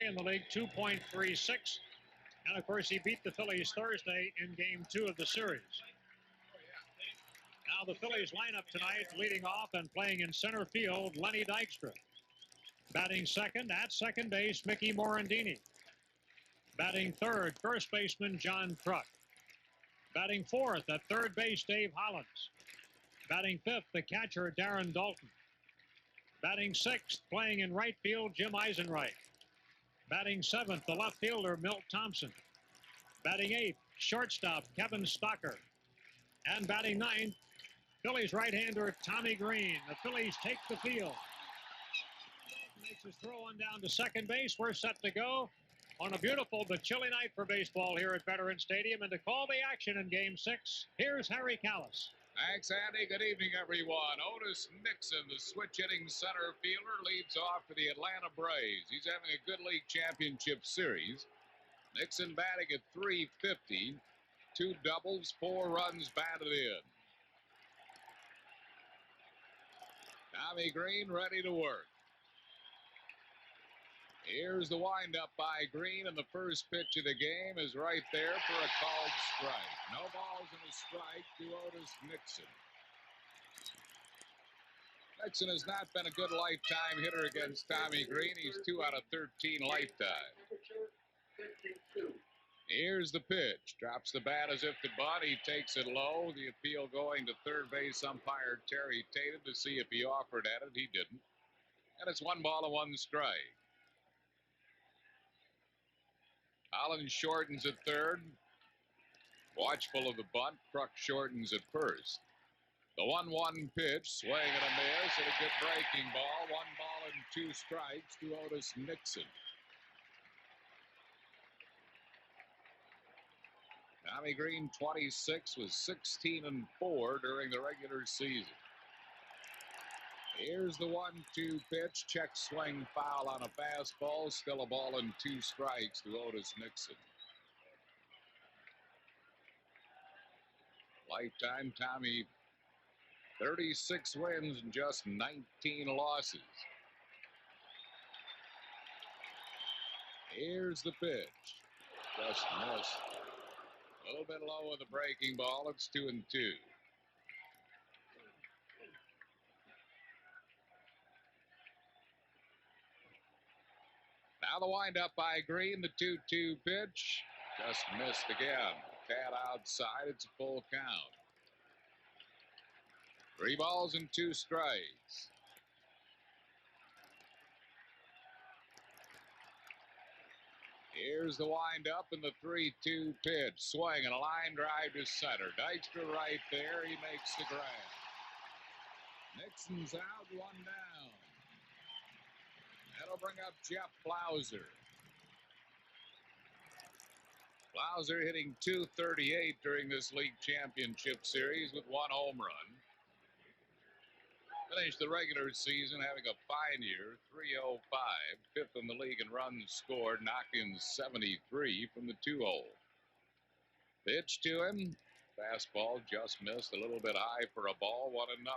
in the league, 2.36. And, of course, he beat the Phillies Thursday in Game 2 of the series. Now the Phillies lineup tonight, leading off and playing in center field, Lenny Dykstra. Batting second, at second base, Mickey Morandini. Batting third, first baseman John Kruk. Batting fourth, at third base, Dave Hollins. Batting fifth, the catcher, Darren Dalton. Batting sixth, playing in right field, Jim Eisenreich. Batting seventh, the left fielder, Milt Thompson. Batting eighth, shortstop, Kevin Stocker. And batting ninth, Phillies right-hander Tommy Green. The Phillies take the field. Makes his throw on down to second base. We're set to go on a beautiful but chilly night for baseball here at Veterans Stadium. And to call the action in Game 6, here's Harry Callis. Thanks, Andy. Good evening, everyone. Otis Nixon, the switch-hitting center fielder, leads off for the Atlanta Braves. He's having a good league championship series. Nixon batting at .350, 2 doubles, 4 runs batted in. Tommy Green ready to work. Here's the windup by Green, and the first pitch of the game is right there for a called strike. No balls and a strike to Otis Nixon. Nixon has not been a good lifetime hitter against Tommy Green. He's 2 out of 13 lifetime. Here's the pitch. Drops the bat as if to bunt. He takes it low. The appeal going to third base umpire Terry Tatum to see if he offered at it. He didn't. And it's 1 ball and 1 strike. Hollins shortens at third. Watchful of the bunt. Kruk shortens at first. The 1-1 pitch. Swing and a miss. And a good breaking ball. 1 ball and 2 strikes to Otis Nixon. Tommy Green, 26, was 16-4 during the regular season. Here's the 1-2 pitch. Check swing foul on a fastball. Still a ball and 2 strikes to Otis Nixon. Lifetime Tommy, 36 wins and just 19 losses. Here's the pitch. Just missed. A little bit low with the breaking ball. It's 2-2. Now the windup by Green. The 2-2 pitch. Just missed again. Cat outside. It's a full count. 3 balls and 2 strikes. Here's the windup and the 3-2 pitch. Swing and a line drive to center. Dykstra right there. He makes the grab. Nixon's out, 1 down. That'll bring up Jeff Blauser. Blauser hitting .238 during this league championship series with 1 home run. Finished the regular season having a fine year, .305, 5th in the league in runs scored, knocked in 73 from the 2-hole. Pitch to him. Fastball just missed, a little bit high for a ball, 1-0.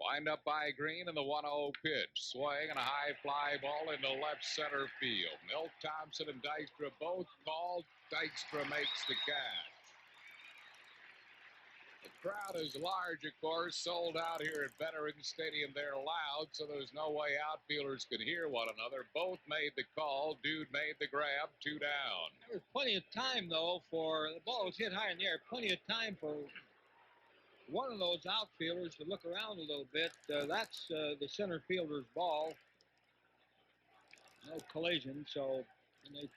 Wind up by Green and the 1-0 pitch. Swing and a high fly ball into left center field. Milt Thompson and Dykstra both called. Dykstra makes the catch. The crowd is large, of course, sold out here at Veterans Stadium. They're loud, so there's no way outfielders can hear one another. Both made the call. Dude made the grab. 2 down. There's plenty of time, though, for the ball was hit high in the air. Plenty of time for one of those outfielders to look around a little bit. That's the center fielder's ball. No collision, so they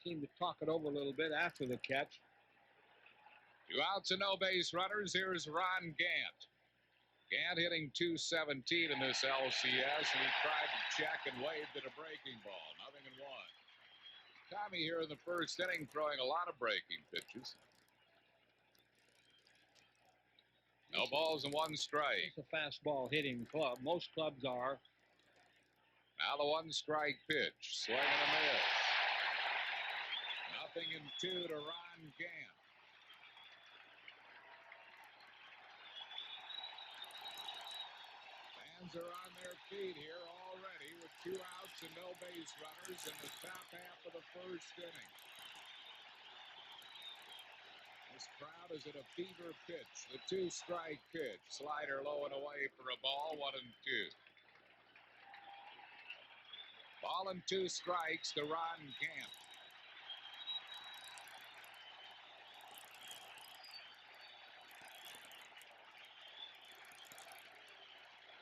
seem to talk it over a little bit after the catch. 2 outs and no base runners. Here's Ron Gant. Gant hitting .217 in this LCS, and he tried to check and waved at a breaking ball. 0-1. Tommy here in the first inning throwing a lot of breaking pitches. No balls and 1 strike. It's a fastball hitting club. Most clubs are. Now the 1 strike pitch. Swing and a miss. 0-2 to Ron Gant. Twins are on their feet here already with 2 outs and no base runners in the top half of the first inning. This crowd is at a fever pitch. The 2-strike pitch. Slider low and away for a ball, 1-2. Ball and 2 strikes to Ron Gant.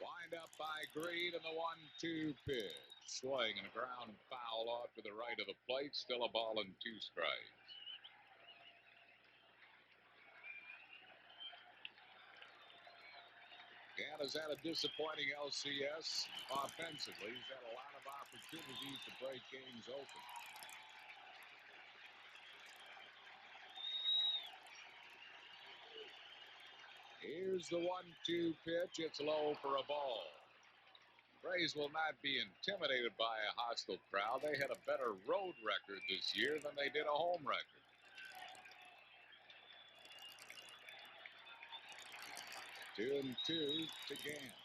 Wind up by Greed and the 1-2 pitch. Swing and a ground foul off to the right of the plate. Still a ball and 2 strikes. Gant has had a disappointing LCS offensively. He's had a lot of opportunities to break games open. Here's the 1-2 pitch. It's low for a ball. Braves will not be intimidated by a hostile crowd. They had a better road record this year than they did a home record. Two and 2 to Gant.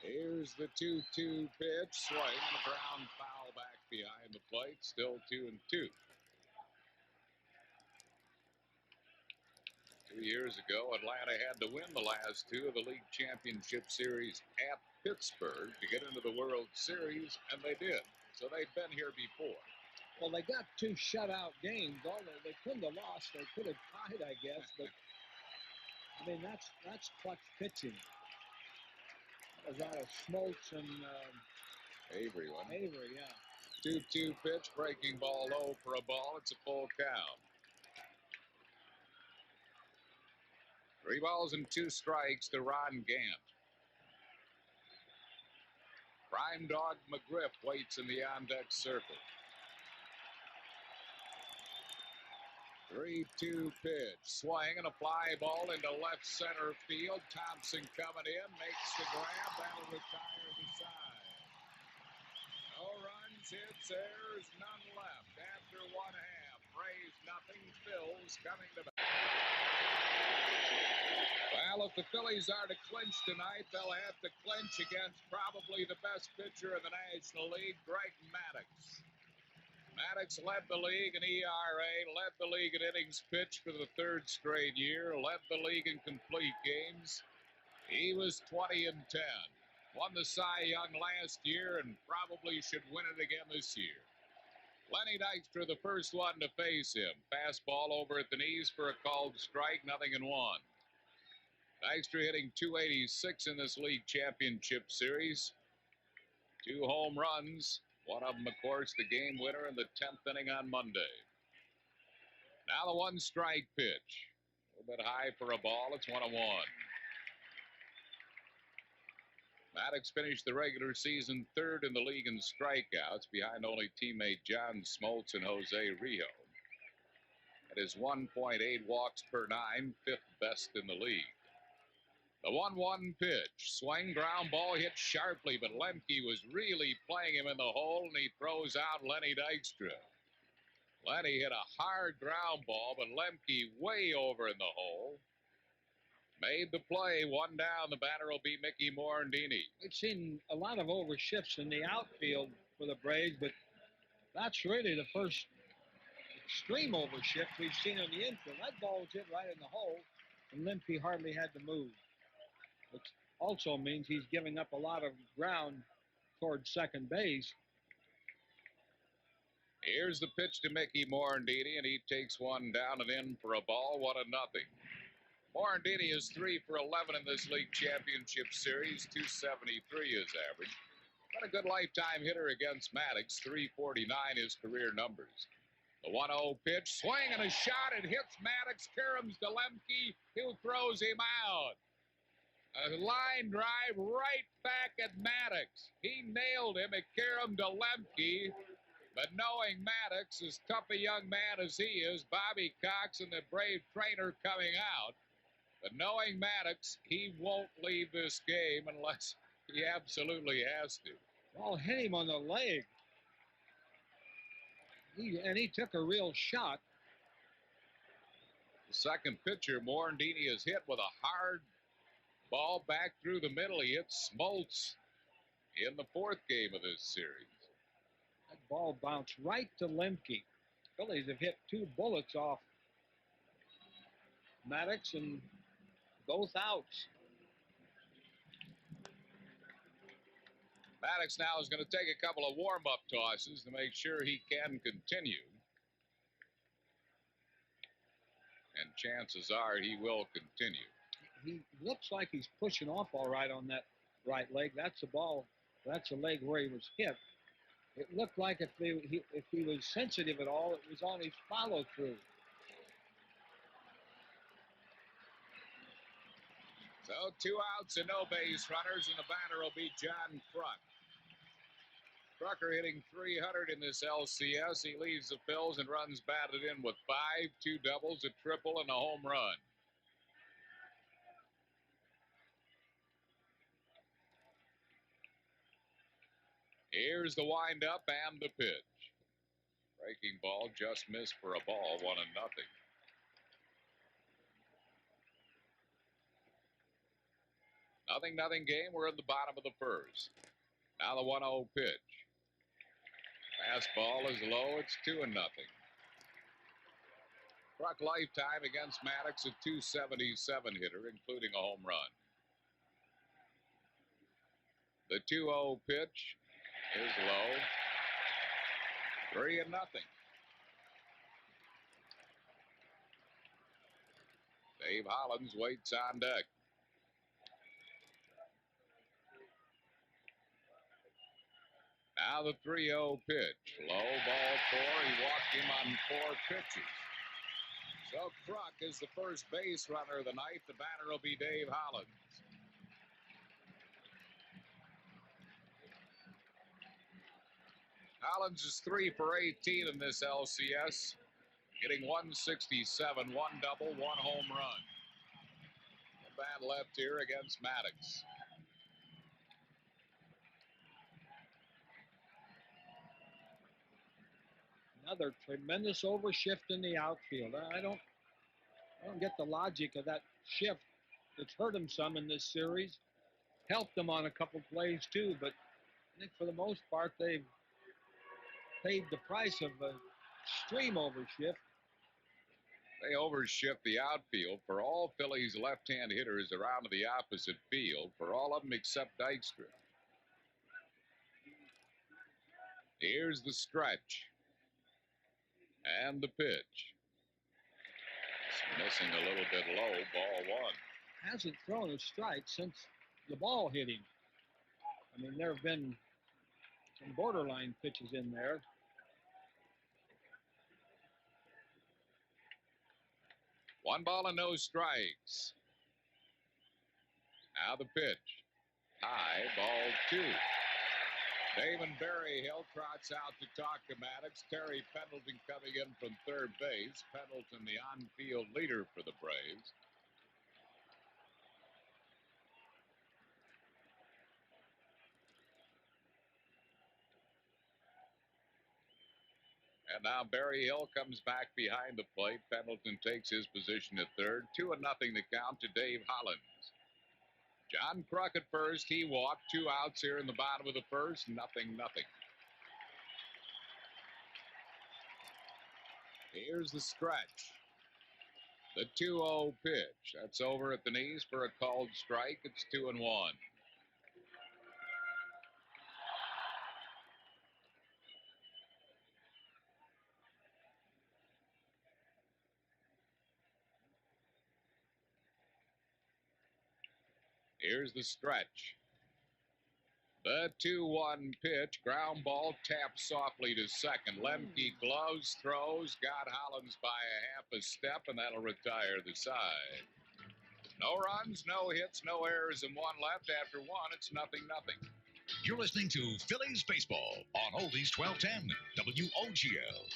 Here's the 2-2 pitch. Swing and a ground foul back behind the plate. Still 2 and 2. 2 years ago, Atlanta had to win the last 2 of the League Championship Series at Pittsburgh to get into the World Series, and they did. So they've been here before. Well, they got 2 shutout games, although they couldn't have lost. They could have tied, I guess. But I mean, that's clutch pitching. That was out of Smoltz and Avery, wasn't it? Avery, yeah. 2-2 pitch, breaking ball low for a ball. It's a full count. 3 balls and 2 strikes to Ron Gant. Prime Dog McGriff waits in the on-deck circle. 3-2 pitch. Swing and a fly ball into left center field. Thompson coming in, makes the grab. That'll retire the side. No runs, hits, errors, none left. After 1/2, Braves nothing. Phillies coming to bat. Well, if the Phillies are to clinch tonight, they'll have to clinch against probably the best pitcher in the National League, Greg Maddux. Maddux led the league in ERA, led the league in innings pitched for the 3rd straight year, led the league in complete games. He was 20 and 10. Won the Cy Young last year and probably should win it again this year. Lenny Dykstra, the first one to face him. Fastball over at the knees for a called strike, 0-1. Dykstra hitting .286 in this league championship series. 2 home runs. One of them, of course, the game winner in the 10th inning on Monday. Now the 1-strike pitch. A little bit high for a ball. It's 1-1. Maddux finished the regular season 3rd in the league in strikeouts, behind only teammate John Smoltz and Jose Rio. It is 1.8 walks per 9, 5th best in the league. The 1-1 pitch. Swing, ground ball hit sharply, but Lemke was really playing him in the hole, and he throws out Lenny Dykstra. Lenny hit a hard ground ball, but Lemke way over in the hole. Made the play. 1 down. The batter will be Mickey Morandini. We've seen a lot of overshifts in the outfield for the Braves, but that's really the first extreme overshift we've seen in the infield. That ball was hit right in the hole, and Lemke hardly had to move. Which also means he's giving up a lot of ground towards second base. Here's the pitch to Mickey Morandini, and he takes 1 down and in for a ball, 1-0. Morandini is 3 for 11 in this league championship series, .273 his average. Been a good lifetime hitter against Maddux, .349 his career numbers. The 1-0 pitch, swing and a shot, it hits Maddux, caroms to Lemke, who throws him out. A line drive right back at Maddux. He nailed him. It caromed to Lemke. But knowing Maddux, as tough a young man as he is, Bobby Cox and the Brave trainer coming out. But knowing Maddux, he won't leave this game unless he absolutely has to. Ball hit him on the leg. He took a real shot. The second pitcher, Morandini, is hit with a hard ball back through the middle. He hits Smoltz in the fourth game of this series. That ball bounced right to Lemke. Phillies have hit 2 bullets off Maddox and both outs. Maddox now is going to take a couple of warm-up tosses to make sure he can continue. And chances are he will continue. He looks like he's pushing off all right on that right leg. That's the ball. That's the leg where he was hit. It looked like if he was sensitive at all, it was on his follow-through. So 2 outs and no base runners, and the batter will be John Kruk. Krucker hitting .300 in this LCS. He leads the Phils and runs batted in with 5, 2 doubles, a triple, and a home run. Here's the windup and the pitch. Breaking ball just missed for a ball, 1-0. Nothing game. We're in the bottom of the first. Now the 1-0 pitch. Fastball is low. It's 2-0. Kruk lifetime against Maddox, a .277 hitter, including a home run. The 2-0 pitch is low. 3-0. Dave Hollins waits on deck. Now the 3-0 pitch. Low, ball 4. He walked him on 4 pitches. So Kruk is the first base runner of the night. The batter will be Dave Hollins. Hollins is 3 for 18 in this LCS, getting 167, 1 double, 1 home run. The bat left here against Maddox. Another tremendous overshift in the outfield. I don't get the logic of that shift. It's hurt him some in this series. Helped him on a couple plays too, but I think for the most part they've paid the price of a extreme overshift. They overshift the outfield for all Phillies left-hand hitters around to the opposite field, for all of them except Dykstra. Here's the stretch. And the pitch. It's missing a little bit low, ball 1. Hasn't thrown a strike since the ball hit him. I mean, there have been some borderline pitches in there. One ball and no strikes. Now the pitch. High, ball 2. Damon Berryhill trots out to talk to Maddox. Terry Pendleton coming in from third base. Pendleton, the on-field leader for the Braves. And now Berryhill comes back behind the plate. Pendleton takes his position at third. 2-0 the count to Dave Hollins. John Kruk at first. He walked. 2 outs here in the bottom of the first. 0-0. Here's the stretch. The 2-0 pitch. That's over at the knees for a called strike. It's 2-1. Here's the stretch. The 2-1 pitch. Ground ball tapped softly to second. Lemke gloves, throws, got Hollins by a half a step, and that'll retire the side. No runs, no hits, no errors, and 1 left. After 1, it's 0-0. You're listening to Phillies Baseball on Oldies 1210 WOGL.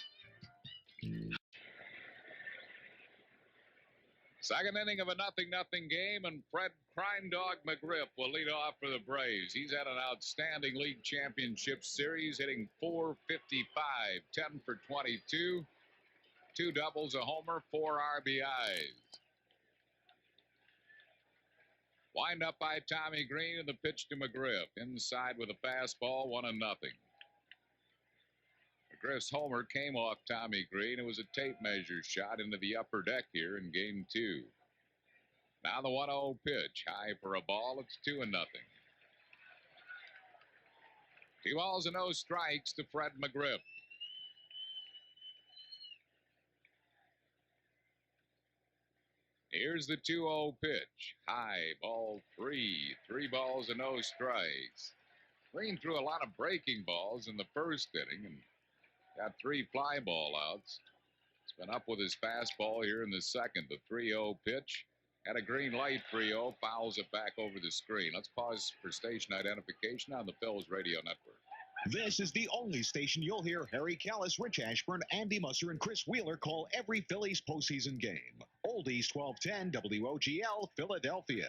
Second inning of a 0-0 game, and Fred Crime Dog McGriff will lead off for the Braves. He's had an outstanding league championship series, hitting .455, 10 for 22. 2 doubles, a homer, 4 RBIs. Wind up by Tommy Green and the pitch to McGriff. Inside with a fastball, 1-0. McGriff's homer came off Tommy Green. It was a tape measure shot into the upper deck here in game 2. Now the 1-0 pitch. High for a ball. It's 2-0. 2 balls and no strikes to Fred McGriff. Here's the 2-0 pitch. High, ball 3. 3 balls and no strikes. Green threw a lot of breaking balls in the first inning and got 3 fly ball outs. He's been up with his fastball here in the second. The 3-0 pitch. Had a green light 3-0. Fouls it back over the screen. Let's pause for station identification on the Phillies Radio Network. This is the only station you'll hear Harry Callis, Rich Ashburn, Andy Musser, and Chris Wheeler call every Phillies postseason game. Oldies 1210 WOGL, Philadelphia.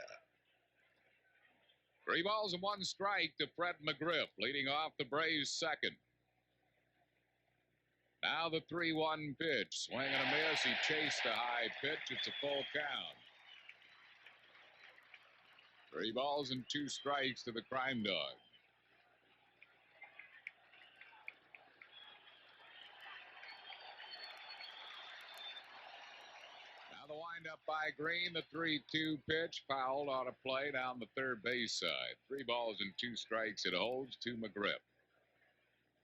3 balls and 1 strike to Fred McGriff, leading off the Braves' second. Now the 3-1 pitch. Swing and a miss. He chased the high pitch. It's a full count. 3 balls and 2 strikes to the Crime Dog. Now the windup by Green. The 3-2 pitch. Fouled on a play down the third base side. 3 balls and 2 strikes. It holds to McGriff.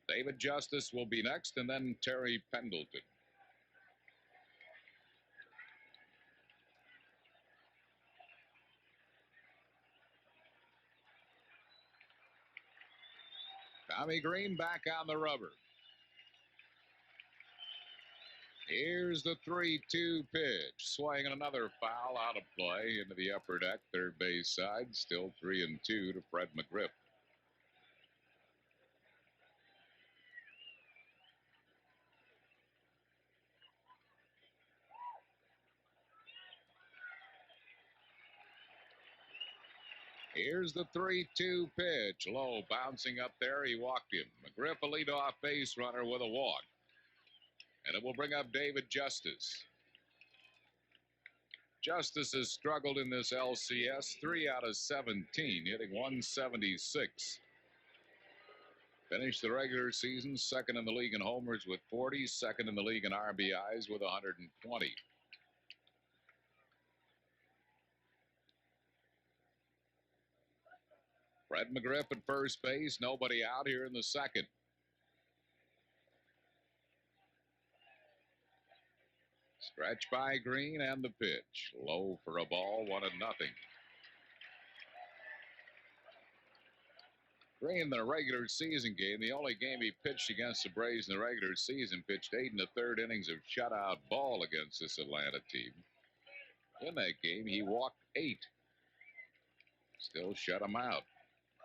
David Justice will be next, and then Terry Pendleton. Tommy Green back on the rubber. Here's the 3-2 pitch. Swinging another foul out of play into the upper deck, third base side. Still 3-2 to Fred McGriff. Here's the 3-2 pitch. Low, bouncing up there. He walked him. McGriff, a leadoff base runner with a walk. And it will bring up David Justice. Justice has struggled in this LCS. 3 out of 17, hitting 176. Finished the regular season second in the league in homers with 40, second in the league in RBIs with 120. Fred McGriff at first base. Nobody out here in the second. Stretch by Green and the pitch. Low for a ball, 1-0. Green in the regular season game, the only game he pitched against the Braves in the regular season, pitched 8 1/3 innings of shutout ball against this Atlanta team. In that game, he walked 8. Still shut him out.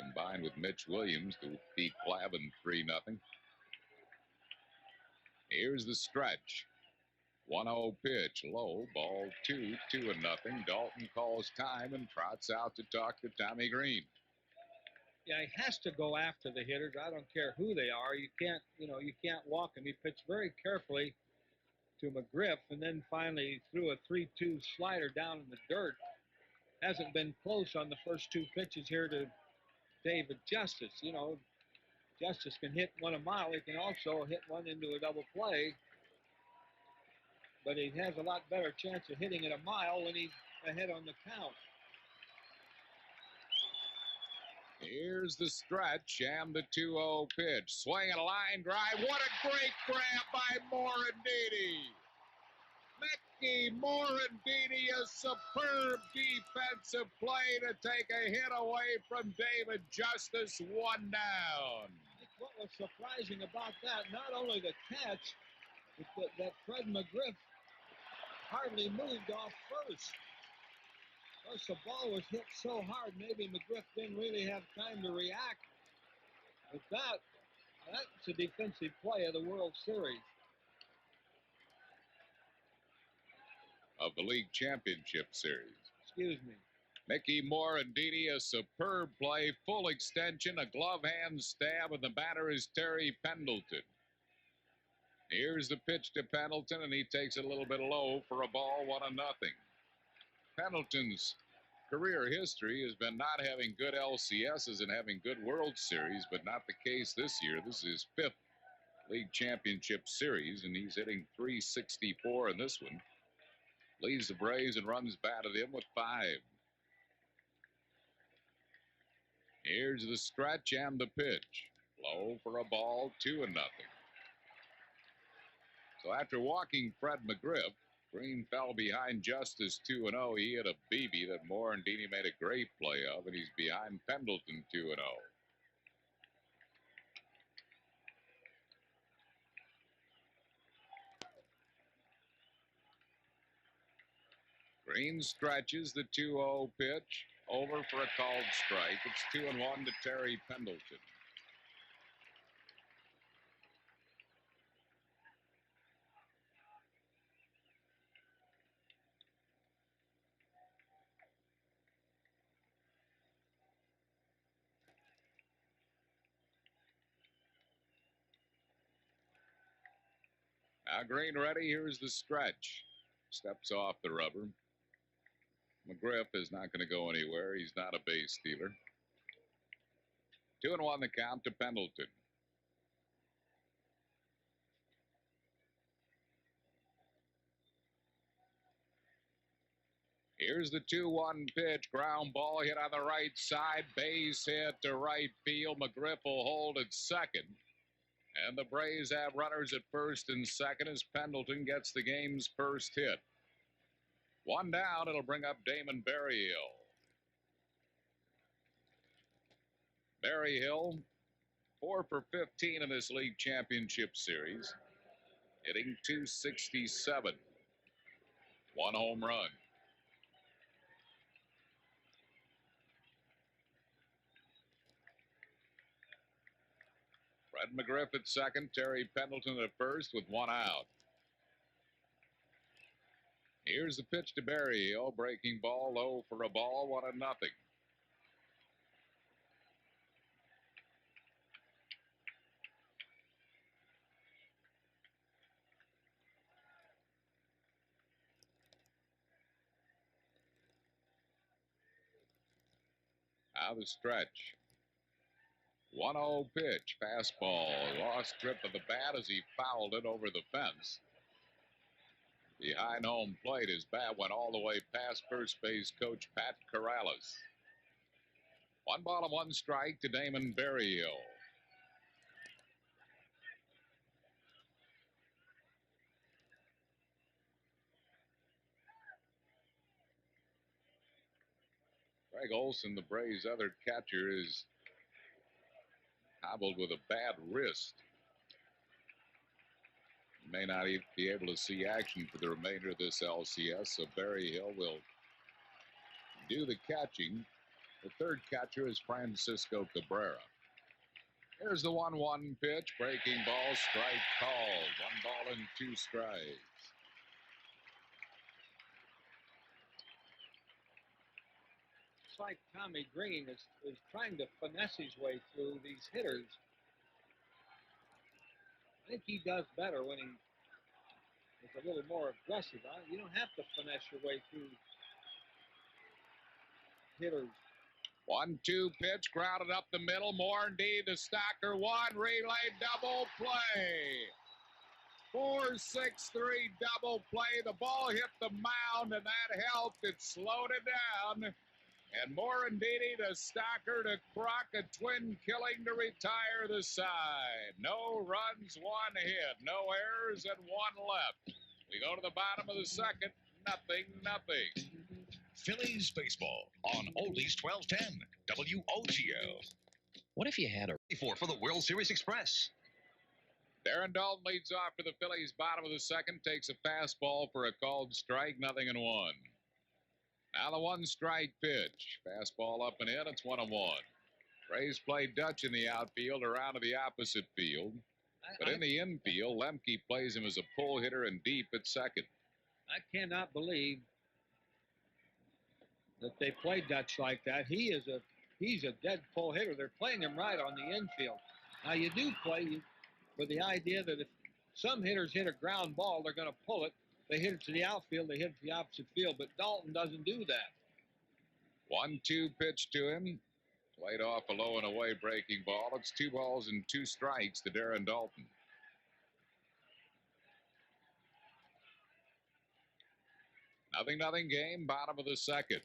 Combined with Mitch Williams to beat Clavin 3-0. Here's the stretch. 1-0 pitch. Low. Ball 2. 2-0. Dalton calls time and trots out to talk to Tommy Green. Yeah, he has to go after the hitters. I don't care who they are. You can't walk him. He pitched very carefully to McGriff, and then finally threw a 3-2 slider down in the dirt. Hasn't been close on the first 2 pitches here to David Justice. Justice can hit one a mile. He can also hit one into a double play. But he has a lot better chance of hitting it a mile when he's ahead on the count. Here's the stretch and the 2-0 pitch. Swinging a line drive. What a great grab by Morandini. Mickey Morandini, a superb defensive play to take a hit away from David Justice. 1 down. What was surprising about that, not only the catch, but that Fred McGriff hardly moved off first. Of course, the ball was hit so hard, maybe McGriff didn't really have time to react. But that's a defensive play of the World Series. Of the League Championship Series. Excuse me. Mickey Morandini, a superb play, full extension, a glove hand stab, and the batter is Terry Pendleton. Here's the pitch to Pendleton, and he takes it a little bit low for a ball, 1-0. Pendleton's career history has been not having good LCSs and having good World Series, but not the case this year. This is his 5th League Championship Series, and he's hitting .364 in this one. Leads the Braves and runs batted in with 5. Here's the stretch and the pitch. Low for a ball, 2-0. So after walking Fred McGriff, Green fell behind Justice 2-0. He hit a BB that Morandini made a great play of, and he's behind Pendleton 2-0. Green stretches the 2-0 pitch over for a called strike. It's 2-1 to Terry Pendleton. Now Green ready. Here's the stretch. Steps off the rubber. McGriff is not going to go anywhere. He's not a base stealer. 2-1 the count to Pendleton. Here's the 2-1 pitch. Ground ball hit on the right side. Base hit to right field. McGriff will hold at second. And the Braves have runners at first and second as Pendleton gets the game's first hit. 1 down. It'll bring up Damon Berryhill. Berryhill, 4 for 15 in this league championship series, hitting .267. 1 home run. Fred McGriff at second, Terry Pendleton at first with 1 out. Here's the pitch to Berryhill. Breaking ball low for a ball, 1-0. Now the stretch. 1-0 pitch. Fastball. Lost grip of the bat as he fouled it over the fence. Behind home plate, his bat went all the way past first base coach Pat Corrales. 1 ball and 1 strike to Damon Berryhill. Greg Olson, the Braves' other catcher, is hobbled with a bad wrist. May not even be able to see action for the remainder of this LCS, so Berryhill will do the catching. The third catcher is Francisco Cabrera. Here's the 1-1 pitch. Breaking ball, strike called. 1 ball and 2 strikes. It's like Tommy Green is trying to finesse his way through these hitters. I think he does better when he is a little more aggressive. You don't have to finesse your way through hitters. 1-2 pitch, grounded up the middle. Morandini to Stocker. 1 relay double play. 4-6-3 double play. The ball hit the mound, and that helped. It slowed it down. And Morandini to Stocker to Crock, a twin killing to retire the side. No runs, 1 hit. No errors, and 1 left. We go to the bottom of the second. 0-0. Phillies baseball on Oldies 1210 WOGL. What if you had a 4 for the World Series Express? Darren Dalton leads off for the Phillies. Bottom of the second, takes a fastball for a called strike. 0-1. Now the 1 strike pitch. Fastball up and in. It's 1-1. Braves play Dutch in the outfield around to the opposite field. But in the infield, Lemke plays him as a pull hitter and deep at second. I cannot believe that they play Dutch like that. He's a dead pull hitter. They're playing him right on the infield. Now you do play with the idea that if some hitters hit a ground ball, they're going to pull it. They hit it to the outfield, they hit it to the opposite field, but Dalton doesn't do that. 1-2 pitch to him. Played off a low and away breaking ball. It's 2 balls and 2 strikes to Darren Dalton. Nothing game, bottom of the second.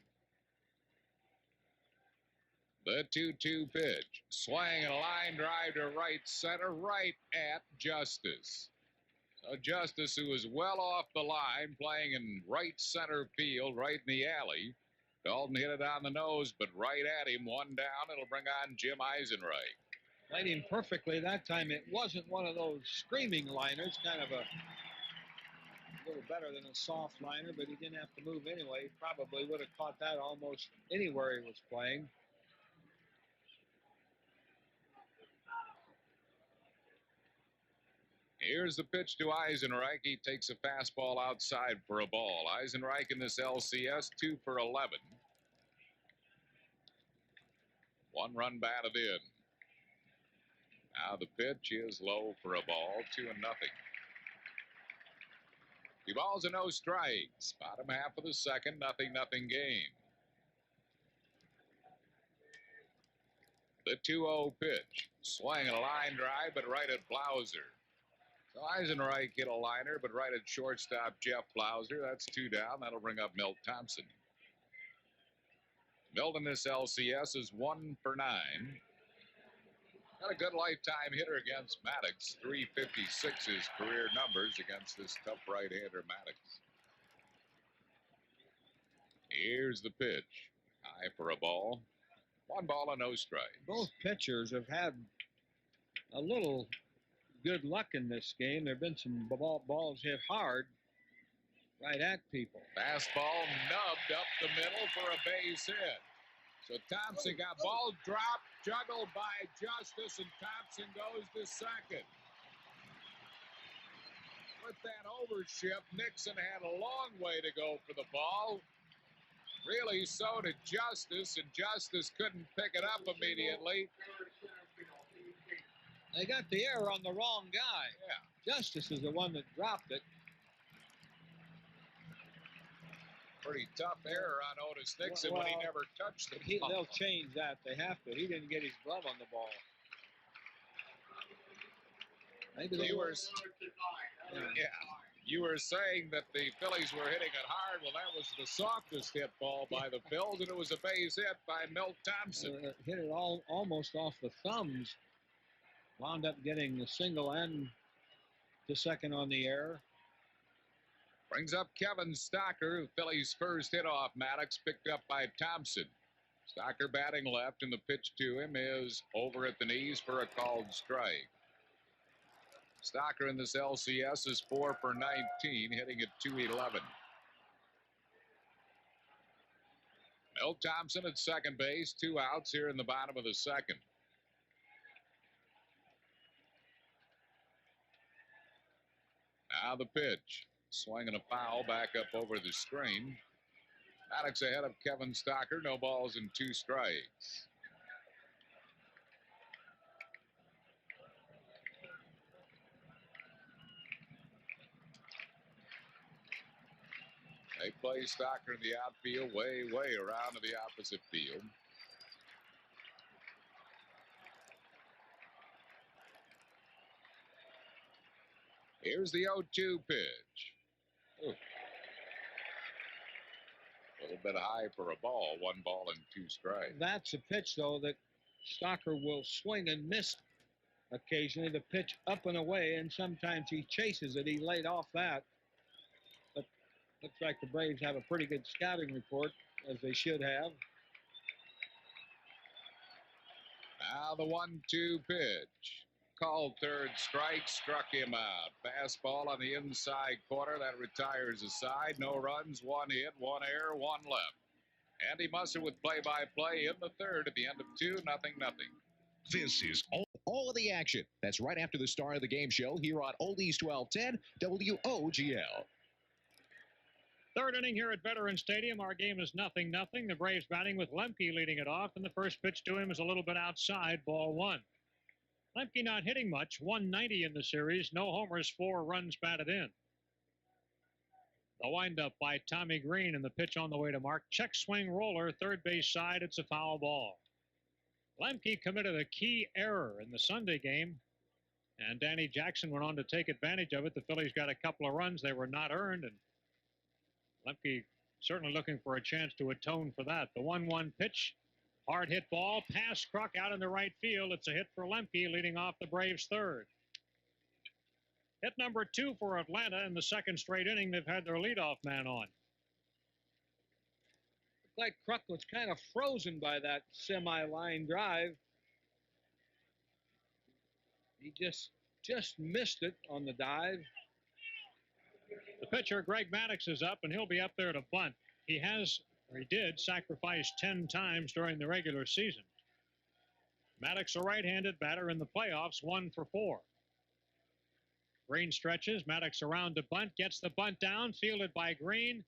The 2-2 pitch. Swing and a line drive to right center, right at Justice. So Justice, who was well off the line, playing in right center field, right in the alley. Dalton hit it on the nose, but right at him, 1 down. It'll bring on Jim Eisenreich. Played him perfectly that time. It wasn't one of those screaming liners, kind of a little better than a soft liner, but he didn't have to move anyway. He probably would have caught that almost anywhere he was playing. Here's the pitch to Eisenreich. He takes a fastball outside for a ball. Eisenreich in this LCS, 2 for 11. 1 run batted in. Now the pitch is low for a ball, 2-0. 2 balls and no strikes. Bottom half of the second, 0-0 game. The 2-0 pitch. Swing and a line drive, but right at Blauser. So Eisenreich hit a liner, but right at shortstop Jeff Blauser. That's 2 down. That'll bring up Milt Thompson. Milt in this LCS is 1 for 9. Got a good lifetime hitter against Maddox. 356 his career numbers against this tough right-hander Maddox. Here's the pitch. High for a ball. 1 ball and no strikes. Both pitchers have had a little good luck in this game. There have been some balls hit hard right at people. Fastball nubbed up the middle for a base hit. So Thompson got ball dropped, juggled by Justice, and Thompson goes to second. With that overshift, Nixon had a long way to go for the ball. Really, so did Justice, and Justice couldn't pick it up immediately. They got the error on the wrong guy. Yeah. Justice is the one that dropped it. Pretty tough error on Otis Nixon when he never touched the ball. They'll change that. They have to. He didn't get his glove on the ball. Maybe they were. Yeah. You were saying that the Phillies were hitting it hard. Well, that was the softest hit ball by the Phils, and it was a base hit by Milt Thompson. Hit it almost off the thumbs. Wound up getting the single and the second on the error. Brings up Kevin Stocker, Phillies' first hit off Maddox, picked up by Thompson. Stocker batting left, and the pitch to him is over at the knees for a called strike. Stocker in this LCS is 4 for 19, hitting at .211. Milt Thompson at second base, 2 outs here in the bottom of the second. Now the pitch. Swinging a foul back up over the screen. Maddox ahead of Kevin Stocker. No balls and 2 strikes. They play Stocker in the outfield way around to the opposite field. Here's the 0-2 pitch. Ooh. A little bit high for a ball. 1 ball and 2 strikes. That's a pitch, though, that Stocker will swing and miss occasionally. The pitch up and away, and sometimes he chases it. He laid off that. But looks like the Braves have a pretty good scouting report, as they should have. Now the 1-2 pitch. Called third strike, struck him out. Fastball on the inside corner. That retires a side. No runs, 1 hit, 1 error, 1 left. Andy Musser with play-by-play in the third at the end of 2-0. This is all of the action. That's right after the start of the game show here on Oldies 1210 WOGL. Third inning here at Veterans Stadium. Our game is 0-0. The Braves batting with Lemke leading it off, and the first pitch to him is a little bit outside, ball 1. Lemke not hitting much, 190 in the series, no homers, 4 runs batted in. The windup by Tommy Green and the pitch on the way to mark. Check swing roller, third base side. It's a foul ball. Lemke committed a key error in the Sunday game, and Danny Jackson went on to take advantage of it. The Phillies got a couple of runs. They were not earned, and Lemke certainly looking for a chance to atone for that. The 1-1 pitch, hard hit ball, pass Kruk out in the right field. It's a hit for Lemke, leading off the Braves' third. Hit number 2 for Atlanta in the second straight inning. They've had their leadoff man on. Looked like Kruk was kind of frozen by that semi-line drive. He just missed it on the dive. The pitcher, Greg Maddux, is up, and he'll be up there to bunt. He did sacrifice 10 times during the regular season. Maddux, a right-handed batter in the playoffs, 1 for 4. Green stretches, Maddux around to bunt, gets the bunt down, fielded by Green,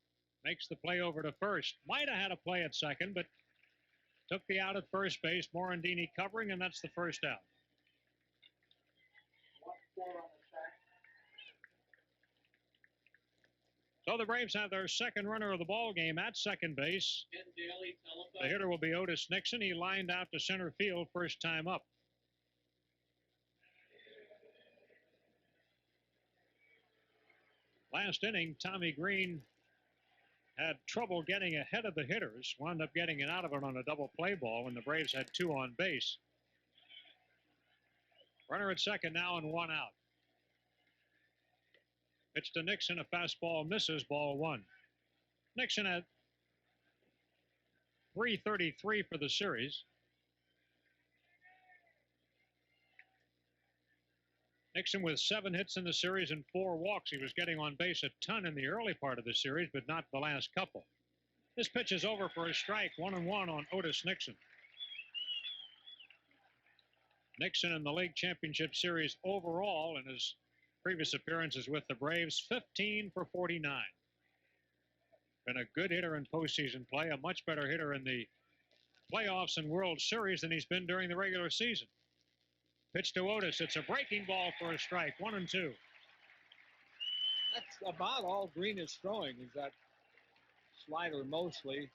makes the play over to first. Might have had a play at second, but took the out at first base. Morandini covering, and that's the first out. So the Braves have their second runner of the ball game at second base. The hitter will be Otis Nixon. He lined out to center field first time up. Last inning, Tommy Green had trouble getting ahead of the hitters, wound up getting it out of it on a double play ball when the Braves had 2 on base. Runner at second now and 1 out. Pitch to Nixon, a fastball misses, ball 1. Nixon at .333 for the series. Nixon with 7 hits in the series and 4 walks. He was getting on base a ton in the early part of the series, but not the last couple. This pitch is over for a strike, 1-1 on Otis Nixon. Nixon in the League Championship Series overall in his previous appearances with the Braves, 15 for 49. Been a good hitter in postseason play, a much better hitter in the playoffs and World Series than he's been during the regular season. Pitch to Otis. It's a breaking ball for a strike. 1-2. That's about all Green is throwing, is that slider mostly.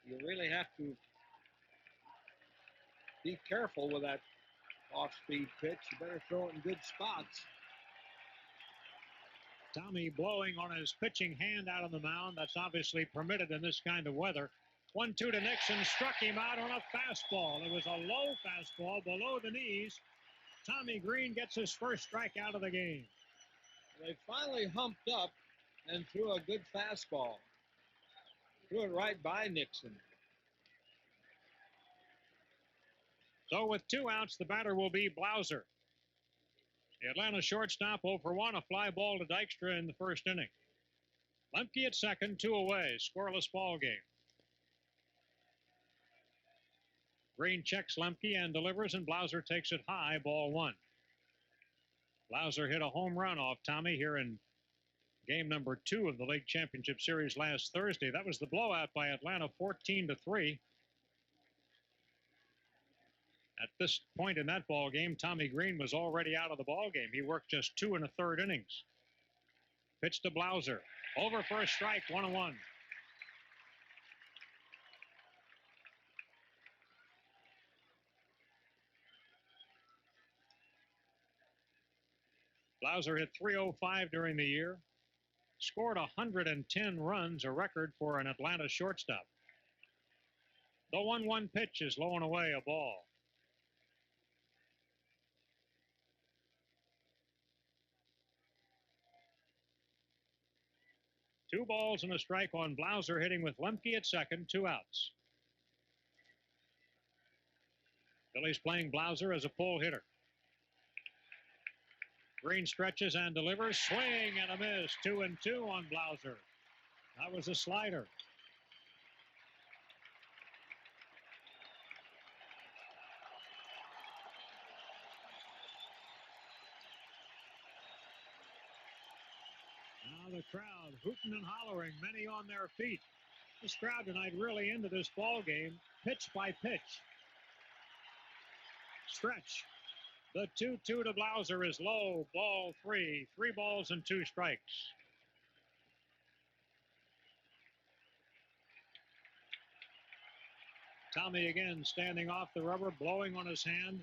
You really have to be careful with that off-speed pitch. You better throw it in good spots. Tommy blowing on his pitching hand out on the mound. That's obviously permitted in this kind of weather. 1-2 to Nixon, struck him out on a fastball. It was a low fastball below the knees. Tommy Green gets his first strikeout of the game. They finally humped up and threw a good fastball. Threw it right by Nixon. So with 2 outs, the batter will be Blauser. The Atlanta shortstop 0 for 1, a fly ball to Dykstra in the first inning. Lemke at second, 2 away, scoreless ball game. Green checks Lemke and delivers, and Blauser takes it high, ball 1. Blauser hit a home run off Tommy here in game number 2 of the League Championship Series last Thursday. That was the blowout by Atlanta, 14-3. At this point in that ball game, Tommy Green was already out of the ball game. He worked just 2 1/3 innings. Pitch to Blauser. Over for a strike, 1-1. Blauser hit .305 during the year. Scored 110 runs, a record for an Atlanta shortstop. The 1-1 pitch is low and away, a ball. Two balls and a strike on Blauser, hitting with Lemke at second, 2 outs. Phillies playing Blauser as a pull hitter. Green stretches and delivers. Swing and a miss. 2-2 on Blauser. That was a slider. Now the crowd hooting and hollering, many on their feet. This crowd tonight really into this ball game, pitch by pitch. Stretch. The 2-2 to Blauser is low. Ball 3. 3 balls and 2 strikes. Tommy again standing off the rubber, blowing on his hand,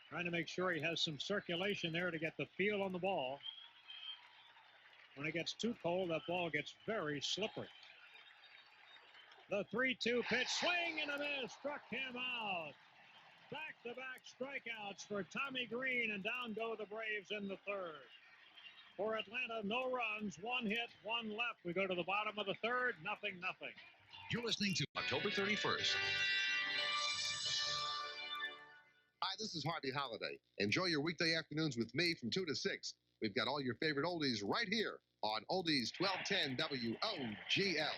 trying to make sure he has some circulation there to get the feel on the ball. When it gets too cold, that ball gets very slippery. The 3-2 pitch, swing and a miss, struck him out. Back-to-back strikeouts for Tommy Green, and down go the Braves in the third. For Atlanta, no runs, 1 hit, 1 left. We go to the bottom of the third, 0-0. You're listening to October 31st. Hi, this is Harvey Holiday. Enjoy your weekday afternoons with me from 2 to 6. We've got all your favorite oldies right here on Oldies 1210 WOGL.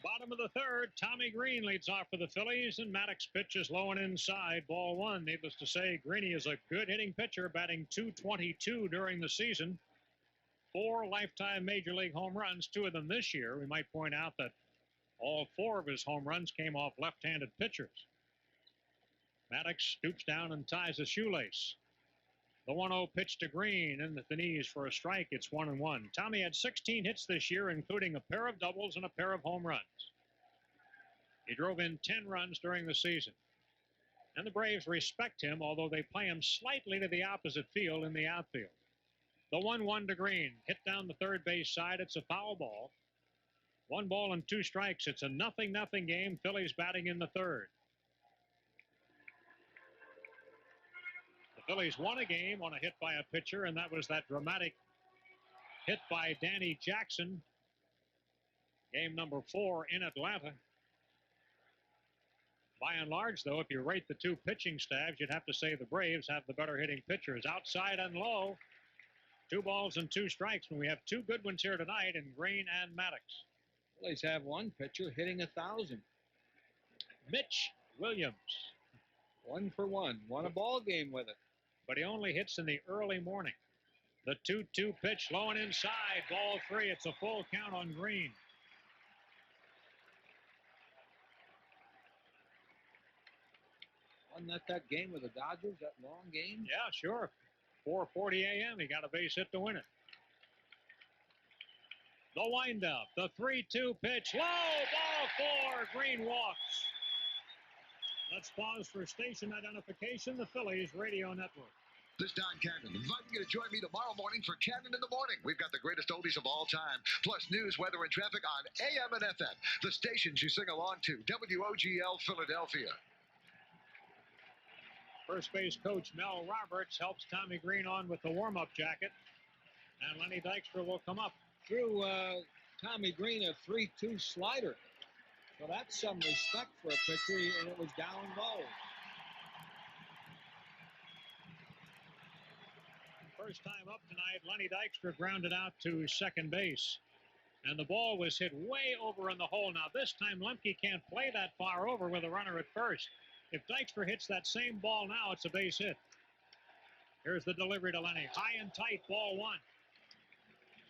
Bottom of the third, Tommy Green leads off for the Phillies, and Maddox pitches low and inside, ball 1. Needless to say, Greeny is a good hitting pitcher, batting .222 during the season. 4 lifetime Major League home runs, 2 of them this year. We might point out that all 4 of his home runs came off left-handed pitchers. Maddox stoops down and ties a shoelace. The 1-0 pitch to Green in the knees for a strike. It's 1-1. Tommy had 16 hits this year, including a pair of doubles and a pair of home runs. He drove in 10 runs during the season. And the Braves respect him, although they play him slightly to the opposite field in the outfield. The 1-1 to Green, hit down the third base side. It's a foul ball. 1 ball and 2 strikes. It's a 0-0 game. Phillies batting in the third. The Phillies won a game on a hit by a pitcher, and that was that dramatic hit by Danny Jackson. Game number 4 in Atlanta. By and large, though, if you rate the 2 pitching staffs, you'd have to say the Braves have the better hitting pitchers. Outside and low. 2 balls and 2 strikes, and we have 2 good ones here tonight in Green and Maddox. Phillies have 1 pitcher hitting 1,000. Mitch Williams. 1 for 1. Won a ball game with it. But he only hits in the early morning. The 2-2 pitch, low and inside, ball 3. It's a full count on Green. Wasn't that game with the Dodgers, that long game? Yeah, sure. 4:40 a.m. He got a base hit to win it. The windup, the 3-2 pitch, low, ball 4. Green walks. Let's pause for station identification. The Phillies Radio Network. This is Don Cannon, inviting you to join me tomorrow morning for Cannon in the Morning. We've got the greatest oldies of all time, plus news, weather, and traffic on AM and FM, the stations you sing along to, WOGL Philadelphia. First base coach Mel Roberts helps Tommy Green on with the warm-up jacket, and Lenny Dykstra will come up. Threw Tommy Green a 3-2 slider. So that's some respect for a pitcher, and it was down low. First time up tonight, Lenny Dykstra grounded out to second base. And the ball was hit way over in the hole. Now, this time, Lemke can't play that far over with a runner at first. If Dykstra hits that same ball now, it's a base hit. Here's the delivery to Lenny. High and tight, ball 1.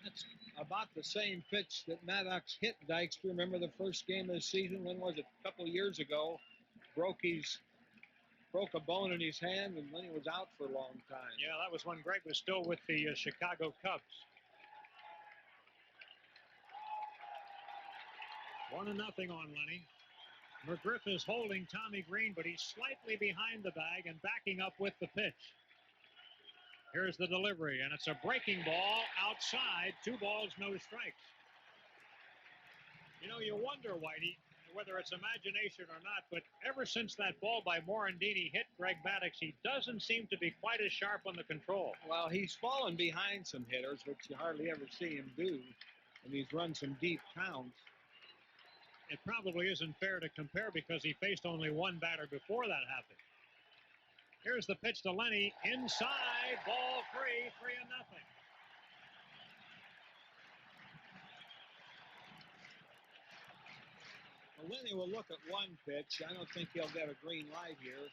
That's about the same pitch that Maddox hit Dykstra. Remember the first game of the season? When was it? A couple of years ago. Broke a bone in his hand, and Lenny was out for a long time. Yeah, that was when Greg was still with the Chicago Cubs. 1-0 on Lenny. McGriff is holding Tommy Green, but he's slightly behind the bag and backing up with the pitch. Here's the delivery, and it's a breaking ball outside. 2 balls, no strikes. You know, you wonder, Whitey, whether it's imagination or not, but ever since that ball by Morandini hit Greg Maddox, he doesn't seem to be quite as sharp on the control. Well, he's fallen behind some hitters, which you hardly ever see him do, and he's run some deep counts. It probably isn't fair to compare because he faced only 1 batter before that happened. Here's the pitch to Lenny. Inside, ball 3, 3-0. Well, Lenny will look at 1 pitch. I don't think he'll get a green light here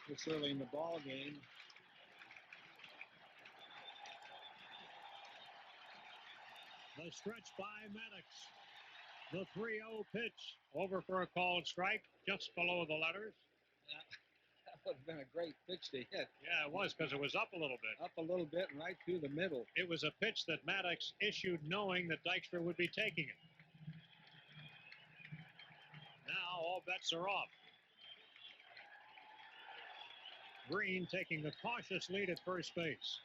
this early in the ball game. The stretch by Maddox. The 3-0 pitch over for a called strike just below the letters. That would have been a great pitch to hit. Yeah, it was, because it was up a little bit. Up a little bit and right through the middle. It was a pitch that Maddox issued knowing that Dykstra would be taking it. Now all bets are off. Green taking the cautious lead at first base.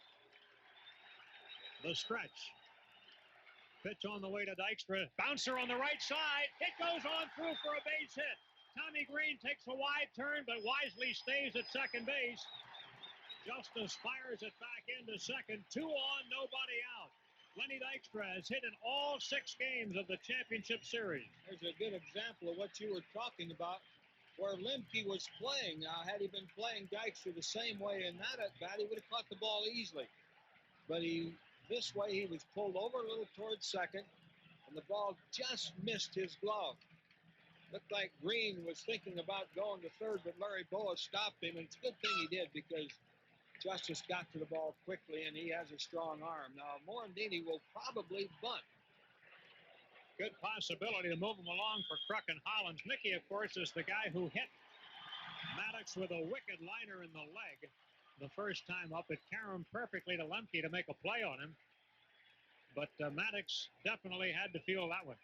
The stretch. Pitch on the way to Dykstra. Bouncer on the right side. It goes on through for a base hit. Tommy Green takes a wide turn, but wisely stays at second base. Justice fires it back into second. 2 on, nobody out. Lenny Dykstra has hit in all 6 games of the championship series. There's a good example of what you were talking about, where Lemke was playing. Now, had he been playing Dykstra the same way in that at bat, he would have caught the ball easily. But this way, he was pulled over a little towards second, and the ball just missed his glove. Looked like Green was thinking about going to third, but Larry Boa stopped him, and it's a good thing he did, because Justice got to the ball quickly, and he has a strong arm. Now, Morandini will probably bunt. Good possibility to move him along for Kruk and Hollins. Mickey, of course, is the guy who hit Maddox with a wicked liner in the leg the first time up. It caromed perfectly to Lemke to make a play on him. But Maddox definitely had to feel that one.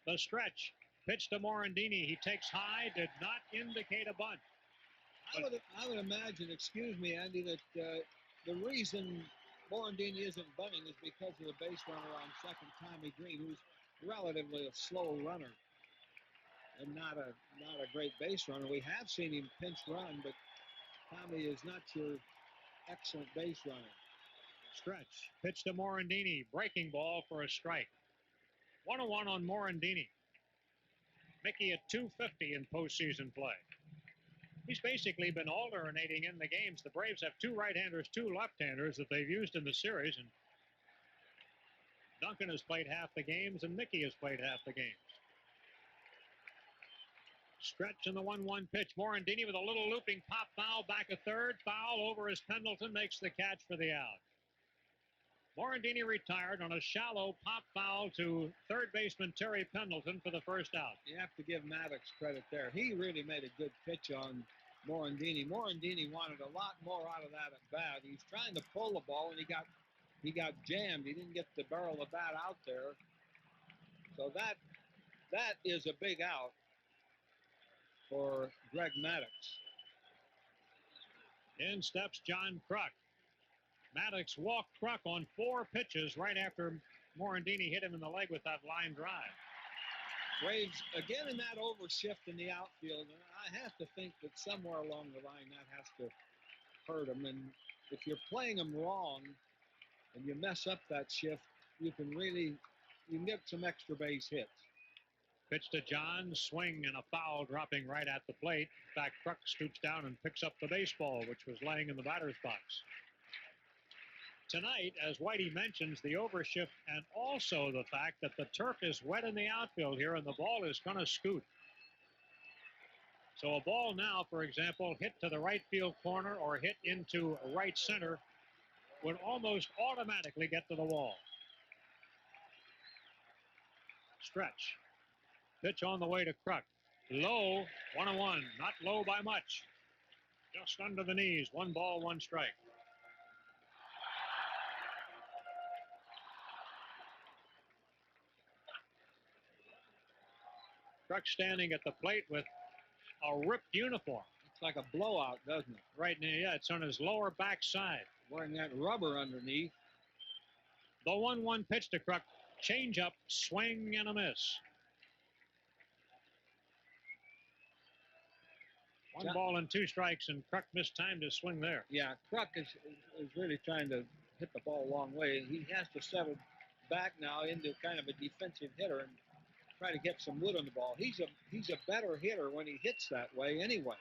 The stretch. Pitch to Morandini. He takes high. Did not indicate a bunt. I would imagine, excuse me, Andy, that the reason Morandini isn't bunting is because of the base runner on second, Tommy Green, who's relatively a slow runner and not a great base runner. We have seen him pinch run, but Tommy is not your excellent base runner. Stretch. Pitch to Morandini. Breaking ball for a strike. 1-1 on Morandini. Mickey at 250 in postseason play. He's basically been alternating in the games. The Braves have 2 right-handers, 2 left-handers that they've used in the series, and Duncan has played half the games, and Mickey has played half the games. Stretch in the 1-1 pitch. Morandini with a little looping pop foul back a third. Foul over as Pendleton makes the catch for the out. Morandini retired on a shallow pop foul to third baseman Terry Pendleton for the first out. You have to give Maddox credit there. He really made a good pitch on Morandini. Morandini wanted a lot more out of that at bat. He's trying to pull the ball, and he got jammed. He didn't get the barrel of the bat out there. So that is a big out for Greg Maddox. In steps John Kruk. Maddox walked Kruk on 4 pitches right after Morandini hit him in the leg with that line drive. Braves again in that overshift in the outfield, and I have to think that somewhere along the line that has to hurt them. And if you're playing them wrong and you mess up that shift, you can get some extra base hits. Pitch to John, swing and a foul dropping right at the plate. In fact, Kruk scoops down and picks up the baseball, which was laying in the batter's box. Tonight, as Whitey mentions, the overshift and also the fact that the turf is wet in the outfield here and the ball is going to scoot. So a ball now, for example, hit to the right field corner or hit into right center would almost automatically get to the wall. Stretch. Pitch on the way to Kruk. Low, 1-1. Not low by much. Just under the knees. 1 ball, 1 strike. Kruk standing at the plate with a ripped uniform. It's like a blowout, doesn't it? Right now, yeah, it's on his lower back side. Wearing that rubber underneath. The 1-1 pitch to Kruk. Change up, swing and a miss. 1 ball and 2 strikes, and Kruk mistimed his swing there. Yeah, Kruk is really trying to hit the ball a long way. He has to settle back now into kind of a defensive hitter and try to get some wood on the ball. He's a better hitter when he hits that way anyway.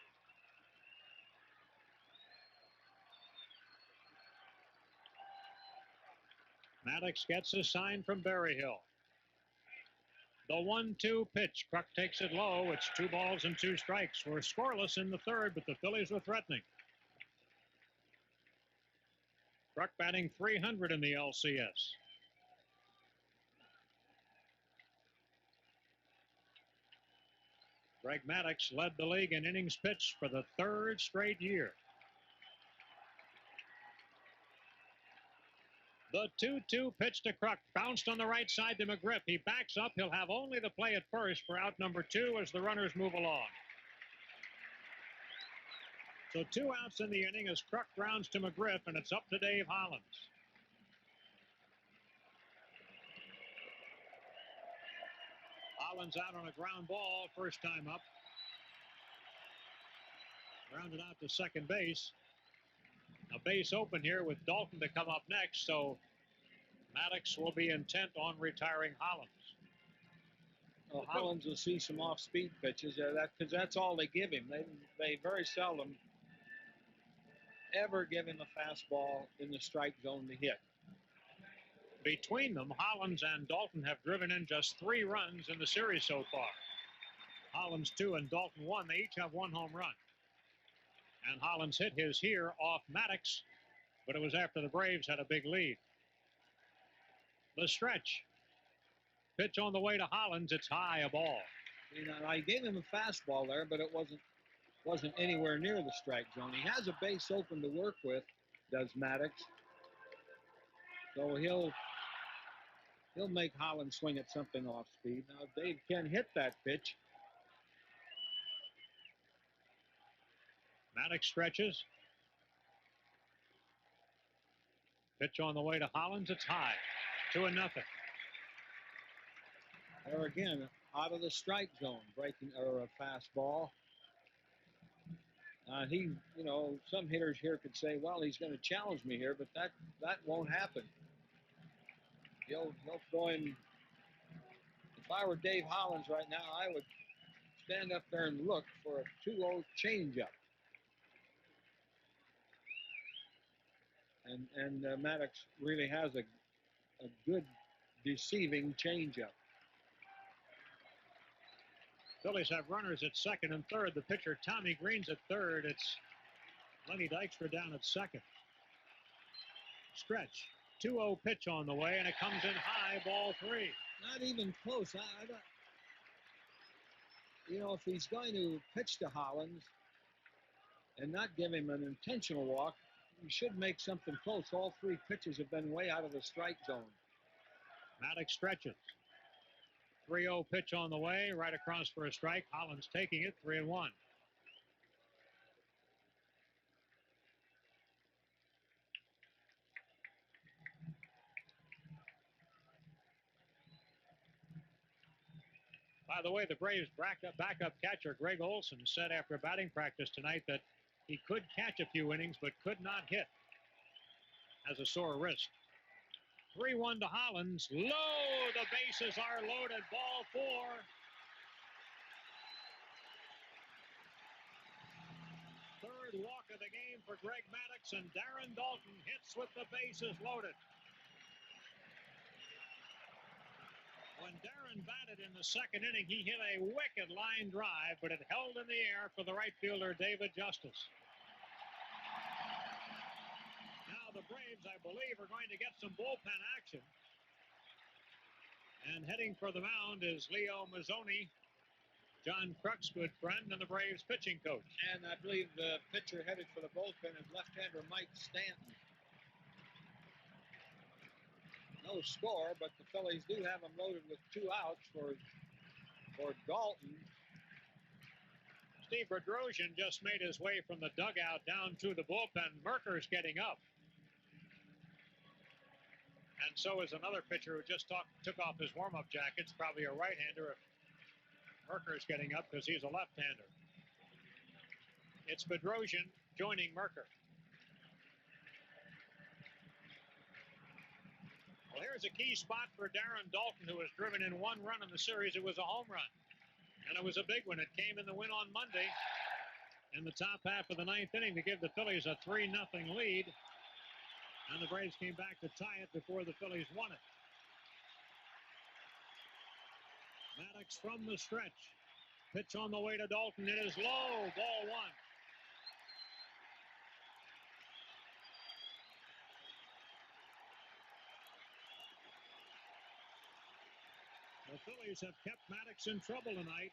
Maddox gets a sign from Berryhill. The 1-2 pitch. Kruk takes it low. It's 2 balls and 2 strikes. We're scoreless in the third, but the Phillies were threatening. Kruk batting .300 in the LCS. Greg Maddux led the league in innings pitched for the third straight year. The 2-2 pitch to Kruk, bounced on the right side to McGriff. He backs up. He'll have only the play at first for out number 2 as the runners move along. So 2 outs in the inning as Kruk grounds to McGriff, and it's up to Dave Hollins. Hollins out on a ground ball, first time up. Grounded out to second base. A base open here with Dalton to come up next, so Maddux will be intent on retiring Hollins. Well, Hollins will see some off-speed pitches because that's all they give him. They very seldom ever give him a fastball in the strike zone to hit. Between them, Hollins and Dalton have driven in just 3 runs in the series so far. Hollins 2 and Dalton 1. They each have 1 home run. And Hollins hit his here off Maddux, but it was after the Braves had a big lead. The stretch. Pitch on the way to Hollins. It's high, a ball. You know, I gave him a fastball there, but it wasn't anywhere near the strike zone. He has a base open to work with, does Maddux. So he'll make Hollins swing at something off speed. Now Dave can hit that pitch. Maddux stretches. Pitch on the way to Hollins. It's high. 2-0. There again, out of the strike zone, breaking or a fastball. Some hitters here could say, well, he's going to challenge me here, but that won't happen. He'll throw him. If I were Dave Hollins right now, I would stand up there and look for a 2-0 changeup. And Maddux really has a good deceiving changeup. Phillies have runners at second and third. The pitcher, Tommy Green's at third. It's Lenny Dykstra down at second. Stretch. 2-0 pitch on the way, and it comes in high, ball 3. Not even close. I don't, if he's going to pitch to Hollins and not give him an intentional walk, he should make something close. All 3 pitches have been way out of the strike zone. Maddux stretches. 3-0 pitch on the way, right across for a strike. Hollins taking it, 3-1. By the way, the Braves' backup catcher Greg Olson said after batting practice tonight that he could catch a few innings but could not hit. Has a sore wrist. 3-1 to Hollins. Low, the bases are loaded. Ball 4. Third walk of the game for Greg Maddux, and Darren Dalton hits with the bases loaded. When Darren batted in the second inning, he hit a wicked line drive, but it held in the air for the right fielder, David Justice. Now the Braves, I believe, are going to get some bullpen action. And heading for the mound is Leo Mazzoni, John Kruk's good friend and the Braves pitching coach. And I believe the pitcher headed for the bullpen is left-hander Mike Stanton. No score, but the Phillies do have him loaded with 2 outs for Dalton. Steve Bedrosian just made his way from the dugout down to the bullpen. Merker's getting up. And so is another pitcher who just took off his warm-up jackets, probably a right-hander if Merker's getting up because he's a left-hander. It's Bedrosian joining Merker. Well, here's a key spot for Darren Dalton, who has driven in 1 run in the series. It was a home run, and it was a big one. It came in the win on Monday in the top half of the 9th inning to give the Phillies a 3-0 lead, and the Braves came back to tie it before the Phillies won it. Maddux from the stretch. Pitch on the way to Dalton. It is low. Ball 1. The Phillies have kept Maddux in trouble tonight.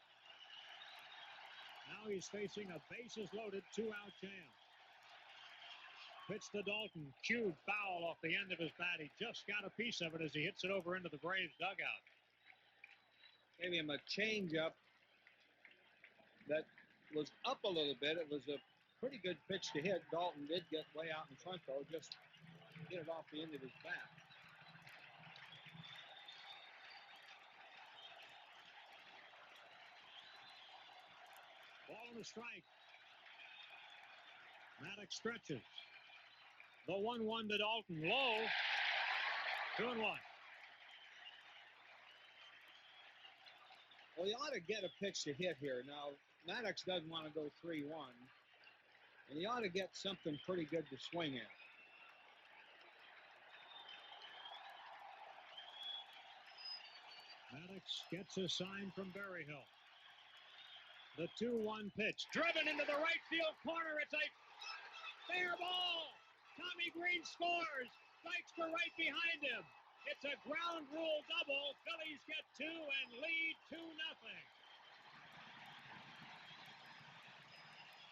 Now he's facing a bases-loaded two-out jam. Pitch to Dalton. Huge foul off the end of his bat. He just got a piece of it as he hits it over into the Braves dugout. Gave him a changeup that was up a little bit. It was a pretty good pitch to hit. Dalton did get way out in front, though. Just get it off the end of his bat. Ball and a strike. Maddox stretches. The 1-1 to Dalton. Low. 2-1. Well, he ought to get a pitch to hit here. Now, Maddox doesn't want to go 3-1. And he ought to get something pretty good to swing at. Maddox gets a sign from Berryhill. The 2-1 pitch. Driven into the right field corner. It's a fair ball. Tommy Green scores. Dykstra right behind him. It's a ground rule double. Phillies get 2 and lead 2-0.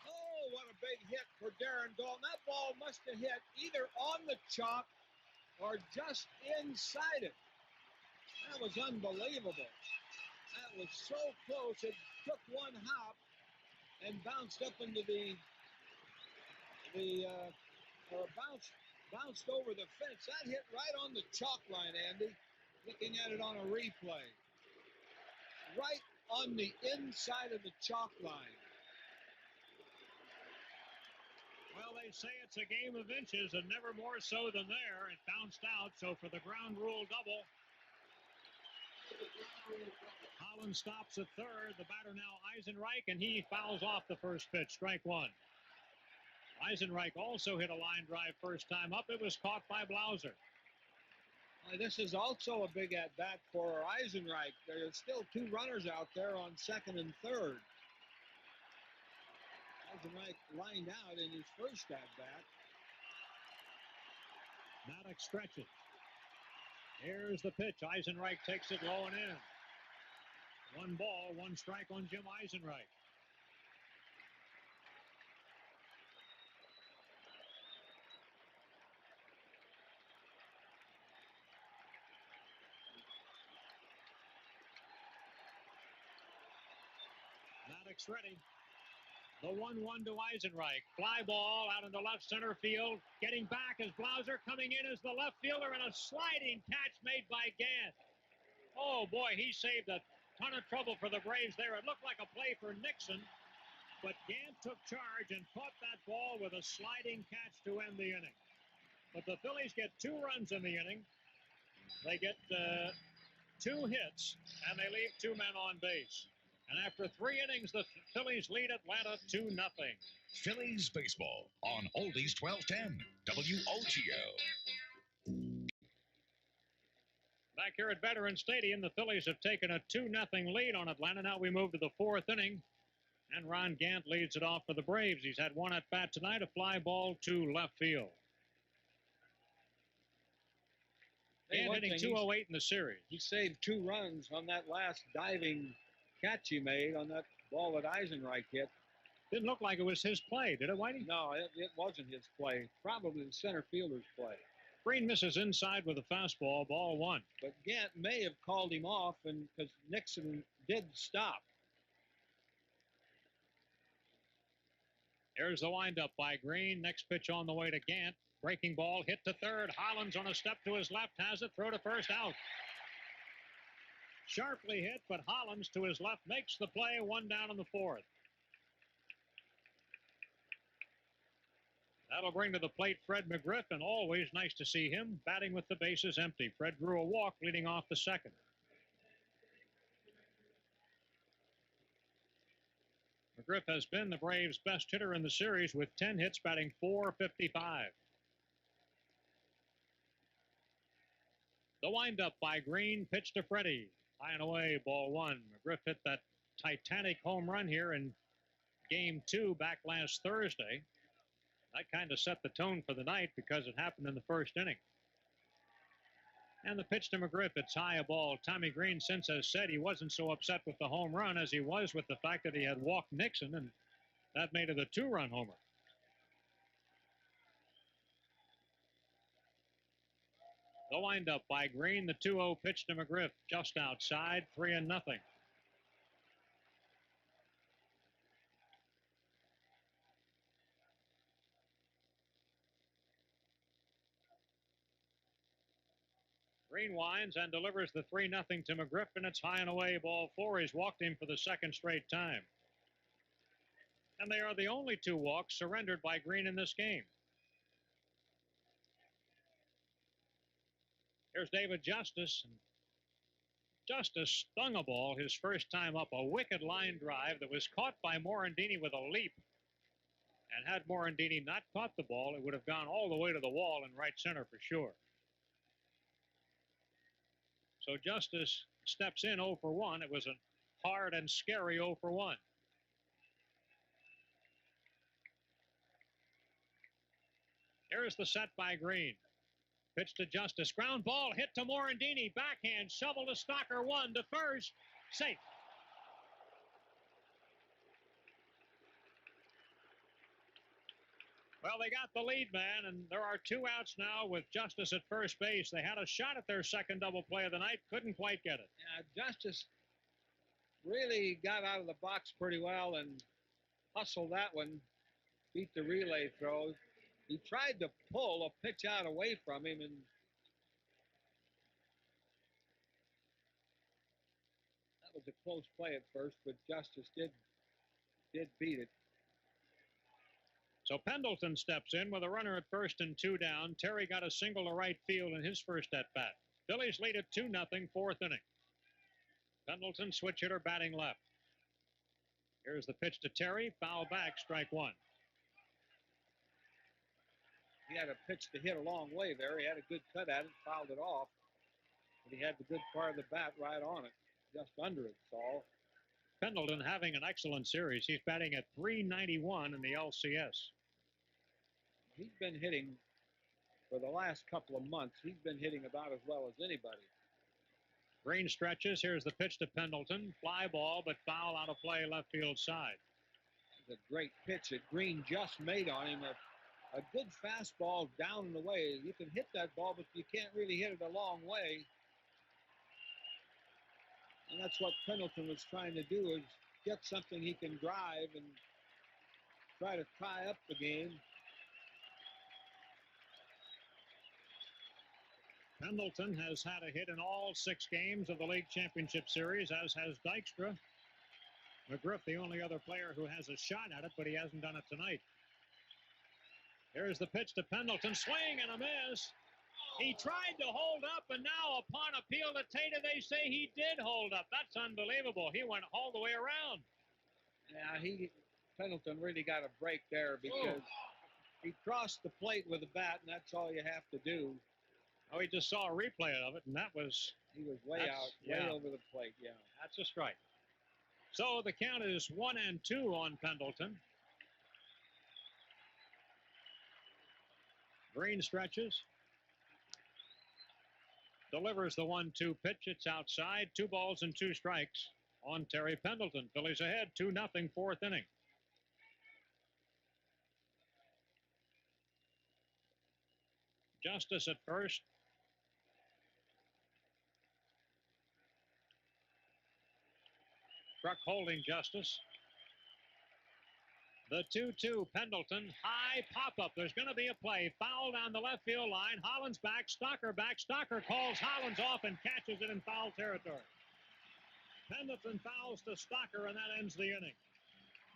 Oh, what a big hit for Darren Dalton. That ball must have hit either on the chalk or just inside it. That was unbelievable. That was so close. It took one hop and bounced up into bounced over the fence. That hit right on the chalk line, Andy. Looking at it on a replay. Right on the inside of the chalk line. Well, they say it's a game of inches and never more so than there. It bounced out, so for the ground rule double. Holland stops at third. The batter now Eisenreich, and he fouls off the first pitch. Strike 1. Eisenreich also hit a line drive first time up. It was caught by Blauser. This is also a big at-bat for Eisenreich. There's still 2 runners out there on second and third. Eisenreich lined out in his first at-bat. Maddox stretches. Here's the pitch. Eisenreich takes it low and in. 1 ball, 1 strike on Jim Eisenreich. Maddox ready. The 1-1 to Eisenreich. Fly ball out into left center field. Getting back is Blauser. Coming in as the left fielder, and a sliding catch made by Gant. Oh, boy, he saved a ton of trouble for the Braves there. It looked like a play for Nixon, but Gant took charge and caught that ball with a sliding catch to end the inning. But the Phillies get 2 runs in the inning. They get 2 hits, and they leave 2 men on base. And after 3 innings, the Phillies lead Atlanta 2-0. Phillies baseball on Oldies 1210 WOGO. Back here at Veterans Stadium, the Phillies have taken a 2-0 lead on Atlanta. Now we move to the 4th inning, and Ron Gant leads it off for the Braves. He's had 1 at-bat tonight, a fly ball to left field. Gant hitting 208 in the series. He saved 2 runs on that last diving catch he made on that ball that Eisenreich hit. Didn't look like it was his play, did it, Whitey? No, it wasn't his play. Probably the center fielder's play. Green misses inside with a fastball, ball 1. But Gant may have called him off, and because Nixon did stop. Here's the windup by Green. Next pitch on the way to Gant. Breaking ball hit to third. Hollins on a step to his left has it. Throw to first, out. Sharply hit, but Hollins to his left makes the play. 1 down in the 4th. That'll bring to the plate Fred McGriff, and always nice to see him batting with the bases empty. Fred drew a walk leading off the 2nd. McGriff has been the Braves' best hitter in the series with 10 hits, batting .455. The windup by Green, pitch to Freddie. High and away, ball 1. McGriff hit that titanic home run here in Game 2 back last Thursday. That kind of set the tone for the night because it happened in the 1st inning. And the pitch to McGriff, it's high a ball. Tommy Green since has said he wasn't so upset with the home run as he was with the fact that he had walked Nixon, and That made it a 2-run homer. The windup by Green. The 2-0 pitch to McGriff just outside, 3-0. Green winds and delivers the 3-0 to McGriff, and it's high and away, ball 4. He's walked him for the second straight time. And they are the only 2 walks surrendered by Green in this game. Here's David Justice. Justice stung a ball his first time up, a wicked line drive that was caught by Morandini with a leap. And had Morandini not caught the ball, it would have gone all the way to the wall in right center for sure. So Justice steps in 0 for 1. It was a hard and scary 0 for 1. Here's the set by Green. Pitch to Justice. Ground ball hit to Morandini. Backhand shovel to Stocker. 1 to first. Safe. Well, they got the lead man, and there are 2 outs now with Justice at first base. They had a shot at their second double play of the night. Couldn't quite get it. Yeah, Justice really got out of the box pretty well and hustled that one. Beat the relay throws. He tried to pull a pitch out away from him, and that was a close play at first, but Justice did beat it. So Pendleton steps in with a runner at first and 2 down. Terry got a single to right field in his first at-bat. Phillies lead at 2-0, 4th inning. Pendleton, switch hitter, batting left. Here's the pitch to Terry. Foul back, strike 1. He had a pitch to hit a long way there. He had a good cut at it, fouled it off. But he had the good part of the bat right on it, just under it, Saul. Pendleton having an excellent series. He's batting at .391 in the LCS. He's been hitting for the last couple of months. He's been hitting about as well as anybody. Green stretches. Here's the pitch to Pendleton. Fly ball, but foul out of play left field side. It's a great pitch that Green just made on him. A good fastball down and away. You can hit that ball, but you can't really hit it a long way. And that's what Pendleton was trying to do, is get something he can drive and try to tie up the game. Pendleton has had a hit in all 6 games of the League Championship Series, as has Dykstra. McGriff, the only other player who has a shot at it, but he hasn't done it tonight. Here's the pitch to Pendleton. Swing and a miss. He tried to hold up, and now upon appeal to Tata, they say he did hold up. That's unbelievable. He went all the way around. Yeah, Pendleton really got a break there because he crossed the plate with a bat, and that's all you have to do. Oh, he just saw a replay of it, and he was way over the plate, yeah. That's a strike. So the count is 1-2 on Pendleton. Green stretches. Delivers the 1-2 pitch. It's outside. 2 balls and 2 strikes on Terry Pendleton. Phillies ahead 2-0, 4th inning. Justice at first. Truck holding Justice. The 2-2 Pendleton, high pop-up. There's going to be a play. Foul down the left field line. Hollins back. Stocker calls Hollins off and catches it in foul territory. Pendleton fouls to Stocker, and that ends the inning.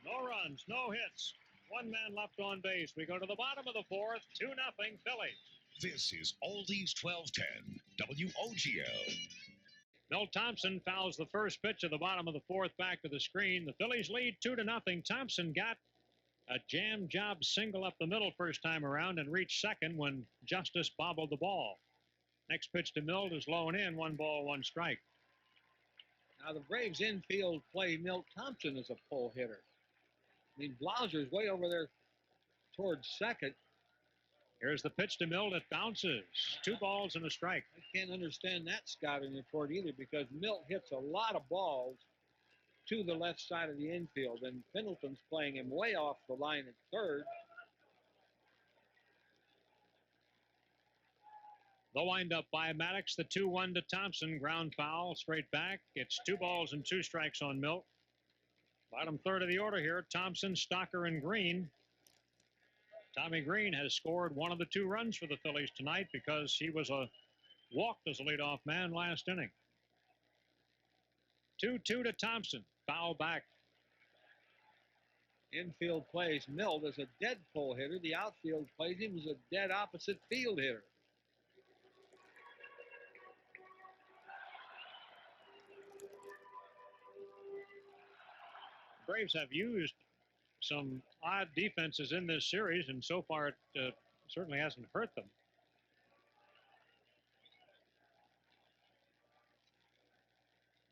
No runs, no hits. 1 man left on base. We go to the bottom of the 4th. 2-0 Phillies. This is Oldies 1210, WOGL. Milt Thompson fouls the first pitch of the bottom of the 4th back to the screen. The Phillies lead 2-0. Thompson got a jam job single up the middle first time around and reached second when Justice bobbled the ball. Next pitch to Milt is low and in. 1 ball, 1 strike. Now the Braves infield play Milt Thompson as a pull hitter. I mean, Blauser's way over there towards second. Here's the pitch to Milt. It bounces. 2 balls and a strike. I can't understand that scouting report either, because Milt hits a lot of balls to the left side of the infield, and Pendleton's playing him way off the line at third. The windup by Maddox, the 2-1 to Thompson. Ground foul, straight back. It's 2 balls and 2 strikes on Milt. Bottom third of the order here, Thompson, Stocker, and Green. Tommy Green has scored one of the 2 runs for the Phillies tonight because he was walked as a leadoff man last inning. 2-2 to Thompson. Foul back. Infield plays Milt as a dead pull hitter. The outfield plays him as a dead opposite field hitter. Braves have used some odd defenses in this series, and so far it certainly hasn't hurt them.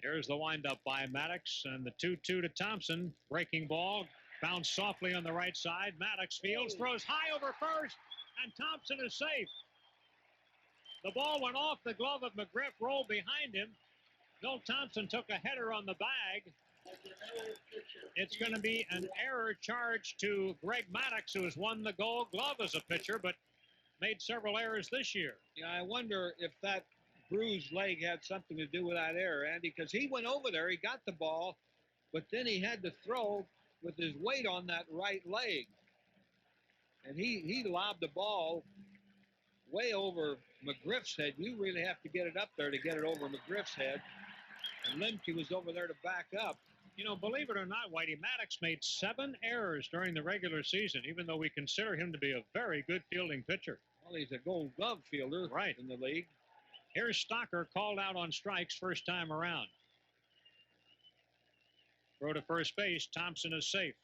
Here's the windup by Maddox, and the 2-2 to Thompson. Breaking ball, bounced softly on the right side. Maddox fields, throws high over first, and Thompson is safe. The ball went off the glove of McGriff, rolled behind him. Milt Thompson took a header on the bag. It's going to be an error charged to Greg Maddox, who has won the Gold Glove as a pitcher, but made several errors this year. Yeah, I wonder if that bruised leg had something to do with that error, Andy, because he went over there, he got the ball, but then he had to throw with his weight on that right leg. And he lobbed the ball way over McGriff's head. You really have to get it up there to get it over McGriff's head. And Lemke was over there to back up. You know, believe it or not, Whitey, Maddox made 7 errors during the regular season, even though we consider him to be a very good fielding pitcher. Well, he's a Gold Glove fielder in the league. Here's Stocker, called out on strikes first time around. Throw to first base. Thompson is safe.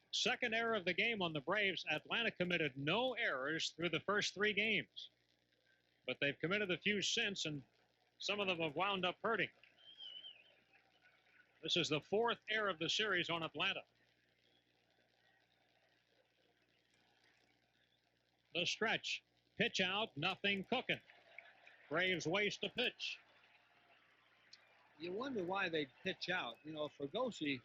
Second error of the game on the Braves. Atlanta committed no errors through the first 3 games. But they've committed a few since, and some of them have wound up hurting. This is the 4th error of the series on Atlanta. The stretch. Pitch out, nothing cooking. Braves waste a pitch. You wonder why they pitch out. You know, Fregosi,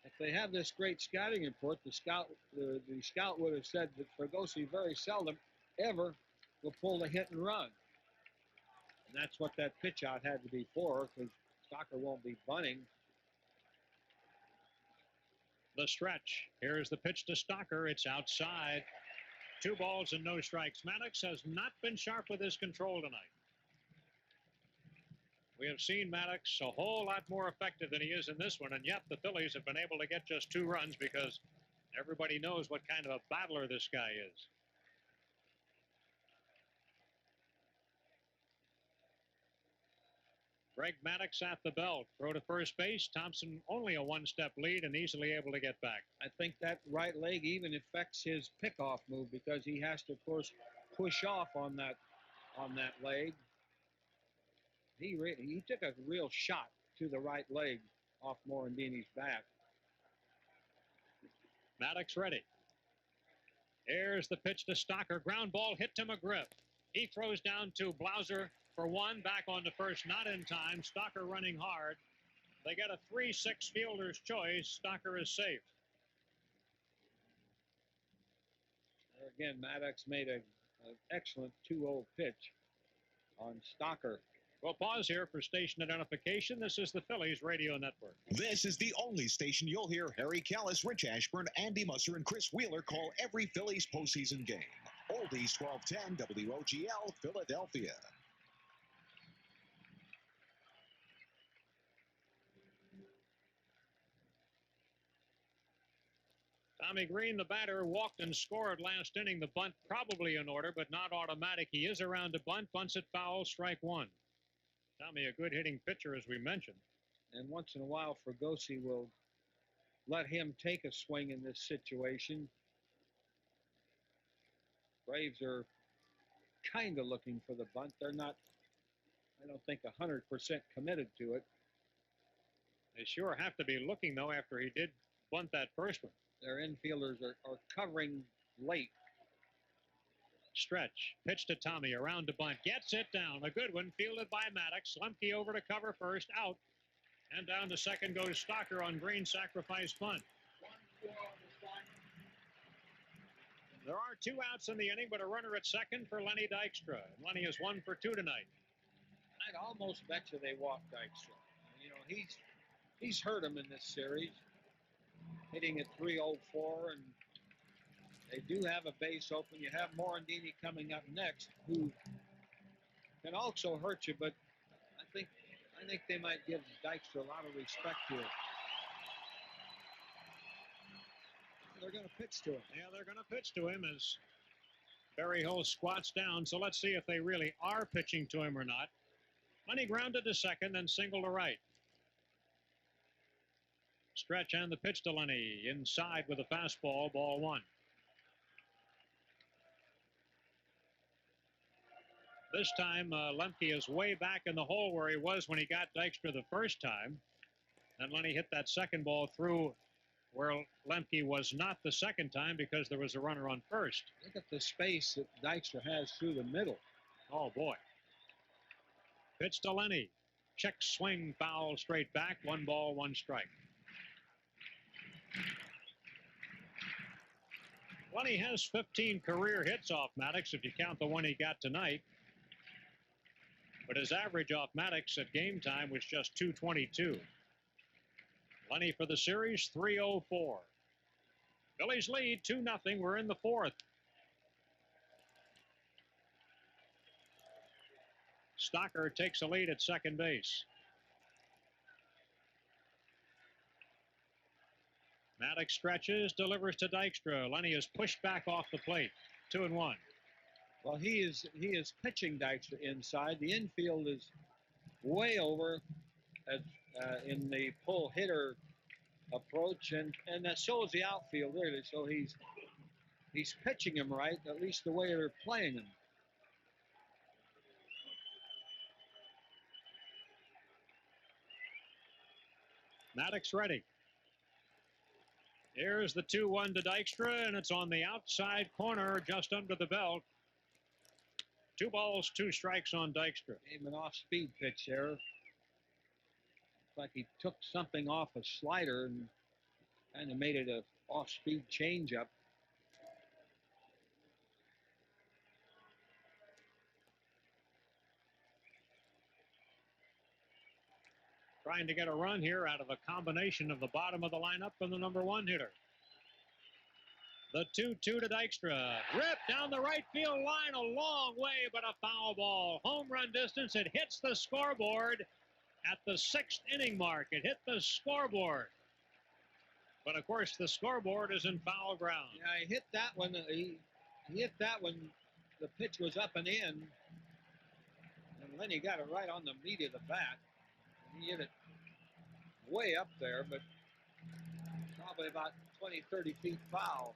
if they have this great scouting report, the scout would have said that Fregosi very seldom ever will pull the hit and run. And that's what that pitch out had to be for, because Stocker won't be bunting. The stretch. Here's the pitch to Stocker. It's outside. 2 balls and no strikes. Maddox has not been sharp with his control tonight. We have seen Maddox a whole lot more effective than he is in this one, and yet the Phillies have been able to get just 2 runs because everybody knows what kind of a battler this guy is. Greg Maddox at the belt. Throw to first base. Thompson only a 1-step lead and easily able to get back. I think that right leg even affects his pickoff move because he has to, of course, push off on that leg. He took a real shot to the right leg off Morandini's bat. Maddox ready. Here's the pitch to Stocker. Ground ball hit to McGriff. He throws down to Blauser for 1. Back on to first. Not in time. Stocker running hard. They get a 3-6 fielder's choice. Stocker is safe. Again, Maddox made an excellent 2-0 pitch on Stocker. We'll pause here for station identification. This is the Phillies Radio Network. This is the only station you'll hear Harry Callis, Rich Ashburn, Andy Musser, and Chris Wheeler call every Phillies postseason game. Oldies 1210 WOGL, Philadelphia. Tommy Green, the batter, walked and scored last inning. The bunt probably in order, but not automatic. He is around to bunt, bunts it foul, strike 1. Tommy, a good hitting pitcher, as we mentioned. And once in a while, Fregosi will let him take a swing in this situation. Braves are kind of looking for the bunt. They're not, I don't think, 100% committed to it. They sure have to be looking, though, after he did bunt that first one. Their infielders are covering late. Stretch. Pitch to Tommy. Around to bunt. Gets it down. A good one. Fielded by Maddox. Lemke over to cover first. Out. And down to second goes Stocker on green sacrifice bunt. There are 2 outs in the inning, but a runner at second for Lenny Dykstra. Lenny is 1 for 2 tonight. I'd almost bet you they walk Dykstra. You know, he's hurt him in this series, hitting at .304, and they do have a base open. You have Morandini coming up next, who can also hurt you, but I think they might give Dykstra a lot of respect here. They're going to pitch to him. Yeah, they're going to pitch to him as Barry Hill squats down. So let's see if they really are pitching to him or not. Lenny grounded to second and single to right. Stretch and the pitch to Lenny. Inside with a fastball, ball 1. This time, Lemke is way back in the hole where he was when he got Dykstra the first time. And Lenny hit that second ball through where Lemke was not the second time because there was a runner on first. Look at the space that Dykstra has through the middle. Oh, boy. Pitch to Lenny. Check swing, foul, straight back. 1 ball, 1 strike. Lenny has 15 career hits off Maddox if you count the one he got tonight. But his average off Maddox at game time was just .222. Lenny for the series, .304. Phillies lead 2-0. We're in the 4th. Stocker takes a lead at second base. Maddox stretches, delivers to Dykstra. Lenny is pushed back off the plate. 2-1. Well, he is pitching Dykstra inside. The infield is way over in the pull hitter approach, and so is the outfield really. So he's pitching him right, at least the way they're playing him. Maddox ready. Here's the 2-1 to Dykstra, and it's on the outside corner just under the belt. 2 balls, 2 strikes on Dykstra. Gave him an off-speed pitch there. Looks like he took something off a slider and kind of made it a off-speed changeup. Trying to get a run here out of a combination of the bottom of the lineup and the number 1 hitter. The 2-2 to Dykstra. Ripped down the right field line a long way, but a foul ball. Home run distance. It hits the scoreboard at the 6th inning mark. It hit the scoreboard. But, of course, the scoreboard is in foul ground. Yeah, he hit that one. He hit that when the pitch was up and in. And Lenny got it right on the meat of the bat. He hit it way up there, but probably about 20, 30 feet foul.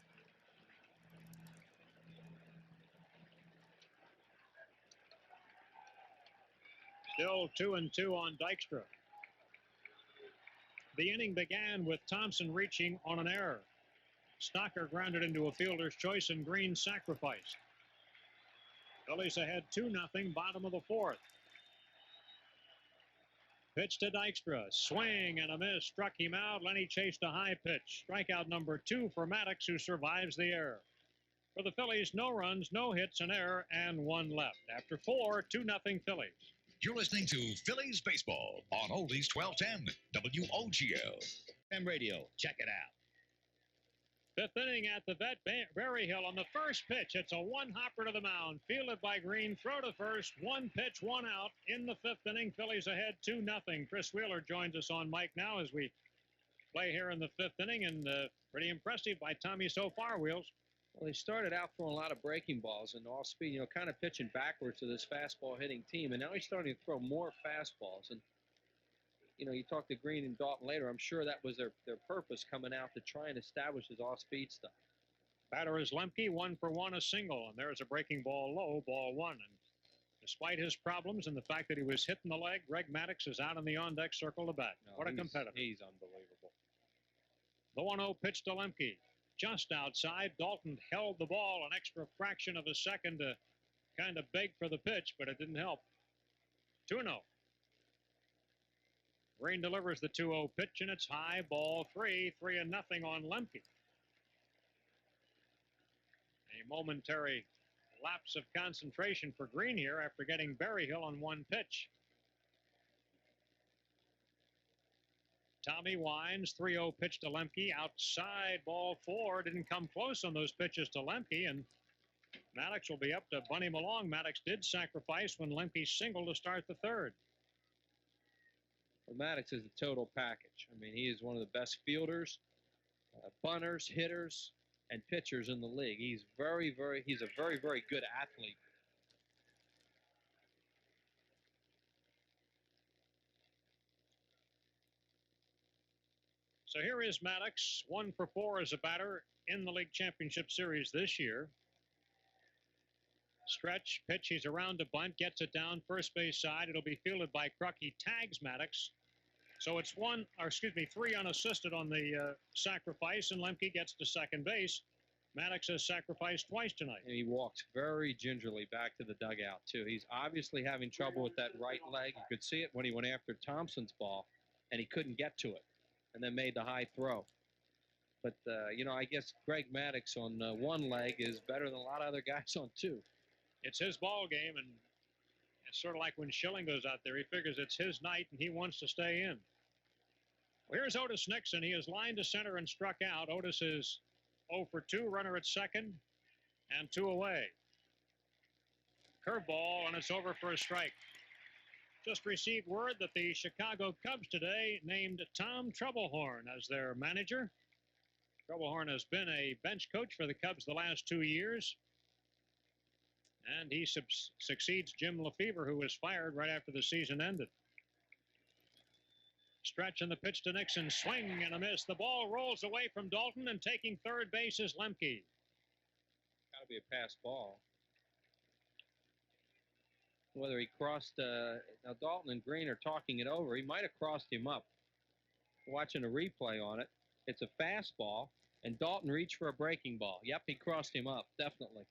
Still 2-2 on Dykstra. The inning began with Thompson reaching on an error. Stocker grounded into a fielder's choice and Green sacrificed. Phillies ahead 2-0, bottom of the 4th. Pitch to Dykstra. Swing and a miss. Struck him out. Lenny chased a high pitch. Strikeout number 2 for Maddox, who survives the error. For the Phillies, no runs, no hits, an error, and 1 left. After 4, 2-0 Phillies. You're listening to Phillies Baseball on Oldies 1210 WOGL. FM radio. Check it out. 5th inning at the vet. Barry Hill on the first pitch. It's a 1-hopper to the mound. Fielded by Green. Throw to first. 1 pitch, 1 out. In the 5th inning, Phillies ahead 2-0. Chris Wheeler joins us on mic now as we play here in the 5th inning. And pretty impressive by Tommy so far, Wheels. Well, he started out throwing a lot of breaking balls and off speed, kind of pitching backwards to this fastball hitting team. And now he's starting to throw more fastballs. And, you talk to Green and Dalton later. I'm sure that was their purpose coming out to try and establish his off-speed stuff. Batter is Lemke, 1 for 1, a single. And there's a breaking ball low, ball 1. And despite his problems and the fact that he was hitting the leg, Greg Maddux is out in the on-deck circle to bat. No, what a competitor. He's unbelievable. The 1-0 pitch to Lemke. Just outside. Dalton held the ball an extra fraction of a second to kind of beg for the pitch, but it didn't help. 2-0. Green delivers the 2-0 pitch, and it's high, ball 3, 3-0 on Lemke. A momentary lapse of concentration for Green here after getting Berryhill on one pitch. Tommy winds, 3-0 pitch to Lemke, outside, ball 4, didn't come close on those pitches to Lemke, and Maddox will be up to bunny him along. Maddox did sacrifice when Lemke singled to start the third. Well, Maddox is a total package. I mean, he is one of the best fielders, bunters, hitters, and pitchers in the league. He's a very, very good athlete. So here is Maddox, 1 for 4 as a batter in the League Championship Series this year. Stretch, pitch, he's around to bunt, gets it down first base side. It'll be fielded by Kruk. He tags Maddox. So it's 3 unassisted on the sacrifice, and Lemke gets to second base. Maddox has sacrificed twice tonight. And he walks very gingerly back to the dugout, too. He's obviously having trouble with that right leg. You could see it when he went after Thompson's ball, and he couldn't get to it, and then made the high throw. But, I guess Greg Maddox on one leg is better than a lot of other guys on two. It's his ball game, and it's sort of like when Schilling goes out there. He figures it's his night, and he wants to stay in. Well, here's Otis Nixon. He is lined to center and struck out. Otis is 0 for 2, runner at second, and 2 away. Curveball, and it's over for a strike. Just received word that the Chicago Cubs today named Tom Troublehorn as their manager. Troublehorn has been a bench coach for the Cubs the last 2 years. And he succeeds Jim Lefevre, who was fired right after the season ended. Stretch and the pitch to Nixon. Swing and a miss. The ball rolls away from Dalton, and taking third base is Lemke. Got to be a pass ball. Whether he crossed, now Dalton and Green are talking it over. He might have crossed him up. Watching a replay on it. It's a fastball, and Dalton reached for a breaking ball. Yep, he crossed him up, definitely.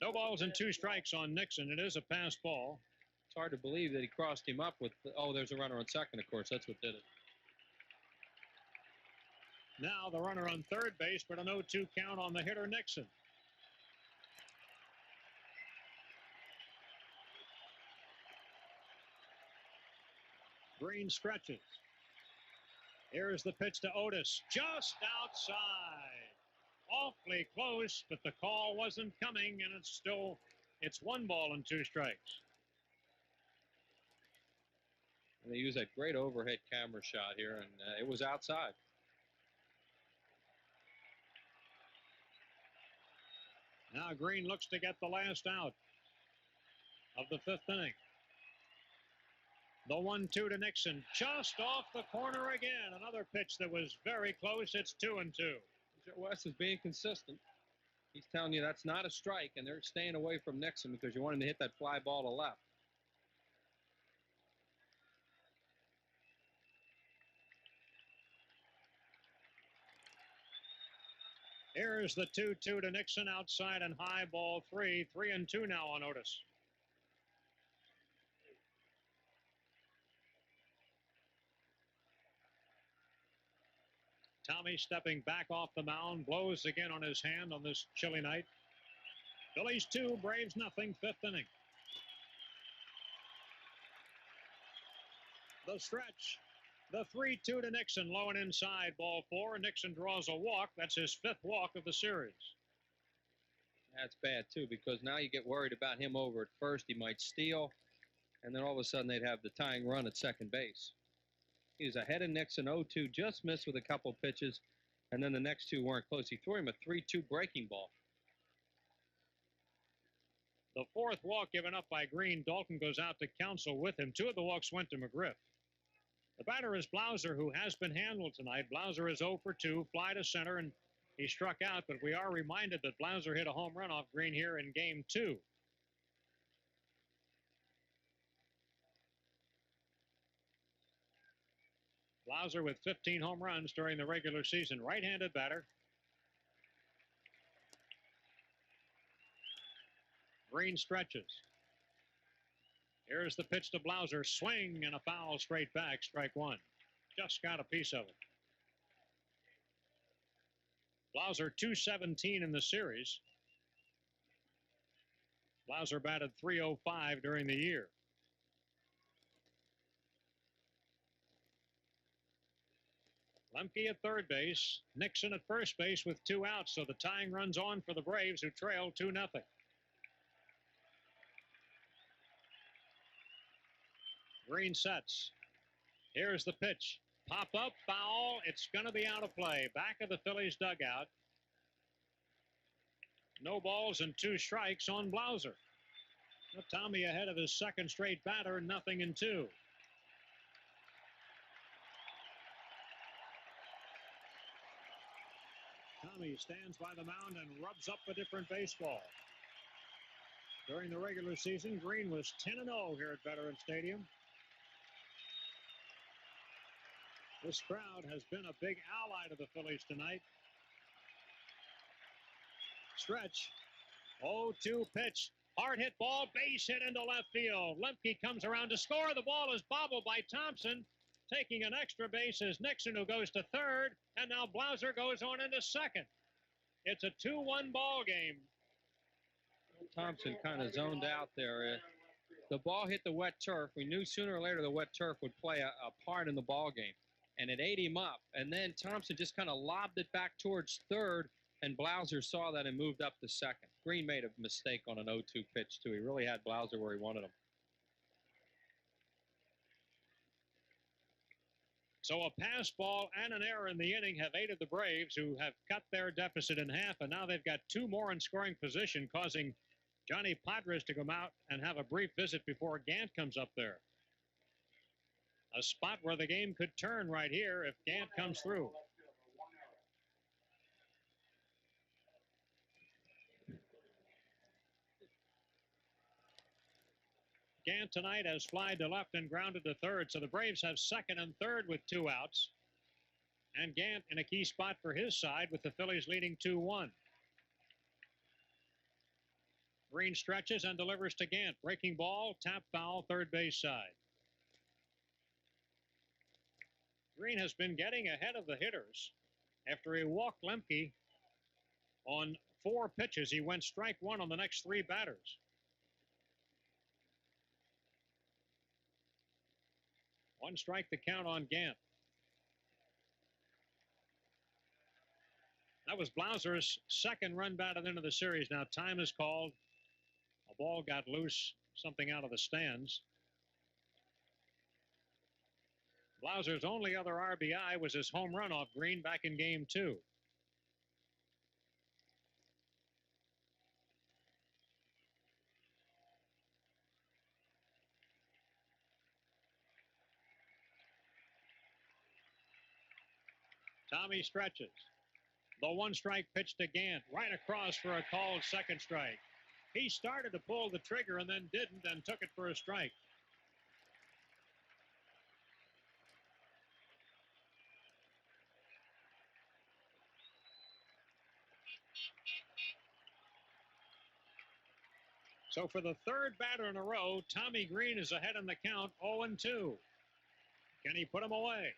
No balls and 2 strikes on Nixon. It is a pass ball. It's hard to believe that he crossed him up with, there's a runner on second, of course. That's what did it. Now the runner on third base, but a 0-2 count on the hitter Nixon. Green stretches. Here's the pitch to Otis, just outside. Awfully close, but the call wasn't coming, and it's 1 ball and 2 strikes. And they use that great overhead camera shot here, and it was outside. Now Green looks to get the last out of the 5th inning. The 1-2 to Nixon, just off the corner again. Another pitch that was very close. It's 2-2. West is being consistent. He's telling you that's not a strike, and they're staying away from Nixon because you want him to hit that fly ball to left. Here's the 2-2 to Nixon, outside and high, ball 3. 3-2 now on Otis. Tommy stepping back off the mound, blows again on his hand on this chilly night. Phillies 2, Braves nothing, 5th inning. The stretch. The 3-2 to Nixon, low and inside, ball 4. Nixon draws a walk. That's his 5th walk of the series. That's bad, too, because now you get worried about him over at first. He might steal, and then all of a sudden they'd have the tying run at second base. He was ahead of Nixon 0-2, just missed with a couple pitches, and then the next 2 weren't close. He threw him a 3-2 breaking ball. The 4th walk given up by Green. Dalton goes out to counsel with him. 2 of the walks went to McGriff. The batter is Blauser, who has been handled tonight. Blauser is 0 for 2, fly to center, and he struck out, but we are reminded that Blauser hit a home run off Green here in Game 2. Blauser with 15 home runs during the regular season. Right-handed batter. Green stretches. Here's the pitch to Blauser. Swing and a foul straight back. Strike one. Just got a piece of it. Blauser 217 in the series. Blauser batted .305 during the year. Lemke at third base. Nixon at first base with 2 outs, so the tying runs on for the Braves, who trail 2-0. Green sets. Here's the pitch. Pop up, foul. It's going to be out of play. Back of the Phillies dugout. No balls and 2 strikes on Blauser. Tommy ahead of his second straight batter, 0-2. Tommy stands by the mound and rubs up a different baseball. During the regular season, Green was 10-0 here at Veterans Stadium. This crowd has been a big ally to the Phillies tonight. Stretch. 0-2 pitch. Hard hit ball, base hit into left field. Lemke comes around to score. The ball is bobbled by Thompson. Taking an extra base is Nixon, who goes to third. And now Blauser goes on into second. It's a 2-1 ball game. Thompson kind of zoned out there. The ball hit the wet turf. We knew sooner or later the wet turf would play a part in the ball game. And it ate him up. And then Thompson just kind of lobbed it back towards third. And Blauser saw that and moved up to second. Green made a mistake on an 0-2 pitch, too. He really had Blauser where he wanted him. So a pass ball and an error in the inning have aided the Braves, who have cut their deficit in half, and now they've got 2 more in scoring position, causing Johnny Padres to come out and have a brief visit before Gant comes up there. A spot where the game could turn right here if Gant comes through. Gant tonight has flied to left and grounded to third, so the Braves have second and third with 2 outs. And Gant in a key spot for his side with the Phillies leading 2-1. Green stretches and delivers to Gant. Breaking ball, tap foul, third base side. Green has been getting ahead of the hitters. After he walked Lemke on 4 pitches, he went strike 1 on the next 3 batters. One strike to count on Gant. That was Blauser's second run batted into the series. Now time is called. A ball got loose, something out of the stands. Blauser's only other RBI was his home run off Green back in Game 2. Tommy stretches. The 1-strike pitch to Gant, right across for a called second strike. He started to pull the trigger and then didn't, and took it for a strike. So for the 3rd batter in a row, Tommy Green is ahead in the count, 0-2. Can he put him away?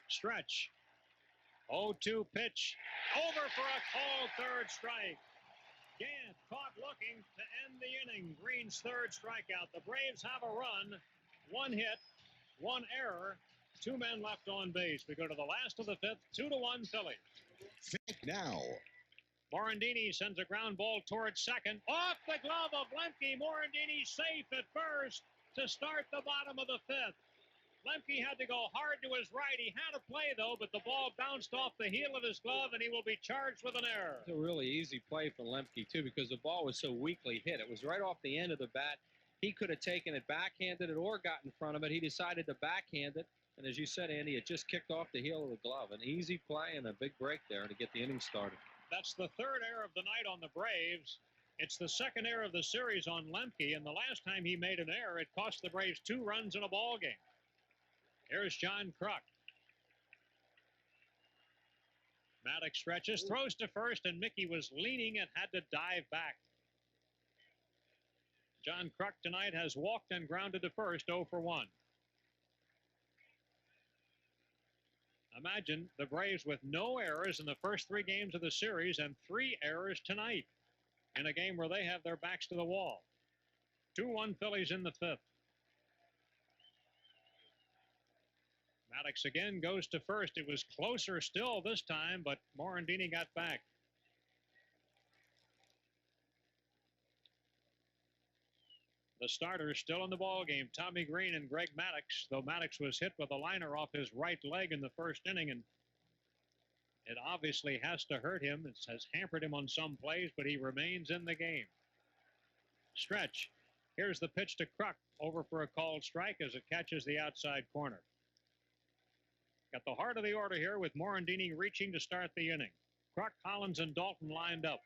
Stretch. 0-2 pitch. Over for a called third strike. Gant caught looking to end the inning. Green's 3rd strikeout. The Braves have a run. 1 hit, 1 error, 2 men left on base. We go to the last of the 5th. 2-1 Phillies. Now. Morandini sends a ground ball towards second. Off the glove of Lemke. Morandini safe at first to start the bottom of the 5th. Lemke had to go hard to his right. He had a play, though, but the ball bounced off the heel of his glove, and he will be charged with an error. It's a really easy play for Lemke, too, because the ball was so weakly hit. It was right off the end of the bat. He could have taken it, backhanded it, or got in front of it. He decided to backhand it, and as you said, Andy, it just kicked off the heel of the glove. An easy play and a big break there to get the inning started. That's the 3rd error of the night on the Braves. It's the 2nd error of the series on Lemke, and the last time he made an error, it cost the Braves 2 runs in a ball game. Here's John Kruk. Maddox stretches, throws to first, and Mickey was leaning and had to dive back. John Kruk tonight has walked and grounded to first, 0 for 1. Imagine the Braves with no errors in the first 3 games of the series and 3 errors tonight in a game where they have their backs to the wall. 2-1 Phillies in the 5th. Maddox again goes to first. It was closer still this time, but Morandini got back. The starters still in the ball game, Tommy Green and Greg Maddox, though Maddox was hit with a liner off his right leg in the first inning, and it obviously has to hurt him. It has hampered him on some plays, but he remains in the game. Stretch. Here's the pitch to Kruk, over for a called strike as it catches the outside corner. Got the heart of the order here with Morandini reaching to start the inning. Kruk, Hollins, and Dalton lined up.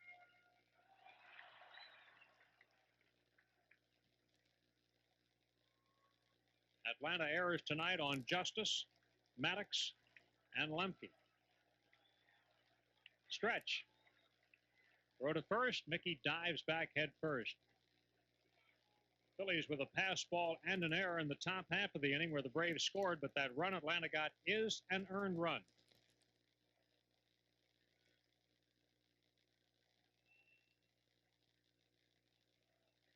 Atlanta errors tonight on Justice, Maddox, and Lemke. Stretch. Throw to first. Mickey dives back head first. Phillies with a pass ball and an error in the top half of the inning where the Braves scored, but that run Atlanta got is an earned run.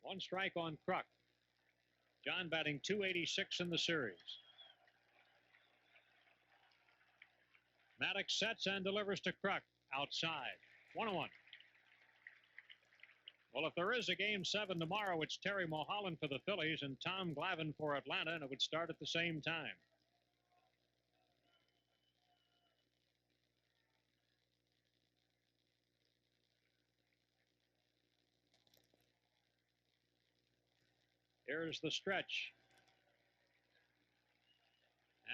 One strike on Kruk. John batting .286 in the series. Maddox sets and delivers to Kruk outside. 1-1. Well, if there is a Game 7 tomorrow, it's Terry Mulholland for the Phillies and Tom Glavine for Atlanta, and it would start at the same time. Here's the stretch.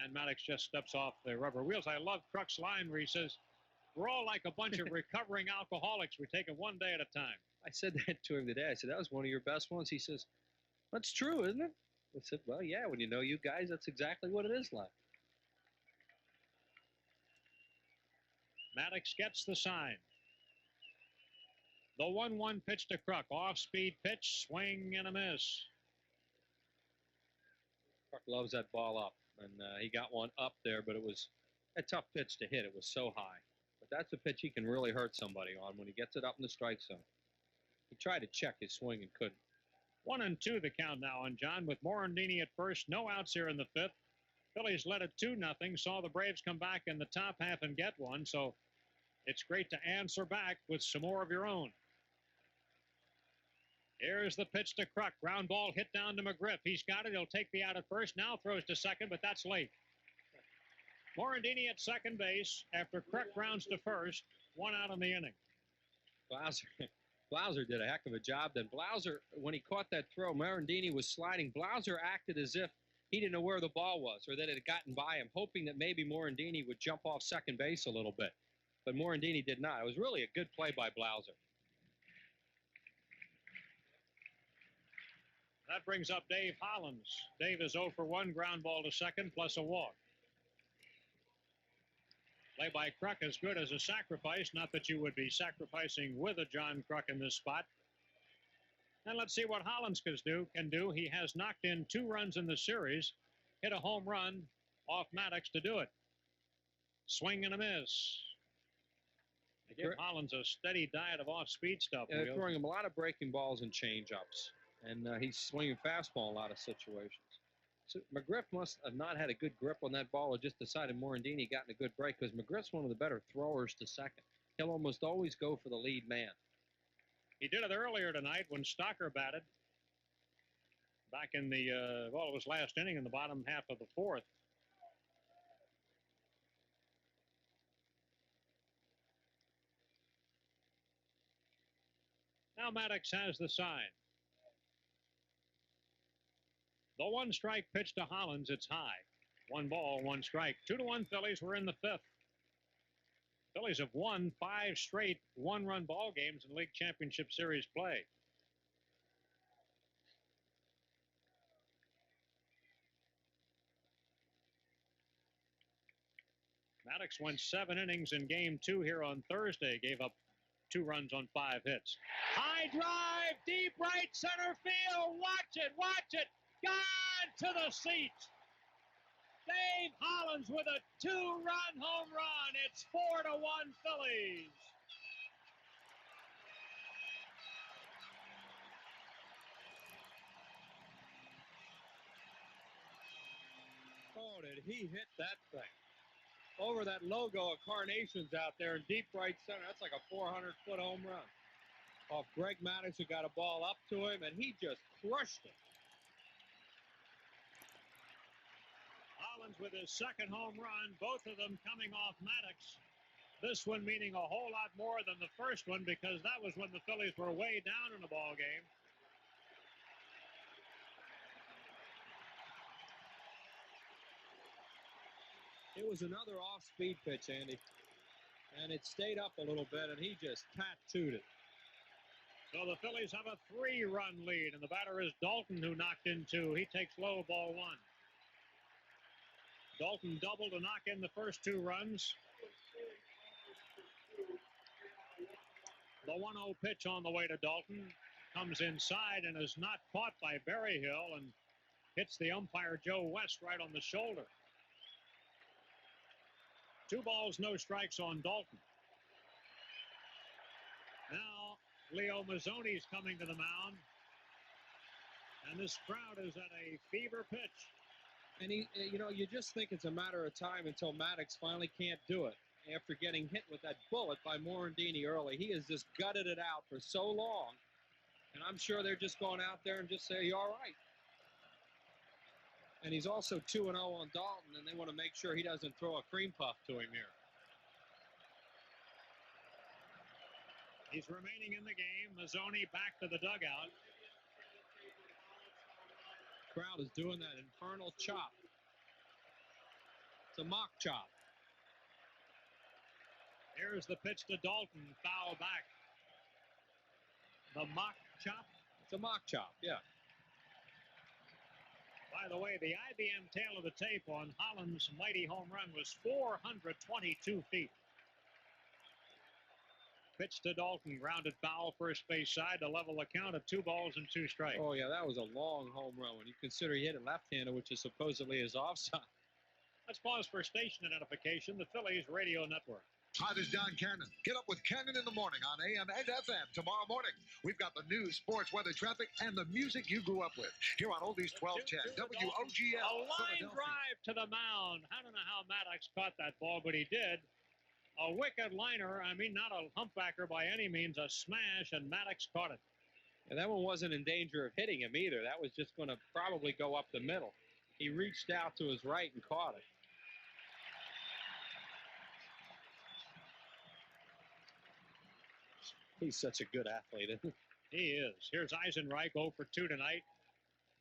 And Maddox just steps off the rubber wheels. I love Kruk's line where he says, we're all like a bunch of recovering alcoholics. We take it one day at a time. I said that to him today. I said, that was one of your best ones. He says, that's true, isn't it? I said, well, yeah, when you know you guys, that's exactly what it is like. Maddox gets the sign. The 1-1 pitch to Kruk. Off-speed pitch, swing and a miss. Kruk loves that ball up, and he got one up there, but it was a tough pitch to hit. It was so high. But that's a pitch he can really hurt somebody on when he gets it up in the strike zone. He tried to check his swing and couldn't. 1-2 the count now on John with Morandini at first. No outs here in the 5th. Phillies led it 2-0. Saw the Braves come back in the top half and get one. So it's great to answer back with some more of your own. Here's the pitch to Kruk. Ground ball hit down to McGriff. He's got it. He'll take the out at first. Now throws to second, but that's late. Morandini at second base after Kruk grounds to first. 1 out in the inning. Blauser did a heck of a job. Then Blauser, when he caught that throw, Morandini was sliding. Blauser acted as if he didn't know where the ball was or that it had gotten by him, hoping that maybe Morandini would jump off second base a little bit. But Morandini did not. It was really a good play by Blauser. That brings up Dave Hollins. Dave is 0 for 1, ground ball to second, plus a walk. Play by Kruk as good as a sacrifice. Not that you would be sacrificing with a John Kruk in this spot. And let's see what Hollins can do. He has knocked in 2 runs in the series. Hit a home run off Maddox to do it. Swing and a miss. They give Hollins a steady diet of off-speed stuff. They're throwing him a lot of breaking balls and change-ups. And he's swinging fastball in a lot of situations. So McGriff must have not had a good grip on that ball or just decided Morandini got in a good break because McGriff's one of the better throwers to second. He'll almost always go for the lead man. He did it earlier tonight when Stocker batted. Back in the, it was last inning in the bottom half of the 4th. Now Maddox has the sign. The 1-strike pitch to Hollins, it's high. 1 ball, 1 strike. 2-1 Phillies. We're in the 5th. Phillies have won 5 straight 1-run ball games in League Championship Series play. Maddox went 7 innings in Game 2 here on Thursday. Gave up 2 runs on 5 hits. High drive, deep right center field. Watch it, watch it. Gone to the seats. Dave Hollins with a 2-run home run. It's 4-1 Phillies. Oh, did he hit that thing? Over that logo of Carnations out there in deep right center. That's like a 400-foot home run. Off Greg Maddux, who got a ball up to him, and he just crushed it. Hollins with his 2nd home run, both of them coming off Maddux. This one meaning a whole lot more than the first one because that was when the Phillies were way down in the ball game. It was another off-speed pitch, Andy. And it stayed up a little bit, and he just tattooed it. So the Phillies have a 3-run lead, and the batter is Dalton, who knocked in 2. He takes low, ball 1. Dalton doubled to knock in the first 2 runs. The 1-0 pitch on the way to Dalton comes inside and is not caught by Berryhill and hits the umpire Joe West right on the shoulder. 2 balls, no strikes on Dalton. Now Leo Mazzoni's coming to the mound, and this crowd is at a fever pitch. And he, you know, you just think it's a matter of time until Maddux finally can't do it. After getting hit with that bullet by Morandini early, he has just gutted it out for so long, and I'm sure they're just going out there and just say, "You all right?" And he's also 2-0 on Dalton, and they want to make sure he doesn't throw a cream puff to him here. He's remaining in the game. Mazzoni back to the dugout. Crowd is doing that infernal chop. It's a mock chop. Here's the pitch to Dalton, foul back. The mock chop. It's a mock chop, yeah. By the way, the IBM tail of the tape on Hollins' mighty home run was 422 feet. Pitch to Dalton, grounded foul, first base side to level the count at 2 balls and 2 strikes. Oh, yeah, that was a long home run. When you consider he hit it left-handed, which is supposedly his offside. Let's pause for station identification, the Phillies Radio Network. Hi, this is Don Cannon. Get up with Cannon in the morning on AM and FM tomorrow morning. We've got the news, sports, weather, traffic, and the music you grew up with. Here on Oldies 1210, WOGL. A line drive to the mound. I don't know how Maddux caught that ball, but he did. A wicked liner. I mean, not a humpbacker by any means. A smash, and Maddux caught it. And that one wasn't in danger of hitting him either. That was just going to probably go up the middle. He reached out to his right and caught it. He's such a good athlete, isn't he? He is. Here's Eisenreich, 0 for 2 tonight.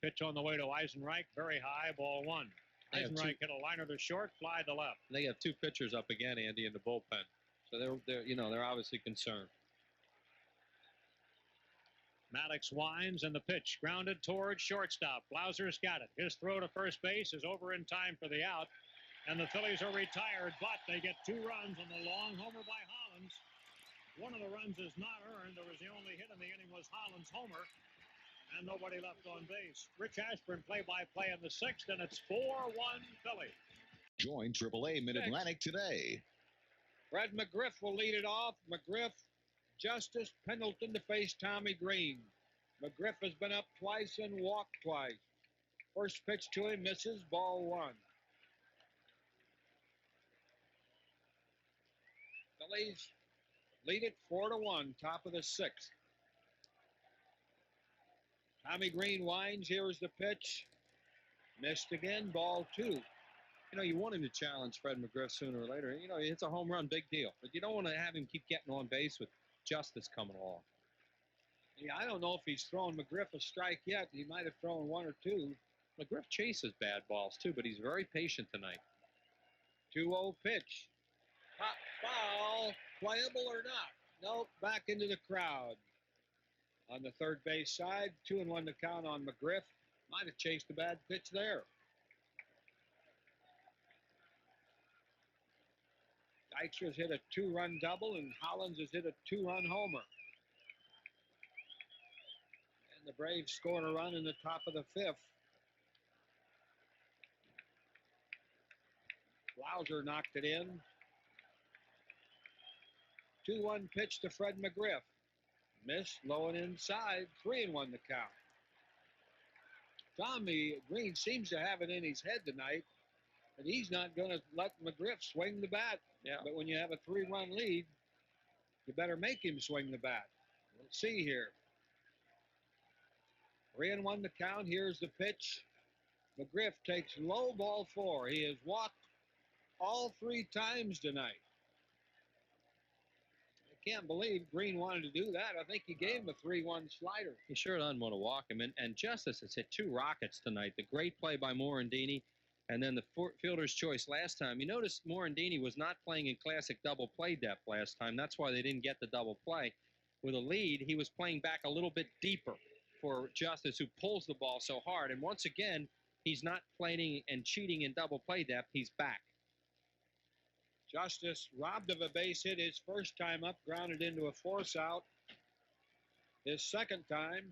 Pitch on the way to Eisenreich, very high, ball 1. Eisenreich hit a liner to short, fly to left. They have 2 pitchers up again, Andy, in the bullpen. So they're obviously concerned. Maddux winds, and the pitch grounded towards shortstop. Blauser's got it. His throw to first base is over in time for the out, and the Phillies are retired, but they get 2 runs on the long homer by Hollins. One of the runs is not earned. There was the only hit in the inning was Hollins' homer, and nobody left on base. Rich Ashburn play-by-play in the 6th, and it's 4-1 Phillies. Join AAA Mid-Atlantic today. Fred McGriff will lead it off. McGriff, Justice, Pendleton to face Tommy Green. McGriff has been up twice and walked twice. First pitch to him misses, ball 1. Phillies lead it 4-1, top of the 6th. Tommy Green winds. Here is the pitch. Missed again, ball 2. You know, you want him to challenge Fred McGriff sooner or later. You know, it's a home run, big deal. But you don't want to have him keep getting on base with Justice coming along. Yeah, I don't know if he's throwing McGriff a strike yet. He might have thrown 1 or 2. McGriff chases bad balls, too, but he's very patient tonight. 2-0 pitch. Hot foul. Playable or not? Nope, back into the crowd. On the third base side, 2-1 to count on McGriff. Might have chased a bad pitch there. Dykstra's hit a 2-run double, and Hollins has hit a 2-run homer. And the Braves scored a run in the top of the 5th. Blauser knocked it in. 2-1 pitch to Fred McGriff. Missed, low and inside. 3-1 the count. Tommy Green seems to have it in his head tonight, and he's not going to let McGriff swing the bat. Yeah. But when you have a 3-run lead, you better make him swing the bat. We'll see here. 3-1 the count. Here's the pitch. McGriff takes low, ball 4. He has walked all 3 times tonight. I can't believe Green wanted to do that. I think he gave him a 3-1 slider. He sure doesn't want to walk him. And Justice has hit 2 rockets tonight. The great play by Morandini, and then the fielder's choice last time. You notice Morandini was not playing in classic double play depth last time. That's why they didn't get the double play. With a lead, he was playing back a little bit deeper for Justice, who pulls the ball so hard. And once again, he's not playing and cheating in double play depth. He's back. Justice robbed of a base hit his first time up, grounded into a force out. His second time,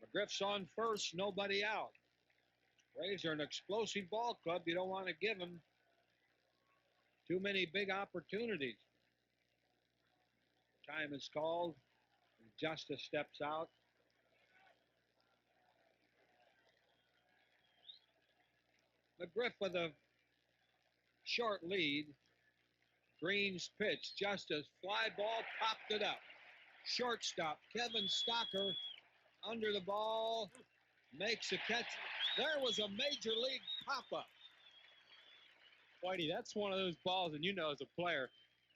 McGriff's on first, nobody out. Braves are an explosive ball club. You don't want to give them too many big opportunities. Time is called. Justice steps out. McGriff with a short lead. Green's pitch. Justice fly ball, popped it up. Shortstop Kevin Stocker under the ball, makes a catch. There was a major league pop-up. Whitey, that's one of those balls, and you know as a player,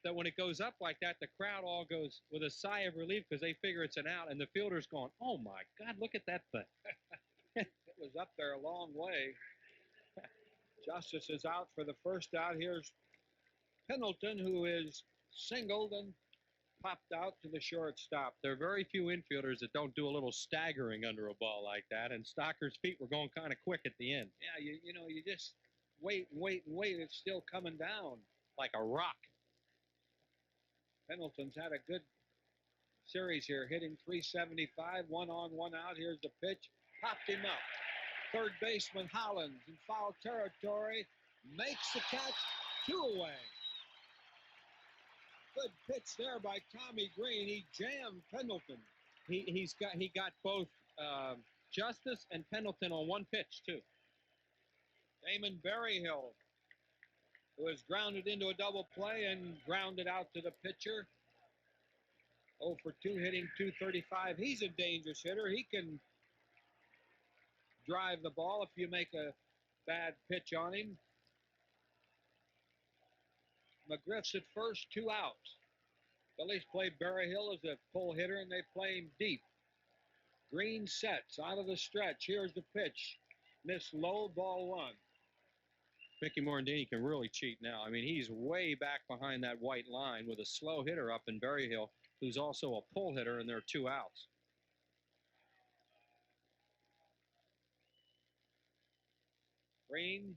that when it goes up like that, the crowd all goes with a sigh of relief because they figure it's an out, and the fielder's going, oh my God, look at that thing. It was up there a long way. Justice is out for the first out. Here's Pendleton, who is singled and popped out to the shortstop. There are very few infielders that don't do a little staggering under a ball like that, and Stocker's feet were going kind of quick at the end. Yeah, you know, you just wait and wait and wait. It's still coming down. Like a rock. Pendleton's had a good series here, hitting .375, 1 on, 1 out. Here's the pitch. Popped him up. Third baseman Hollins in foul territory. Makes the catch. 2 away. Good pitch there by Tommy Green. He jammed Pendleton. He got both Justice and Pendleton on one pitch, too. Damon Berryhill, who has grounded into a double play and grounded out to the pitcher. 0 for 2, hitting .235. He's a dangerous hitter. He can drive the ball if you make a bad pitch on him. McGriff's at first, 2 outs. Phillies play Berryhill as a pull hitter, and they play him deep. Green sets out of the stretch. Here's the pitch. Miss low, ball 1. Mickey Morandini can really cheat now. I mean, he's way back behind that white line with a slow hitter up in Berryhill, who's also a pull hitter, and there are 2 outs. Green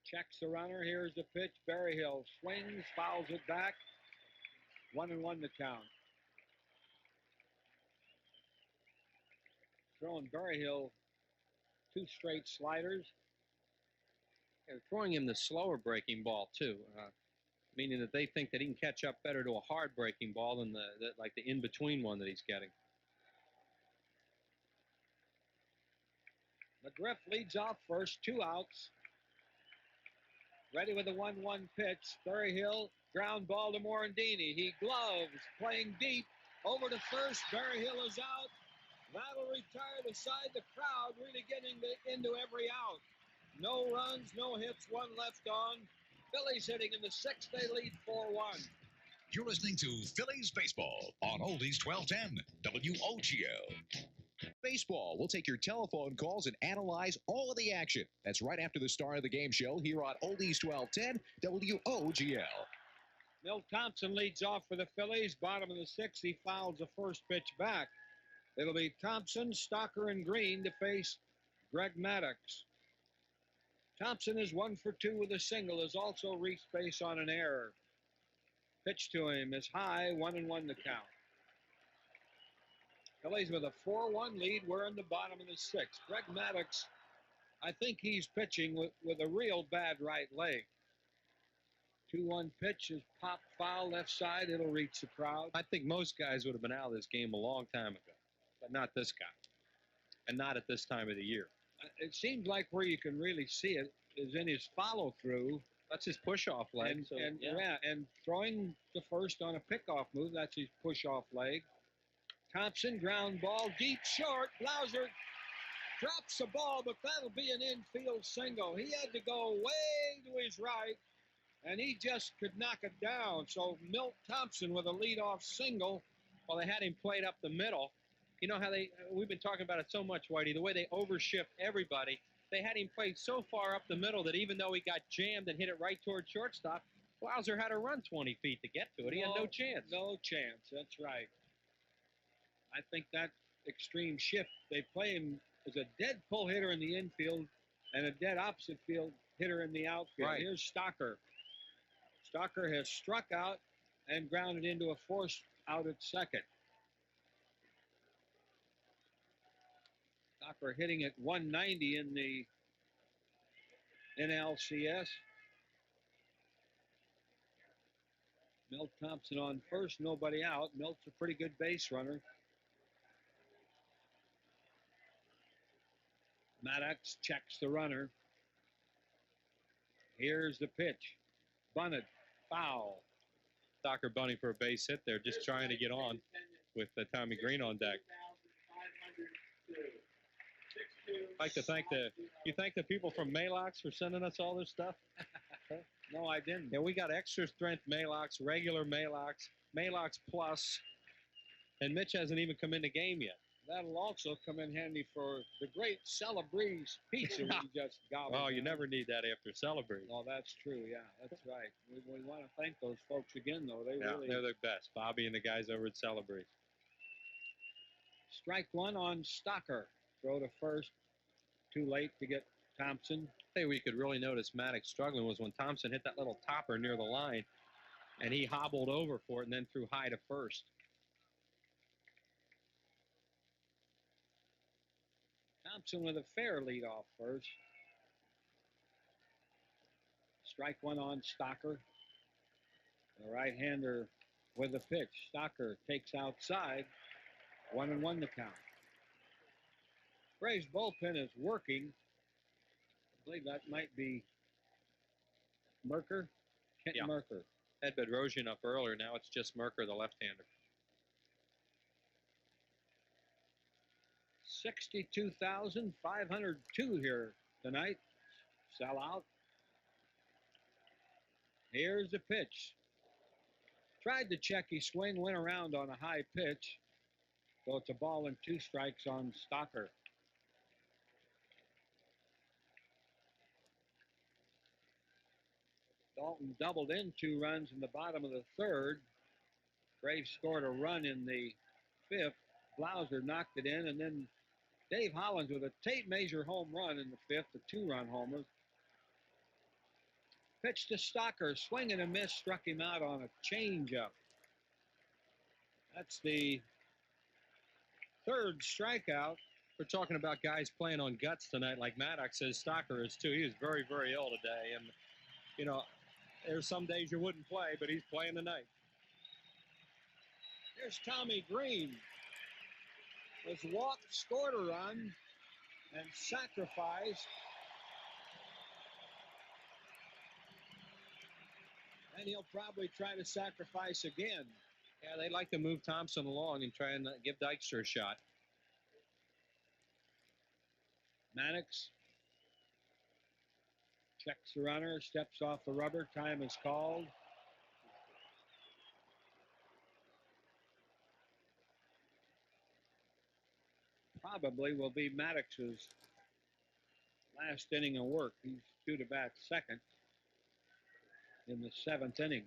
checks the runner. Here's the pitch. Berryhill swings, fouls it back. 1-1 the count. Throwing Berryhill 2 straight sliders. They're throwing him the slower breaking ball, too, meaning that they think that he can catch up better to a hard breaking ball than like the in-between one that he's getting. McGriff leads off first, 2 outs. Ready with a 1-1 pitch. Berryhill, ground ball to Morandini. He gloves, playing deep. Over to first. Berryhill is out. That'll retire the side. The crowd really getting into every out. No runs, no hits, 1 left on. Phillies hitting in the 6th. They lead 4-1. You're listening to Phillies Baseball on Oldies 1210 WOGL. Baseball. We'll take your telephone calls and analyze all of the action. That's right after the start of the game show here on Oldies 1210 WOGL. Milt Thompson leads off for the Phillies. Bottom of the 6th, he fouls the first pitch back. It'll be Thompson, Stocker, and Green to face Greg Maddux. Thompson is 1 for 2 with a single, has also reached base on an error. Pitch to him is high, 1-1 the count. Phillies with a 4-1 lead. We're in the bottom of the sixth. Greg Maddux, I think he's pitching with a real bad right leg. 2-1 pitch is popped foul left side. It'll reach the crowd. I think most guys would have been out of this game a long time ago, but not this guy, and not at this time of the year. It seems like where you can really see it is in his follow-through. That's his push-off leg. And throwing the first on a pickoff move. That's his push-off leg. Thompson, ground ball, deep short. Blauser drops the ball, but that'll be an infield single. He had to go way to his right, and he just could knock it down. So Milt Thompson with a leadoff single. Well, they had him played up the middle. You know how we've been talking about it so much, Whitey, the way they overshift everybody. They had him played so far up the middle that even though he got jammed and hit it right toward shortstop, Blauser had to run 20 feet to get to it. He had no chance. No chance. That's right. I think that extreme shift, they play him as a dead pull hitter in the infield and a dead opposite field hitter in the outfield. Right. Here's Stocker. Stocker has struck out and grounded into a force out at second. Stocker hitting at 190 in the NLCS. Milt Thompson on first, nobody out. Milt's a pretty good base runner. Maddux checks the runner. Here's the pitch. Bunted. Foul. Stocker bunting for a base hit there, just trying to get on with Tommy Green on deck. I'd like to thank the people from Maalox for sending us all this stuff. No, I didn't. Yeah, we got extra strength Maalox, regular Maalox, Maalox Plus, and Mitch hasn't even come in the game yet. That'll also come in handy for the great Celebreze pizza we just got. Oh, you never need that after Celebreze. Oh, that's true. Yeah, that's right. We want to thank those folks again, though. They're the best. Bobby and the guys over at Celebreze. Strike one on Stocker. Throw to first. Too late to get Thompson. Hey, we could really notice Maddux struggling was when Thompson hit that little topper near the line, and he hobbled over for it and then threw high to first. Thompson with a fair lead off first. Strike one on Stocker. The right-hander with a pitch. Stocker takes outside. 1-1 the count. Braves bullpen is working. I believe that might be Merker. Kenton Merker. Had Bedrosian up earlier. Now it's just Merker, the left-hander. 62,502 here tonight. Sell out. Here's the pitch. Tried to check his swing, went around on a high pitch. So it's a ball and 2 strikes on Stocker. Dalton doubled in 2 runs in the bottom of the third. Braves scored a run in the 5th. Blauser knocked it in, and then Dave Hollins with a tape measure home run in the 5th, a 2-run homer. Pitch to Stocker, swing and a miss, struck him out on a changeup. That's the 3rd strikeout. We're talking about guys playing on guts tonight, like Maddux says Stocker is too. He was very, very ill today, and you know, there's some days you wouldn't play, but he's playing tonight. Here's Tommy Green. Was walked, scored a run, and sacrificed. And he'll probably try to sacrifice again. Yeah, they'd like to move Thompson along and try and give Dykstra a shot. Maddux checks the runner, steps off the rubber. Time is called. Probably will be Maddox's last inning of work. He's due to bat second in the 7th inning.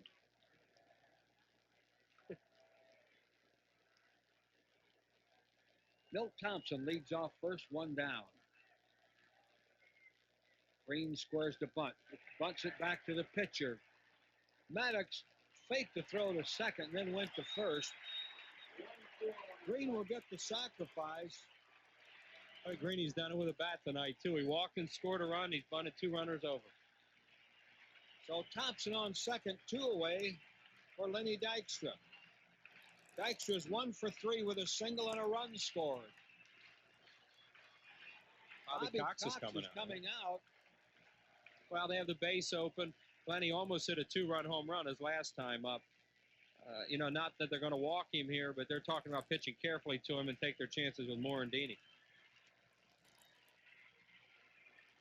Milt Thompson leads off first, 1 down. Green squares the bunt. Bunts it back to the pitcher. Maddox faked the throw to second, then went to first. Green will get the sacrifice. Greeny's done it with a bat tonight, too. He walked and scored a run. He's bunted 2 runners over. So Thompson on second, 2 away for Lenny Dykstra. Dykstra's 1 for 3 with a single and a run scored. Bobby Cox is coming out. Well, they have the base open. Lenny almost hit a 2-run home run his last time up. Not that they're going to walk him here, but they're talking about pitching carefully to him and take their chances with Morandini.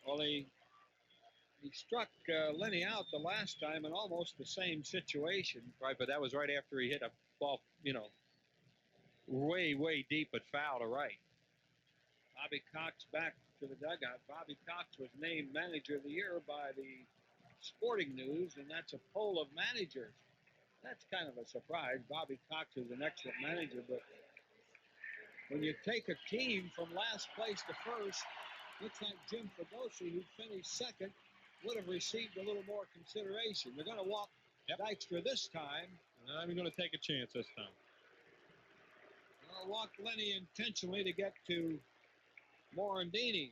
Well, he struck Lenny out the last time in almost the same situation. Right, but that was right after he hit a ball, way, way deep but foul to right. Bobby Cox back to the dugout. Bobby Cox was named Manager of the Year by the Sporting News, and that's a poll of managers. That's kind of a surprise. Bobby Cox is an excellent manager, but when you take a team from last place to first, looks like Jim Fregosi, who finished second, would have received a little more consideration. They're going to walk Dykstra this time. They're not even going to take a chance this time. They'll walk Lenny intentionally to get to Morandini.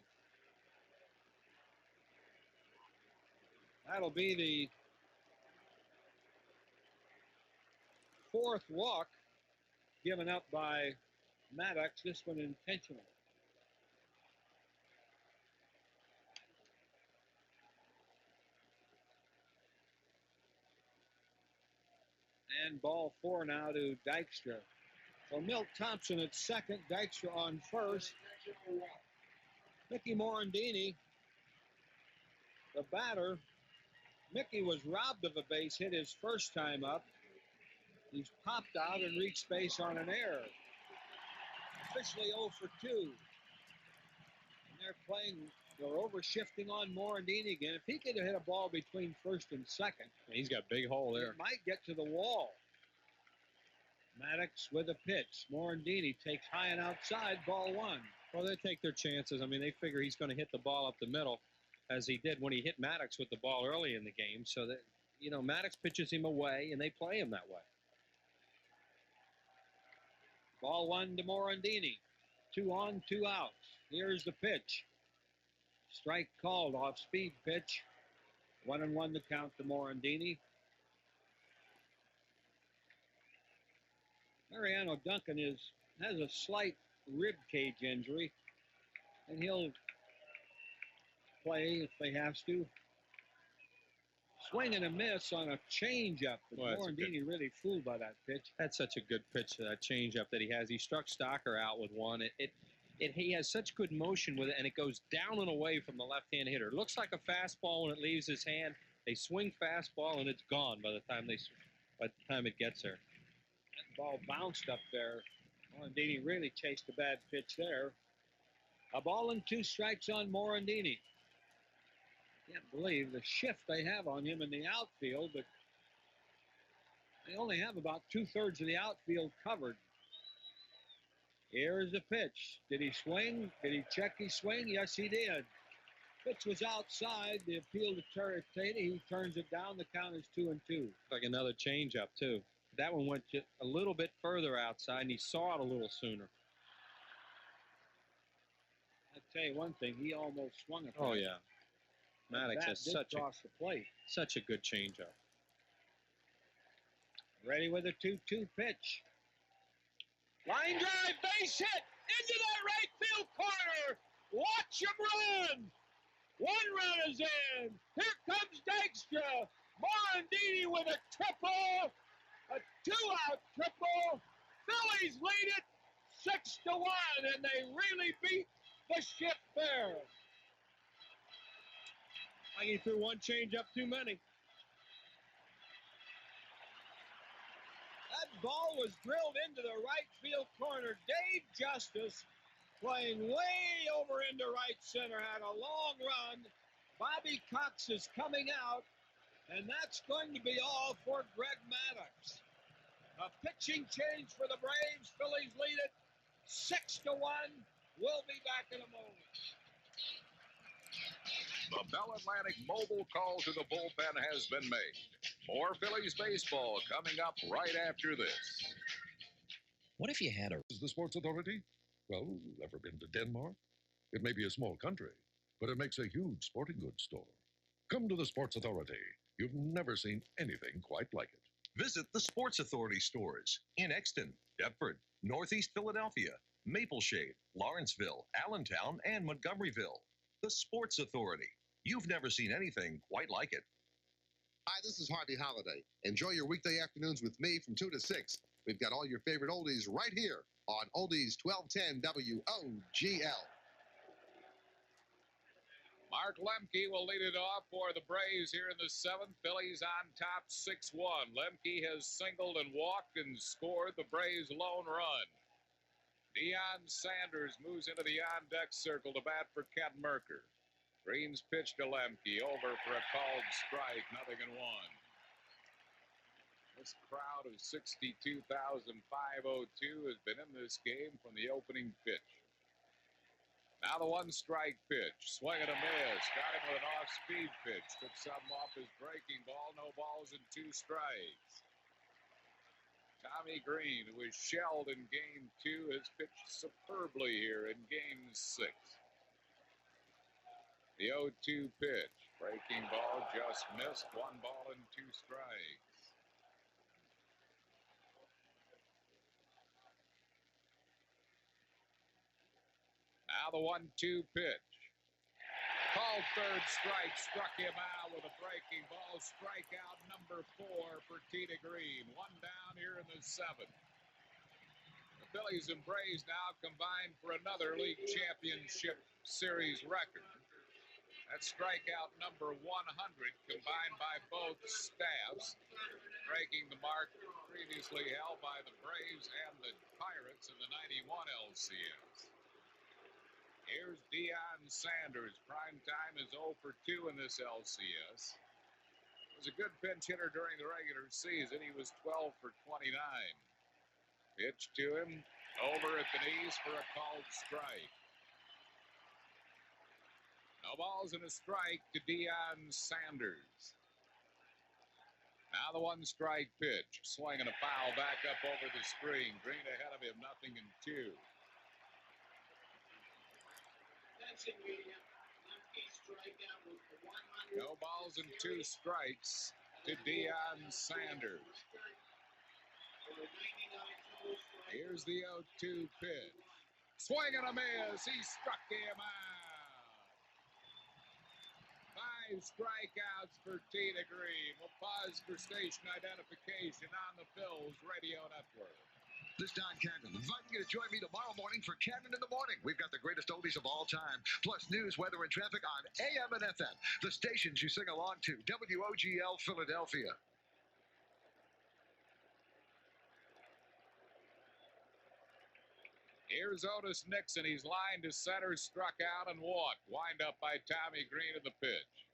That'll be the 4th walk given up by Maddox, this one intentional. And ball 4 now to Dykstra. So Milt Thompson at second, Dykstra on first. Mickey Morandini, the batter. Mickey was robbed of a base hit his first time up. He's popped out and reached base on an error. Officially 0 for 2. And they're over-shifting on Morandini again. If he could have hit a ball between first and second. He's got a big hole there. It might get to the wall. Maddox with a pitch. Morandini takes high and outside, ball 1. Well, they take their chances. I mean, they figure he's going to hit the ball up the middle, as he did when he hit Maddox with the ball early in the game. So that, Maddox pitches him away, and they play him that way. Ball 1 to Morandini. 2 on, 2 outs. Here's the pitch. Strike called, off speed pitch. 1-1 to count to Morandini. Mariano Duncan has a slight rib cage injury, and he'll play if they have to. Swing and a miss on a changeup. Morandini really fooled by that pitch. That's such a good pitch, that changeup that he has. He struck Stocker out with one. He has such good motion with it, and it goes down and away from the left-hand hitter. It looks like a fastball when it leaves his hand. They swing fastball, and it's gone by the time it gets there. That ball bounced up there. Morandini really chased a bad pitch there. A ball and 2 strikes on Morandini. Can't believe the shift they have on him in the outfield, but they only have about 2/3 of the outfield covered. Here's the pitch. Did he swing? Did he check his swing? Yes, he did. Pitch was outside. The appeal to Tarantini. He turns it down. The count is 2-2. Like another changeup, too. That one went just a little bit further outside, and he saw it a little sooner. I'll tell you one thing. He almost swung it. Oh, yeah. Maddox has such a good changeup. Ready with a 2-2 pitch. Line drive, base hit into that right field corner. Watch him run. 1 run is in. Here comes Dykstra. Morandini with a triple. A 2-out triple. Phillies lead it 6-1, and they really beat the ship there. Like he threw one changeup too many. That ball was drilled into the right field corner. Dave Justice, playing way over into right center, had a long run. Bobby Cox is coming out, and that's going to be all for Greg Maddox. A pitching change for the Braves. Phillies lead it 6-1. We'll be back in a moment. The Bell Atlantic mobile call to the bullpen has been made. More Phillies baseball coming up right after this. What if you had a... Is the Sports Authority? Well, ever been to Denmark? It may be a small country, but it makes a huge sporting goods store. Come to the Sports Authority. You've never seen anything quite like it. Visit the Sports Authority stores in Exton, Deptford, Northeast Philadelphia, Mapleshade, Lawrenceville, Allentown, and Montgomeryville. The Sports Authority. You've never seen anything quite like it. Hi, this is Harvey Holiday. Enjoy your weekday afternoons with me from 2 to 6. We've got all your favorite oldies right here on Oldies 1210 WOGL. Mark Lemke will lead it off for the Braves here in the seventh. Phillies on top 6-1. Lemke has singled and walked and scored the Braves' lone run. Deion Sanders moves into the on-deck circle to bat for Kent Merker. Green's pitch to Lemke, over for a called strike, 0-1. This crowd of 62,502 has been in this game from the opening pitch. Now the one-strike pitch, swing and a miss, got him with an off-speed pitch, took something off his breaking ball, no balls and 2 strikes. Tommy Green, who was shelled in Game 2, has pitched superbly here in Game 6. The 0-2 pitch, breaking ball just missed, 1 ball and 2 strikes. Now the 1-2 pitch. Called third strike, struck him out with a breaking ball. Strikeout number 4 for Tita Green. 1 down here in the 7th. The Phillies and Braves now combined for another League Championship Series record. That's strikeout number 100 combined by both staffs, breaking the mark previously held by the Braves and the Pirates in the 91 LCS. Here's Deion Sanders. Prime time is 0 for 2 in this LCS. Was a good pinch hitter during the regular season. He was 12 for 29. Pitch to him, over at the knees for a called strike. No balls and a strike to Deion Sanders. Now the 1-strike pitch. Swing and a foul back up over the screen. Green ahead of him, 0-2. No balls and 2 strikes to Deion Sanders. Here's the 0-2 pitch. Swing and a miss. He struck him out. 5 strikeouts for Tita Green. We'll pause for station identification on the Phillies Radio Network. This is Don Cannon, inviting you to join me tomorrow morning for Cannon in the Morning. We've got the greatest oldies of all time, plus news, weather, and traffic on AM and FM, the stations you sing along to, WOGL Philadelphia. Here's Otis Nixon. He's lined to center, struck out and walked. Wind up by Tommy Green at the pitch.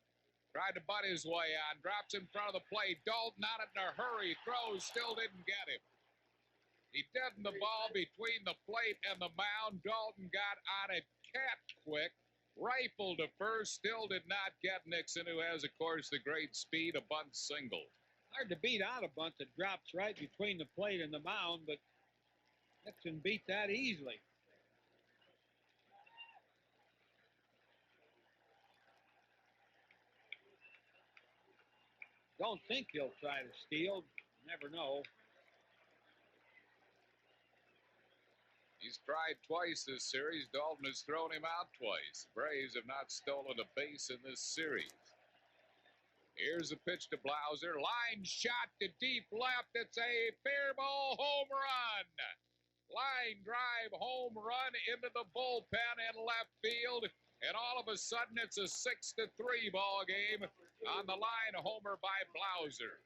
Tried to butt his way on, drops in front of the plate. Dalton on it in a hurry, throws, still didn't get him. He deadened the ball between the plate and the mound. Dalton got on it cat quick, rifled to first, still did not get Nixon, who has, of course, the great speed, a bunt single. Hard to beat out a bunt that drops right between the plate and the mound, but Nixon beat that easily. Don't think he'll try to steal. Never know. He's tried twice this series. Dalton has thrown him out twice. The Braves have not stolen a base in this series. Here's a pitch to Blauser. Line shot to deep left. It's a fair ball home run. Line drive home run into the bullpen in left field. And all of a sudden, it's a 6-3 ball game. On the line, a homer by Blauser.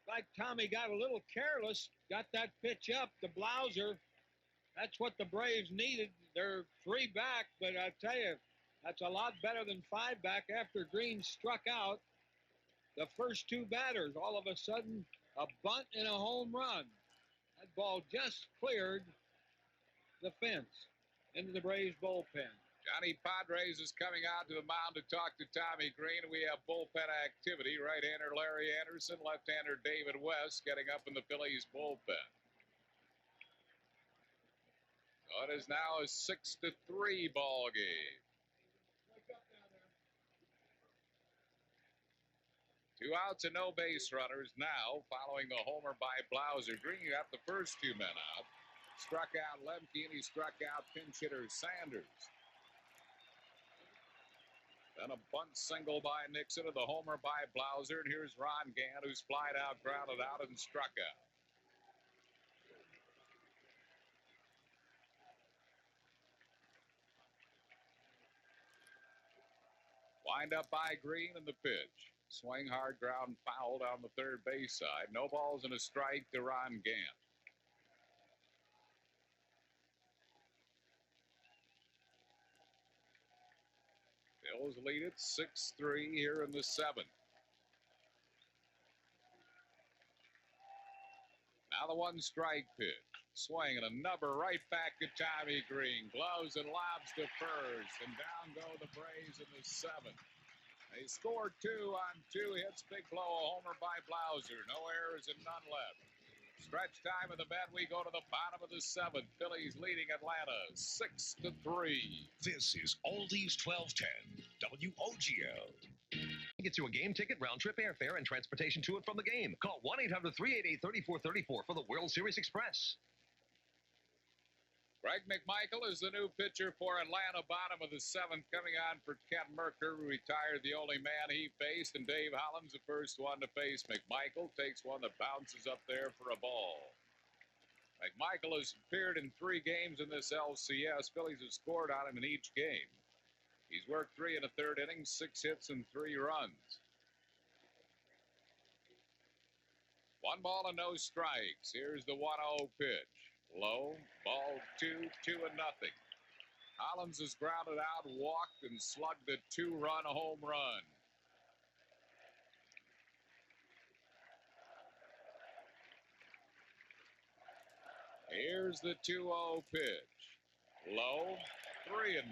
Like Tommy got a little careless, got that pitch up to Blauser. That's what the Braves needed. They're 3 back, but I tell you, that's a lot better than 5 back after Green struck out the first 2 batters. All of a sudden, a bunt and a home run. That ball just cleared the fence into the Braves bullpen. Johnny Padres is coming out to the mound to talk to Tommy Green. We have bullpen activity. Right-hander Larry Anderson, left-hander David West getting up in the Phillies bullpen. So it is now a 6-3 ball game. 2 outs and no base runners now following the homer by Blauser. Green got the first 2 men out. Struck out Lemke and he struck out pinch hitter Sanders. Then a bunt single by Nixon and the homer by Blauser. And here's Ron Gant, who's flied out, grounded out, and struck out. Wind up by Green in the pitch. Swing hard, ground foul down the third base side. No balls and a strike to Ron Gant. Phillies lead it 6-3 here in the 7th. Now the 1-strike pitch. Swing and a number right back to Tommy Green. Gloves and lobs to first. And down go the Braves in the 7th. They scored 2 on 2 hits. Big blow, a homer by Blauser. No errors and none left. Stretch time of the bet. We go to the bottom of the 7th. Phillies leading Atlanta 6-3. This is Oldies 1210, WOGL. Gets you a game ticket, round-trip airfare, and transportation to and from the game. Call 1-800-388-3434 for the World Series Express. Greg McMichael is the new pitcher for Atlanta, bottom of the 7th, coming on for Kent Mercker, who retired the only man he faced, and Dave Hollins, the first one to face McMichael, takes one that bounces up there for a ball. McMichael has appeared in 3 games in this LCS. Phillies have scored on him in each game. He's worked 3 1/3 innings, 6 hits, and 3 runs. 1 ball and no strikes. Here's the 1-0 pitch. Low, ball 2, 2-0. Hollins is grounded out, walked, and slugged a 2-run home run. Here's the 2-0 pitch. Low, 3-0.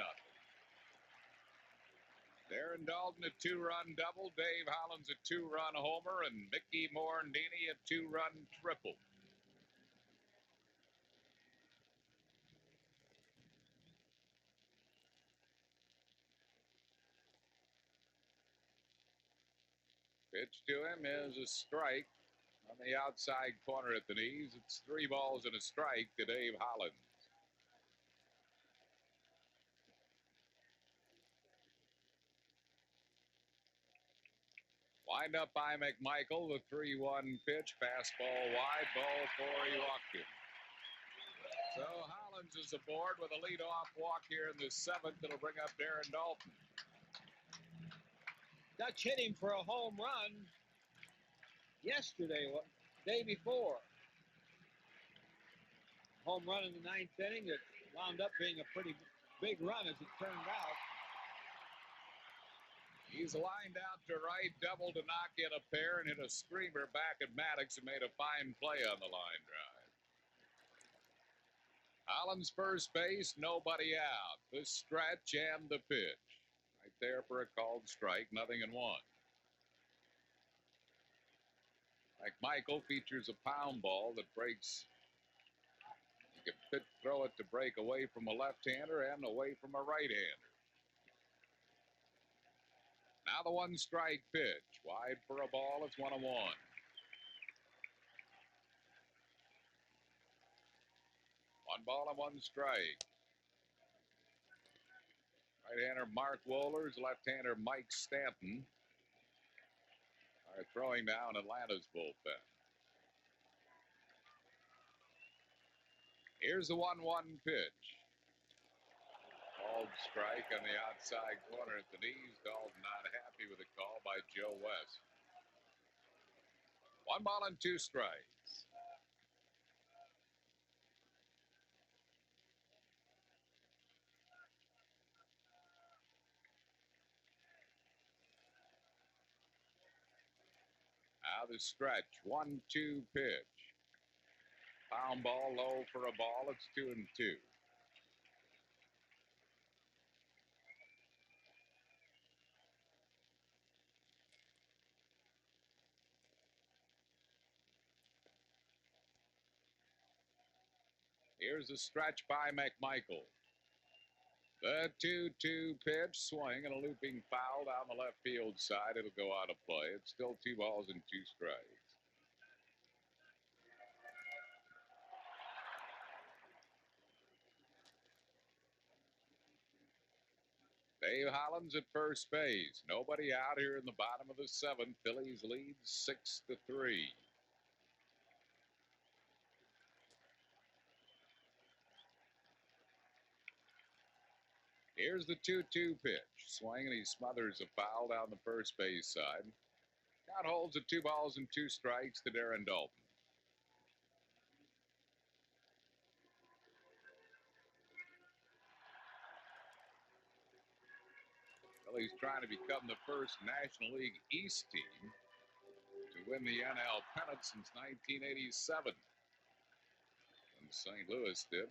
Darren Dalton a 2-run double, Dave Hollins a 2-run homer, and Mickey Morandini a 2-run triple. Pitch to him is a strike on the outside corner at the knees. It's 3 balls and a strike to Dave Hollins. Wind up by McMichael, the 3-1 pitch, fastball wide, ball 4, he walked him. So Hollins is aboard with a leadoff walk here in the 7th. It'll bring up Darren Dalton. Dutch hit him for a home run yesterday, day before. Home run in the 9th inning that wound up being a pretty big run as it turned out. He's lined out to right, double to knock in a pair, and hit a screamer back at Maddox and made a fine play on the line drive. Hollins first base, nobody out. The stretch and the pitch. Right there for a called strike, 0-1. McMichael features a pound ball that breaks. You can throw it to break away from a left-hander and away from a right-hander. Now the 1-strike pitch. Wide for a ball. It's 1-1. 1 ball and 1 strike. Right-hander Mark Wohlers, left-hander Mike Stanton are throwing down Atlanta's bullpen. Here's the 1-1 pitch. Called strike on the outside corner at the knees. Dalton not happy with the call by Joe West. 1 ball and 2 strikes. Now the stretch. 1-2 pitch. Pound ball low for a ball. It's 2-2. Here's a stretch by McMichael. The 2-2 pitch, swing, and a looping foul down the left field side. It'll go out of play. It's still 2 balls and 2 strikes. Dave Hollins at first base. Nobody out here in the bottom of the 7th. Phillies lead 6-3. Here's the 2-2 pitch. Swing, and he smothers a foul down the first base side. Count holds at 2 balls and 2 strikes to Darren Dalton. Phillies trying to become the first National League East team to win the NL pennant since 1987. And St. Louis did.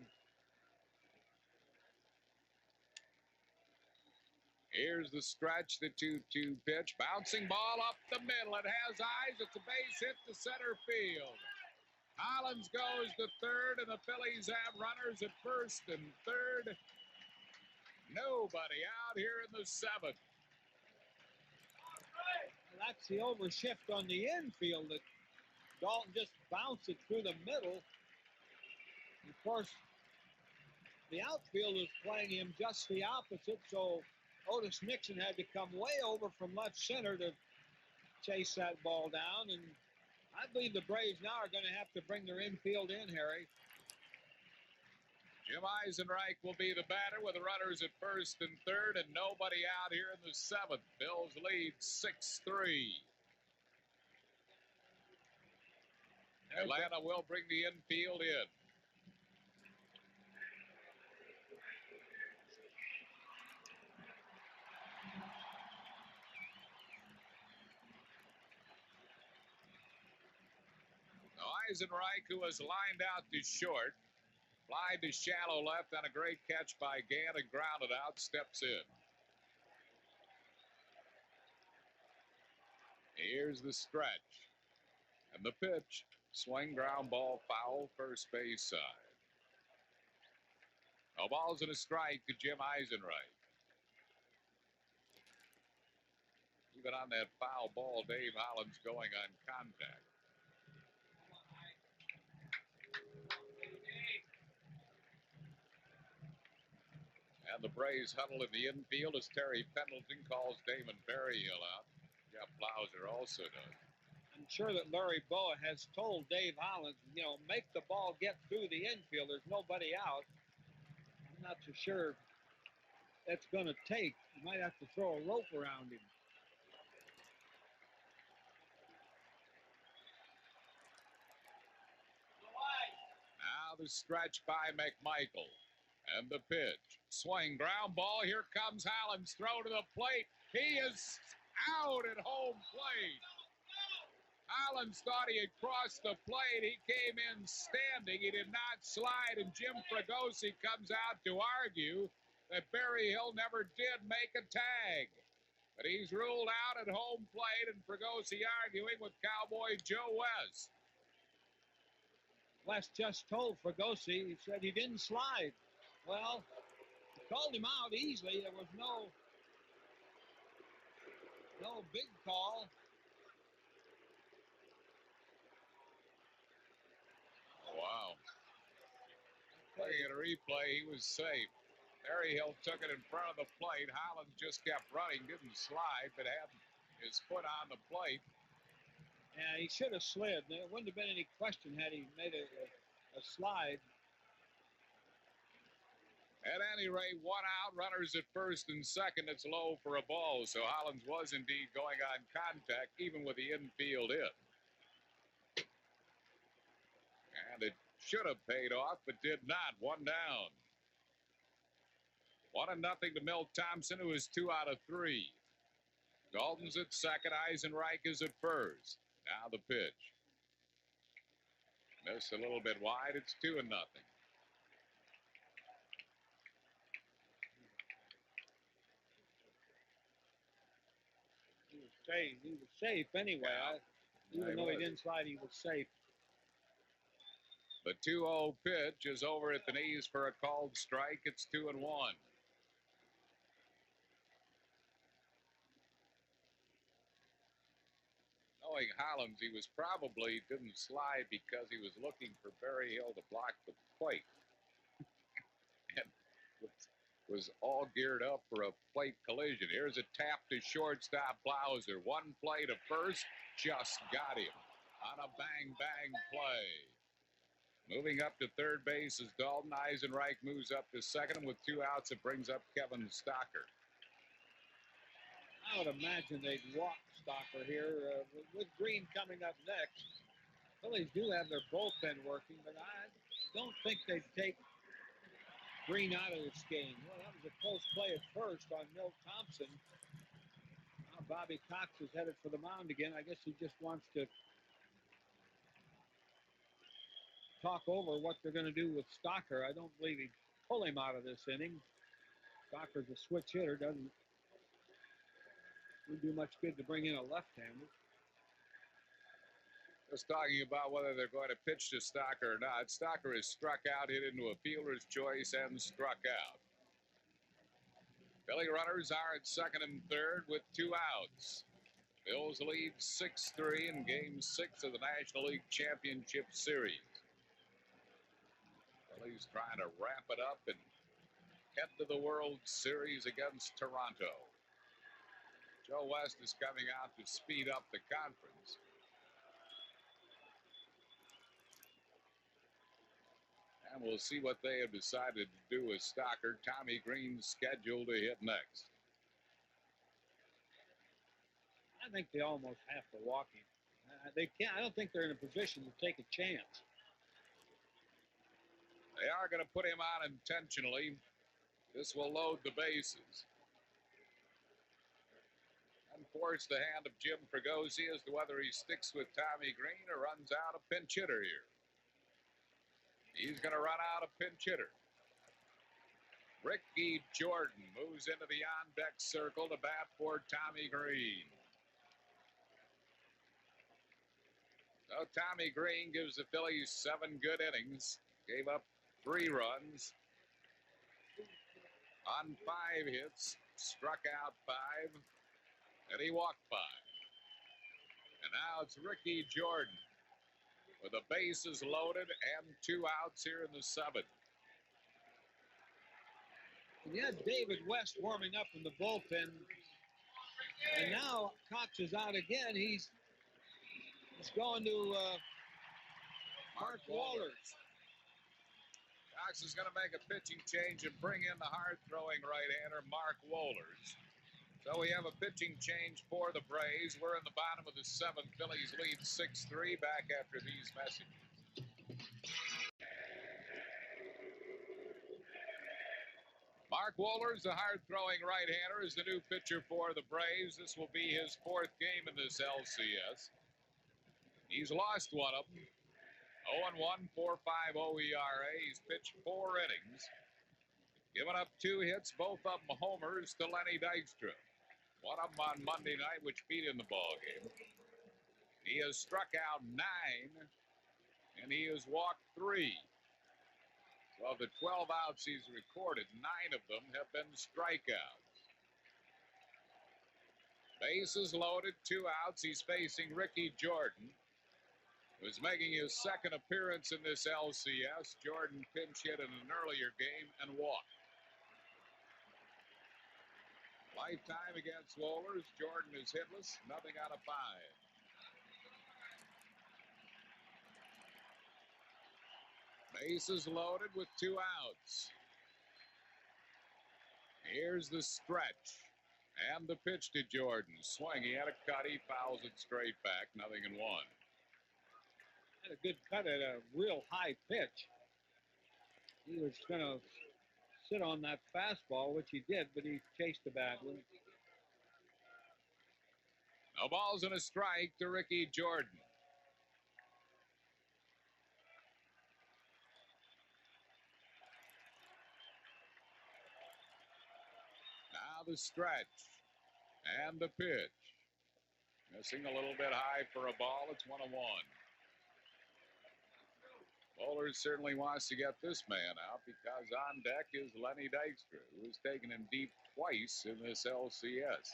Here's the stretch, the 2-2 pitch. Bouncing ball up the middle. It has eyes. It's a base hit to center field. Hollins goes to third, and the Phillies have runners at first and third. Nobody out here in the 7th. That's the overshift on the infield that Dalton just bounced it through the middle. Of course, the outfield is playing him just the opposite, so Otis Nixon had to come way over from left center to chase that ball down, and I believe the Braves now are going to have to bring their infield in, Harry. Jim Eisenreich will be the batter with the runners at first and third, and nobody out here in the 7th. Bills lead 6-3. Atlanta will bring the infield in. Now Eisenreich, who was lined out to short, fly to shallow left on a great catch by Gant and grounded out, steps in. Here's the stretch. And the pitch. Swing, ground ball, foul, first base side. No balls and a strike to Jim Eisenreich. Even on that foul ball, Dave Hollins going on contact. And the Braves huddle in the infield as Terry Pendleton calls Damon Berryhill out. Jeff Blauser also does. I'm sure that Larry Boa has told Dave Hollins, make the ball get through the infield. There's nobody out. I'm not so sure that's going to take. You might have to throw a rope around him. Now the stretch by McMichael. And the pitch. Swing, ground ball. Here comes Hollins. Throw to the plate. He is out at home plate. Hollins thought he had crossed the plate. He came in standing. He did not slide. And Jim Fregosi comes out to argue that Berryhill never did make a tag. But he's ruled out at home plate. And Fregosi arguing with Cowboy Joe West. West just told Fregosi, he said he didn't slide. Well, he called him out easily. There was no big call. Oh, wow. Looking at a replay, he was safe. Berryhill took it in front of the plate. Hollins just kept running, didn't slide, but had his foot on the plate. Yeah, he should have slid. There wouldn't have been any question had he made a slide. At any rate, 1 out, runners at first and second. It's low for a ball, so Hollins was indeed going on contact, even with the infield hit. And it should have paid off, but did not. 1 down. 1-0 to Milt Thompson, who is 2 out of 3. Dalton's at second. Eisenreich is at first. Now the pitch. Missed a little bit wide. It's 2-0. He was safe anyway. Yeah. Even though he didn't slide, he was safe. The 2-0 pitch is over at the knees for a called strike. It's 2-1. Knowing Hollins, he was probably didn't slide because he was looking for Barry Hill to block the plate. And was all geared up for a plate collision. Here's a tap to shortstop Blauser. One play to first, just got him on a bang-bang play. Moving up to third base is Dalton. Eisenreich moves up to second, and with 2 outs, it brings up Kevin Stocker. I would imagine they'd walk Stocker here with Green coming up next. Phillies do have their bullpen working, but I don't think they'd take Green out of this game. Well, that was a close play at first on Milt Thompson. Now Bobby Cox is headed for the mound again. I guess he just wants to talk over what they're going to do with Stocker. I don't believe he'd pull him out of this inning. Stocker's a switch hitter, doesn't do much good to bring in a left-hander. Just talking about whether they're going to pitch to Stocker or not. Stocker is struck out, hit into a fielder's choice, and struck out. Philly runners are at second and third with 2 outs. Bills lead 6-3 in Game 6 of the National League Championship Series. Phillies trying to wrap it up and head to the World Series against Toronto. Joe West is coming out to speed up the conference. And we'll see what they have decided to do with Stocker. Tommy Green's scheduled to hit next. I think they almost have to walk him. They can't. I don't think they're in a position to take a chance. They are going to put him on intentionally. This will load the bases. And force the hand of Jim Fregosi as to whether he sticks with Tommy Green or runs out a pinch hitter here. He's going to run out a pinch hitter. Ricky Jordan moves into the on-deck circle to bat for Tommy Green. So Tommy Green gives the Phillies 7 good innings. Gave up 3 runs on 5 hits. Struck out 5. And he walked 5. And now it's Ricky Jordan with the bases loaded and 2 outs here in the 7th. And you had David West warming up in the bullpen. And now Cox is out again. He's going to Mark Wohlers. Cox is going to make a pitching change and bring in the hard-throwing right-hander, Mark Wohlers. So we have a pitching change for the Braves. We're in the bottom of the 7th. Phillies lead 6-3. Back after these messages. Mark Wohlers, the hard-throwing right-hander, is the new pitcher for the Braves. This will be his 4th game in this LCS. He's lost one of them. 0-1, 4.50 ERA. He's pitched 4 innings. Given up 2 hits, both of them homers to Lenny Dykstra. One of them on Monday night, which beat in the ballgame. He has struck out 9, and he has walked 3. So of the 12 outs he's recorded, 9 of them have been strikeouts. Bases loaded, 2 outs. He's facing Ricky Jordan, who's making his 2nd appearance in this LCS. Jordan pinch hit in an earlier game and walked. Lifetime against Wohlers. Jordan is hitless, nothing out of 5. Bases loaded with 2 outs. Here's the stretch and the pitch to Jordan. Swing, he had a cut, he fouls it straight back, 0-1. Had a good cut at a real high pitch. He was going to sit on that fastball, which he did, but he chased the bad one. No balls and a strike to Ricky Jordan. Now the stretch and the pitch. Missing a little bit high for a ball. It's 1-1. Bowler certainly wants to get this man out because on deck is Lenny Dykstra, who has taken him deep twice in this LCS.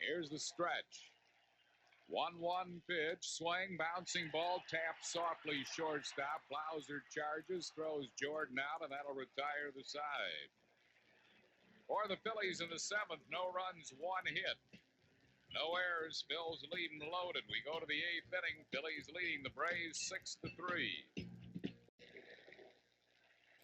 Here's the stretch. 1-1 pitch, swing, bouncing ball, tapped softly, shortstop. Blauser charges, throws Jordan out, and that'll retire the side. For the Phillies in the seventh, no runs, one hit. No errors. Phil's leading loaded. We go to the eighth inning. Phillies leading the Braves 6-3.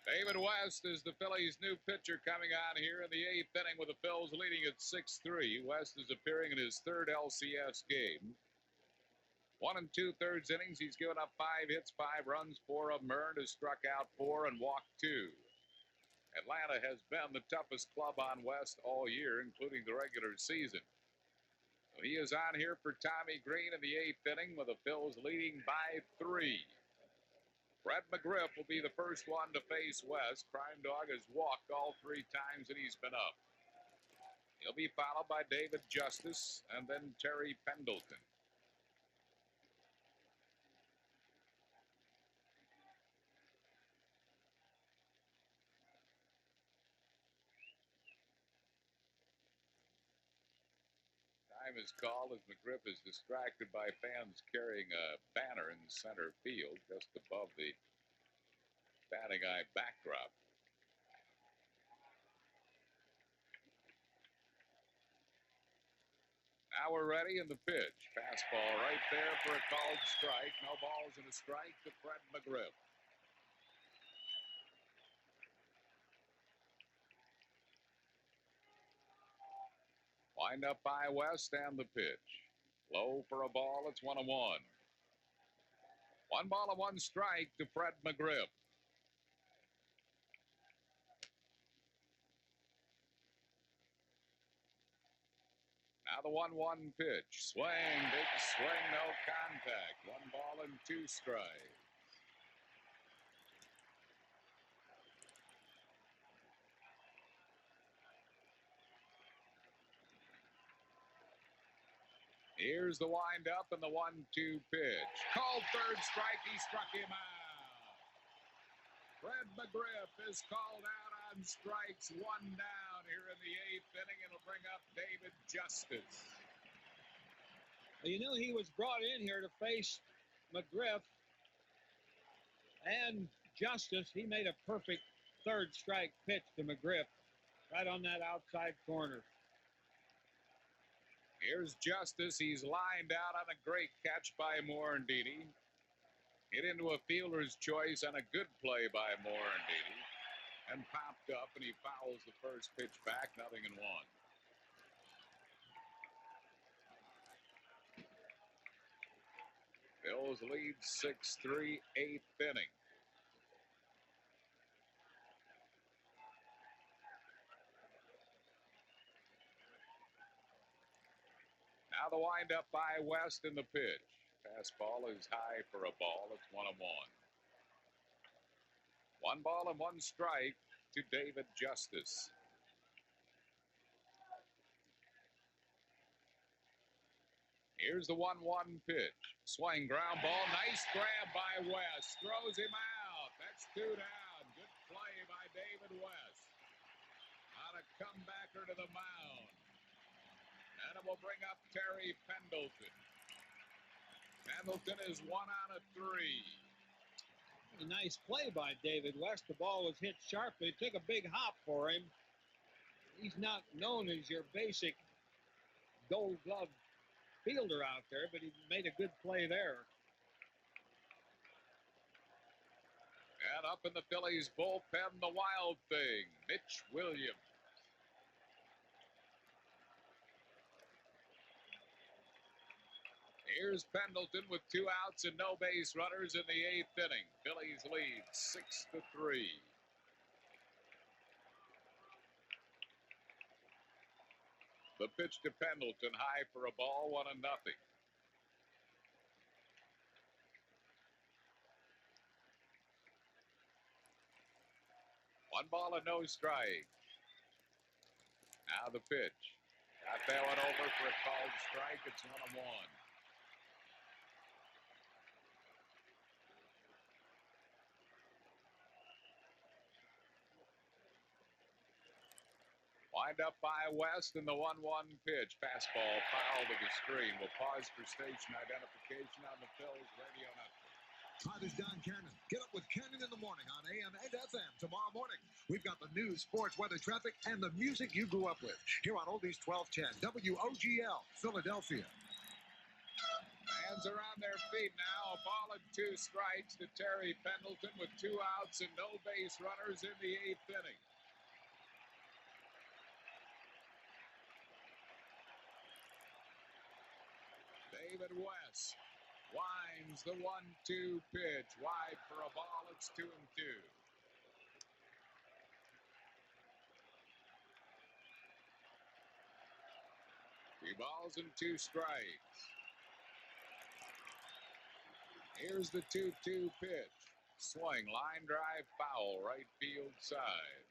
David West is the Phillies' new pitcher coming on here in the eighth inning with the Phils leading at 6-3. West is appearing in his third LCS game. 1 2/3 innings. He's given up 5 hits, 5 runs, 4 of them earned, has struck out 4 and walked 2. Atlanta has been the toughest club on West all year, including the regular season. He is on here for Tommy Green in the eighth inning with the Phils leading by 3. Fred McGriff will be the first one to face West. Crime Dog has walked all 3 times that he's been up. He'll be followed by David Justice and then Terry Pendleton. Time is called as McGriff is distracted by fans carrying a banner in center field just above the batting eye backdrop. Now we're ready in the pitch. Fastball right there for a called strike. No balls and a strike to Fred McGriff. Wind up by West and the pitch. Low for a ball. It's 1-1. 1 ball and 1 strike to Fred McGriff. Now the 1-1 pitch. Swing, big swing, no contact. 1 ball and 2 strikes. Here's the windup and the 1-2 pitch. Called third strike. He struck him out. Fred McGriff is called out on strikes. 1 down here in the eighth inning. It'll bring up David Justice. Well, you know, he was brought in here to face McGriff and Justice. He made a perfect third strike pitch to McGriff right on that outside corner. Here's Justice. He's lined out on a great catch by Morandini. Hit into a fielder's choice on a good play by Morandini. And popped up, and he fouls the first pitch back, 0-1. Phil's lead 6-3, eighth inning. Now the windup by West in the pitch. Fastball is high for a ball. It's 1-1. 1 ball and 1 strike to David Justice. Here's the 1-1 pitch. Swing, ground ball. Nice grab by West. Throws him out. That's 2 down. Good play by David West. On a comebacker to the mound. And it will bring up Terry Pendleton. Pendleton is 1 out of 3. A nice play by David West. The ball was hit sharply. It took a big hop for him. He's not known as your basic gold glove fielder out there, but he made a good play there. And up in the Phillies bullpen, the wild thing, Mitch Williams. Here's Pendleton with 2 outs and no base runners in the eighth inning. Phillies lead 6-3. The pitch to Pendleton, high for a ball, 1-0. 1 ball and no strike. Now the pitch. Got that one over for a called strike. It's 1-1. Wind up by West in the 1-1 pitch. Fastball foul to the screen. We'll pause for station identification on the Phillies radio network. Hi, this is Don Cannon. Get up with Cannon in the morning on AM and FM tomorrow morning. We've got the news, sports, weather, traffic, and the music you grew up with. Here on Oldies 1210, WOGL, Philadelphia. Fans are on their feet now. A ball and 2 strikes to Terry Pendleton with 2 outs and no base runners in the 8th inning. David West winds the 1-2 pitch. Wide for a ball. It's 2-2. 3 balls and 2 strikes. Here's the 2-2 pitch. Swing, line drive, foul, right field side.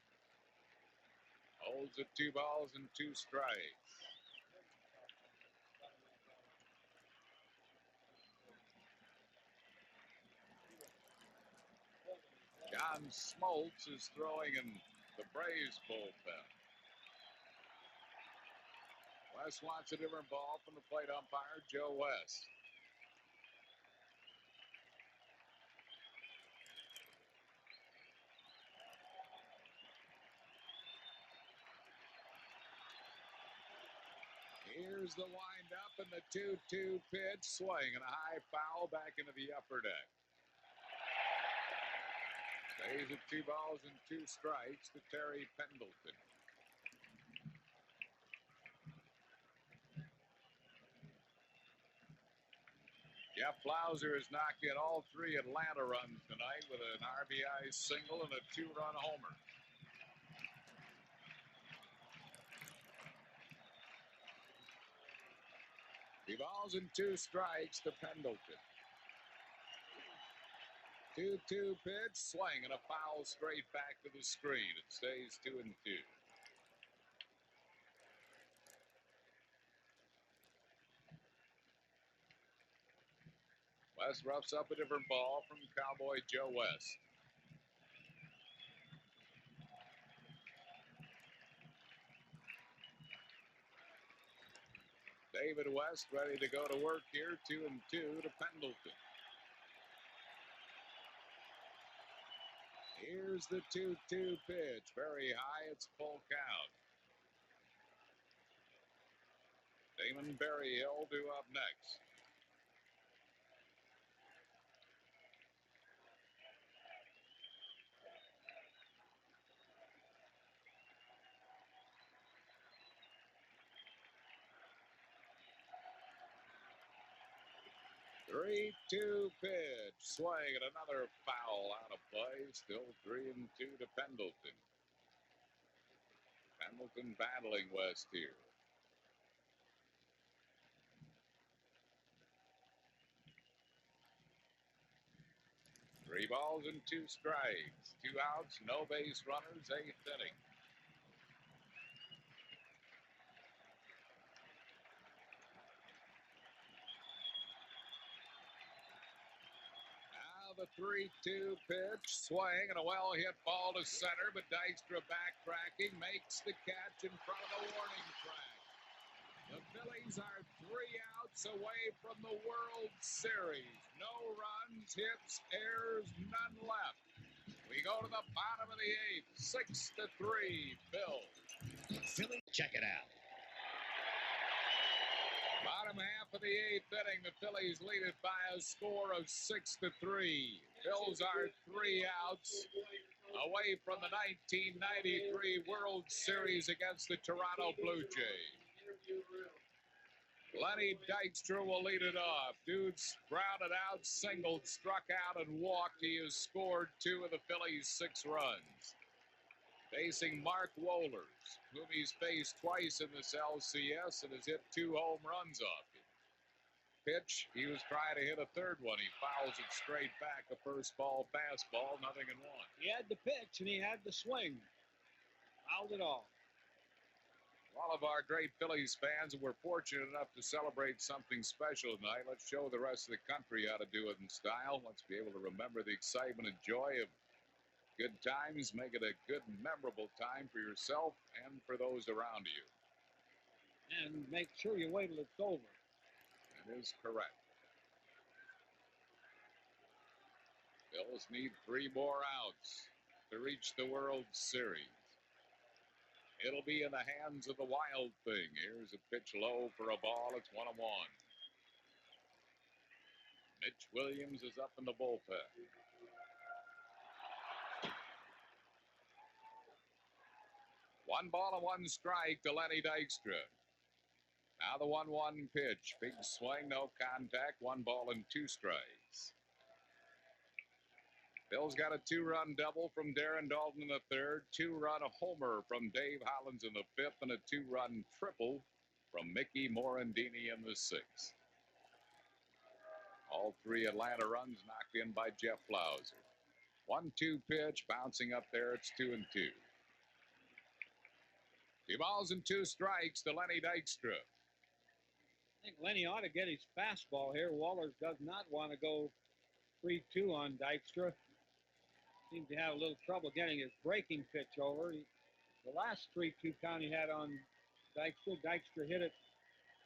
Holds it 2 balls and 2 strikes. John Smoltz is throwing in the Braves bullpen. West wants a different ball from the plate umpire, Joe West. Here's the windup and the 2-2 pitch. Swing and a high foul back into the upper deck. Stays at 2 balls and 2 strikes to Terry Pendleton. Jeff Blauser has knocked in all 3 Atlanta runs tonight with an RBI single and a 2-run homer. Three balls and 2 strikes to Pendleton. 2-2 pitch, swing, and a foul straight back to the screen. It stays 2-2. West roughs up a different ball from Cowboy Joe West. David West ready to go to work here. 2-2 to Pendleton. Here's the 2-2 pitch. Very high. It's full count. Damon Berryhill due up next. Three-two pitch. Swing and another foul out of play. Still 3-2 to Pendleton. Pendleton battling West here. Three balls and 2 strikes. 2 outs, no base runners, 8th inning. The 3-2 pitch, swing, and a well-hit ball to center, but Dykstra backtracking, makes the catch in front of the warning track. The Phillies are 3 outs away from the World Series. No runs, hits, errors, none left. We go to the bottom of the 8th, 6-3, Bills. Philly, check it out. Bottom half of the 8th inning, the Phillies lead it by a score of 6-3. Bills are 3 outs away from the 1993 World Series against the Toronto Blue Jays. Lenny Dykstra will lead it off. Dude sprouted out, singled, struck out, and walked. He has scored 2 of the Phillies' 6 runs. Facing Mark Wohlers, whom he's faced twice in this LCS and has hit 2 home runs off him. Pitch, he was trying to hit a 3rd one. He fouls it straight back, a first ball fastball, 0-1. He had the pitch and he had the swing. Fouled it all. All of our great Phillies fans were fortunate enough to celebrate something special tonight. Let's show the rest of the country how to do it in style. Let's be able to remember the excitement and joy of good times. Make it a good, memorable time for yourself and for those around you. And make sure you wait till it's over. That is correct. Phillies need 3 more outs to reach the World Series. It'll be in the hands of the Wild Thing. Here's a pitch low for a ball. It's 1-1. Mitch Williams is up in the bullpen. One ball and 1 strike to Lenny Dykstra. Now the 1-1 pitch. Big swing, no contact. 1 ball and 2 strikes. Bill's got a 2-run double from Darren Dalton in the 3rd, 2-run homer from Dave Hollins in the 5th, and a 2-run triple from Mickey Morandini in the 6th. All 3 Atlanta runs knocked in by Jeff Flauser. 1-2 pitch, bouncing up there, it's 2-2. 2 balls and 2 strikes to Lenny Dykstra. I think Lenny ought to get his fastball here. Waller does not want to go 3-2 on Dykstra. Seemed to have a little trouble getting his breaking pitch over. The last 3-2 count he had on Dykstra hit it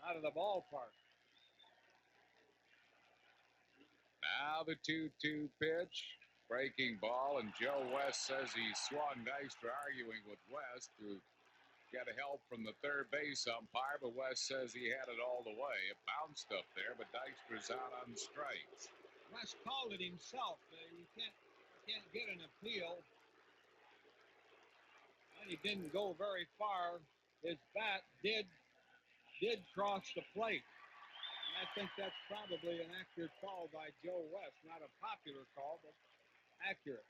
out of the ballpark. Now the 2-2 pitch, breaking ball, and Joe West says he swung. Dykstra arguing with West, who got help from the 3rd base umpire, but West says he had it all the way. It bounced up there, but Dykstra's out on strikes. West called it himself. You can't get an appeal. And he didn't go very far. His bat did cross the plate. And I think that's probably an accurate call by Joe West. Not a popular call, but accurate.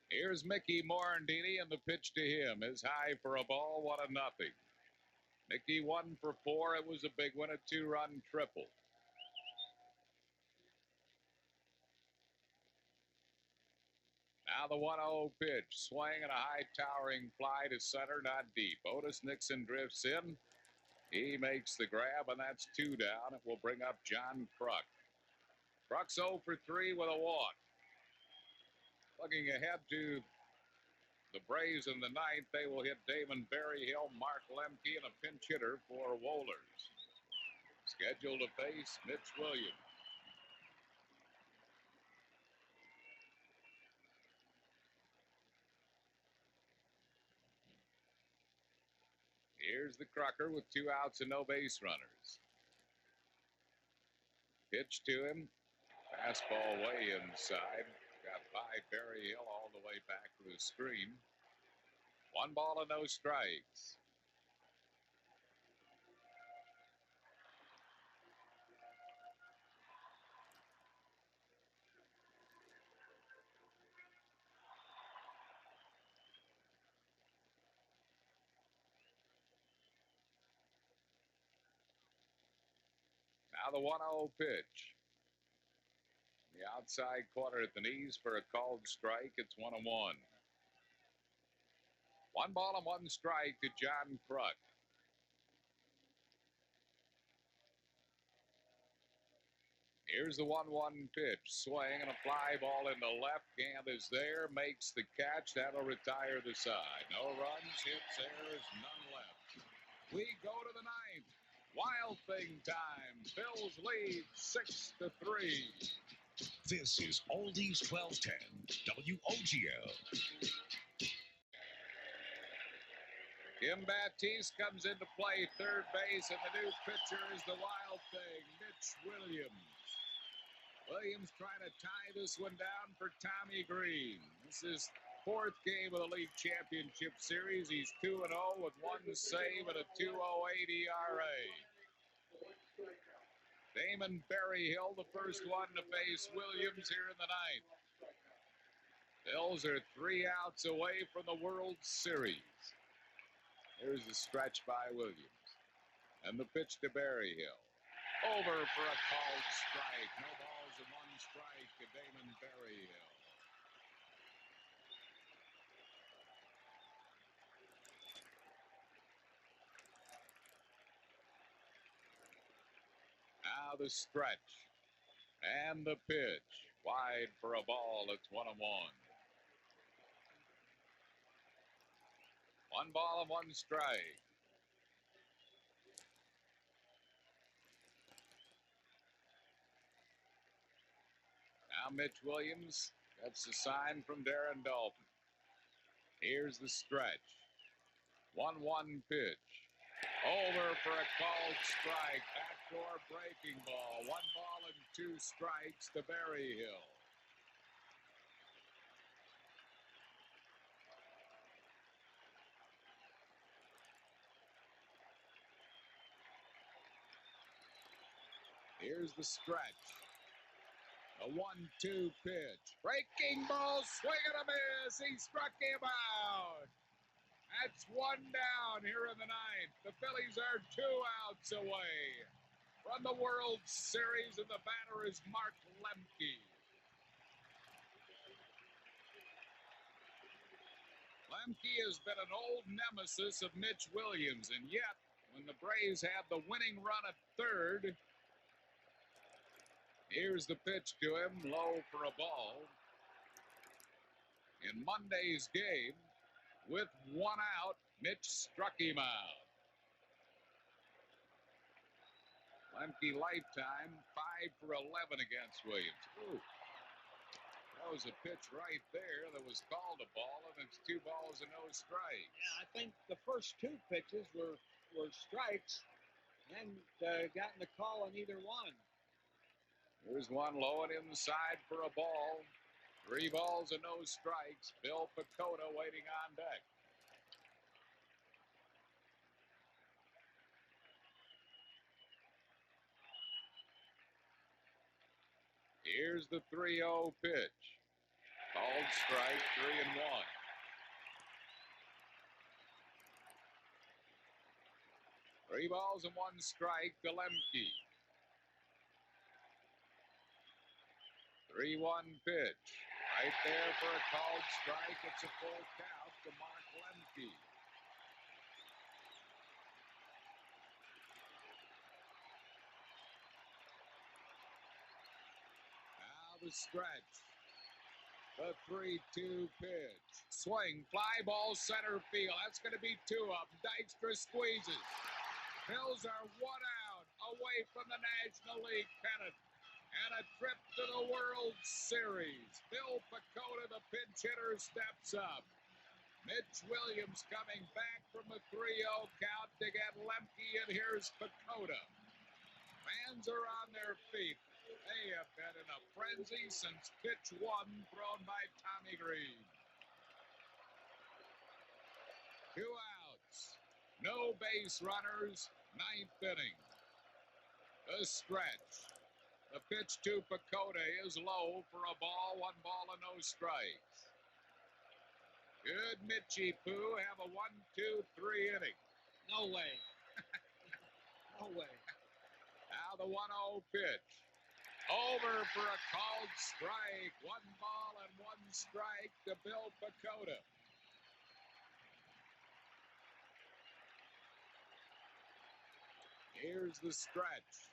Here's Mickey Morandini, and the pitch to him is high for a ball, 1-0. Mickey 1 for 4. It was a big one, a 2-run triple. Now the 1-0 pitch, swing and a high towering fly to center, not deep. Otis Nixon drifts in. He makes the grab, and that's 2 down. It will bring up John Kruk. Kruk's 0 for 3 with a walk. Looking ahead to the Braves in the 9th, they will hit Damon Berryhill, Mark Lemke, and a pinch hitter for Wohlers. Scheduled to face Mitch Williams. Here's the Crucker with 2 outs and no base runners. Pitch to him. Fastball way inside. Got by Berryhill all the way back to the screen. 1 ball and no strikes. Now the 1-0 pitch. The outside corner at the knees for a called strike. It's 1-1. 1 ball and 1 strike to John Kruk. Here's the 1-1 pitch. Swing and a fly ball into left. Gant is there. Makes the catch. That'll retire the side. No runs, hits, errors, none left. We go to the 9th. Wild Thing time. Phil's lead 6-3. This is Oldies 1210 WOGL. Kim Baptiste comes into play, 3rd base, and the new pitcher is the Wild Thing, Mitch Williams. Williams trying to tie this one down for Tommy Green. This is 4th game of the League Championship Series. He's 2-0 with 1 save and a 2.08 ERA. Damon Berryhill, the first one to face Williams here in the 9th. Phils are 3 outs away from the World Series. Here's the stretch by Williams. And the pitch to Berryhill. Over for a called strike. No balls and 1 strike to Damon Berryhill. Now the stretch. And the pitch. Wide for a ball. It's 1-1. 1 ball and 1 strike. Now Mitch Williams. That's the sign from Darren Dalton. Here's the stretch. 1-1 pitch. Over for a called strike. Backdoor breaking ball. 1 ball and 2 strikes to Berryhill. Here's the stretch. A 1-2 pitch. Breaking ball, swing and a miss. He struck him out. That's 1 down here in the 9th. The Phillies are 2 outs away from the World Series, and the batter is Mark Lemke. Lemke has been an old nemesis of Mitch Williams, and yet, when the Braves have the winning run at third, here's the pitch to him, low for a ball. In Monday's game, with 1 out, Mitch struck him out. Lemke lifetime, 5 for 11 against Williams. Ooh. That was a pitch right there that was called a ball, and it's 2 balls and no strikes. Yeah, I think the first 2 pitches were strikes, and gotten the call on either one. Here's one low and inside for a ball. 3 balls and no strikes. Bill Pecota waiting on deck. Here's the 3-0 pitch. Called strike, 3-1. Three balls and 1 strike to Lemke. 3-1 pitch. Right there for a called strike. It's a full count to Mark Lemke. Now the stretch. The 3-2 pitch. Swing, fly ball, center field. That's going to be 2 of them. Dykstra squeezes. Phils are 1 out away from the National League pennant and a trip to the World Series. Bill Pecota, the pinch hitter, steps up. Mitch Williams coming back from a 3-0 count to get Lemke, and here's Pecota. Fans are on their feet. They have been in a frenzy since pitch 1 thrown by Tommy Green. 2 outs. No base runners. 9th inning. The stretch. The pitch to Pecota is low for a ball. 1 ball and no strikes. Could Mitchie Poo have a 1-2-3 inning? No way. No way. Now the 1-0 pitch. Over for a called strike. 1 ball and 1 strike to Bill Pecota. Here's the stretch.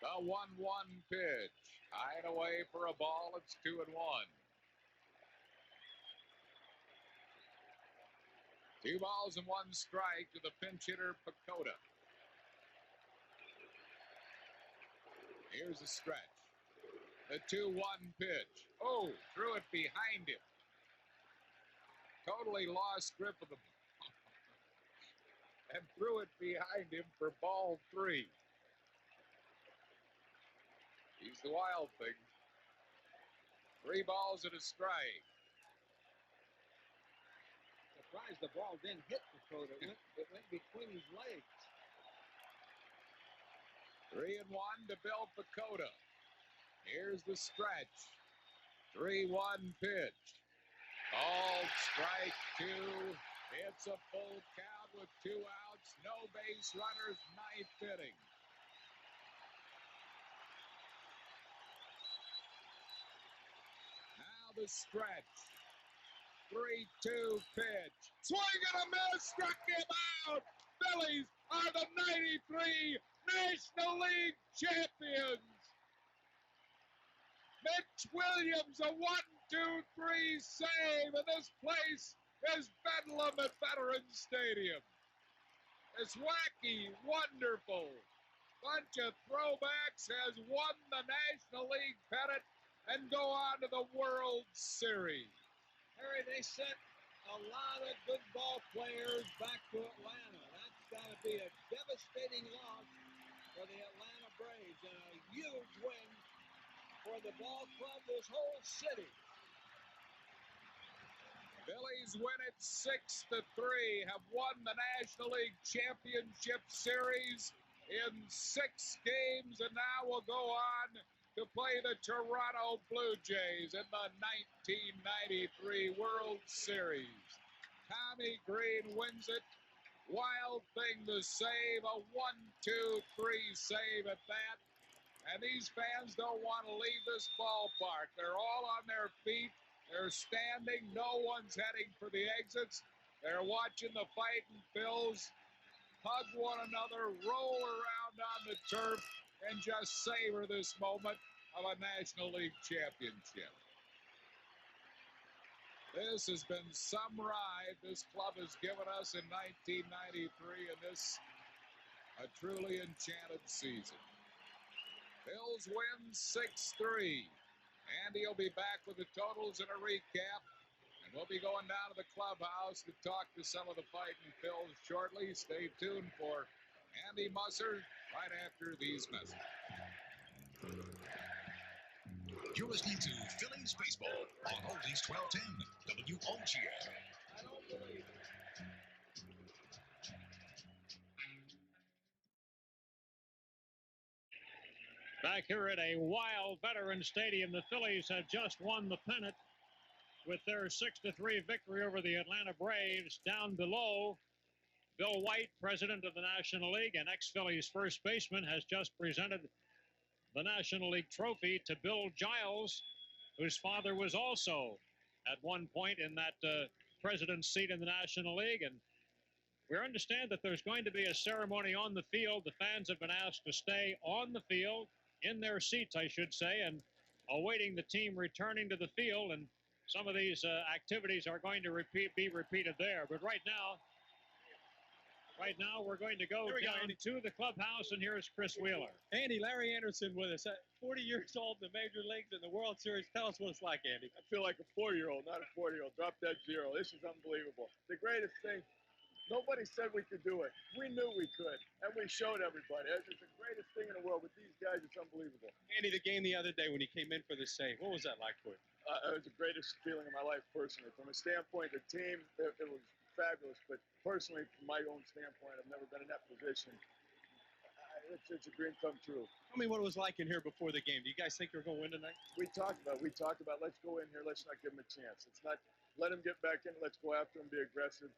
The 1-1 pitch. High and away for a ball. It's 2-1. 2 balls and 1 strike to the pinch hitter Pecota. Here's the stretch. The 2-1 pitch. Oh, threw it behind him. Totally lost grip of the ball. And threw it behind him for ball 3. He's the wild thing. 3 balls and a strike. Surprised the ball didn't hit Pecota. It went between his legs. 3-1 to Bill Pecota. Here's the stretch. 3-1 pitch. Called strike 2. It's a full count with 2 outs. No base runners. 9th inning. Now the stretch. 3-2 pitch. Swing and a miss. Struck him out. Phillies are the 93 National League League champions. Mitch Williams, a 1-2-3 save, and this place is bedlam at Veterans Stadium. This wacky, wonderful bunch of throwbacks has won the National League pennant and go on to the World Series. Harry, they sent a lot of good ball players back to Atlanta. That's got to be a devastating loss for the Atlanta Braves and a huge win for the ball club, this whole city. Phillies win it 6-3, have won the National League Championship Series in 6 games, and now will go on to play the Toronto Blue Jays in the 1993 World Series. Tommy Green wins it. Wild thing to save, a 1-2-3 save at that. And these fans don't want to leave this ballpark. They're all on their feet. They're standing. No one's heading for the exits. They're watching the fighting Phils hug one another, roll around on the turf, and just savor this moment of a National League championship. This has been some ride this club has given us in 1993, and this a truly enchanted season. Phils win 6-3. Andy will be back with the totals and a recap. And we'll be going down to the clubhouse to talk to some of the fighting Phils shortly. Stay tuned for Andy Musser right after these messages. You're listening to Phillies Baseball on Oldies 1210 WOGL. I don't believe it. Back here at a wild Veterans Stadium, the Phillies have just won the pennant with their 6-3 victory over the Atlanta Braves. Down below, Bill White, president of the National League and ex-Phillies first baseman, has just presented the National League trophy to Bill Giles, whose father was also at one point in that president's seat in the National League. And we understand that there's going to be a ceremony on the field. The fans have been asked to stay on the field, in their seats, I should say, and awaiting the team returning to the field. And some of these activities are going to be repeated there. But right now, we're going to go down to the clubhouse, and here's Chris Wheeler. Andy, Larry Anderson with us. 40 years old in the major leagues in the World Series. Tell us what it's like, Andy. I feel like a 4-year-old, not a 40-year-old. Drop that zero. This is unbelievable. The greatest thing. Nobody said we could do it. We knew we could, and we showed everybody. It's the greatest thing in the world. With these guys, it's unbelievable. Andy, the game the other day when he came in for the save, what was that like for you? It was the greatest feeling of my life personally. From a standpoint, the team, it was fabulous. But personally, from my own standpoint, I've never been in that position. It's a dream come true. Tell me what it was like in here before the game. Do you guys think you're going to win tonight? We talked about, let's go in here. Let's not give them a chance. Let's not let them get back in. Let's go after them, be aggressive.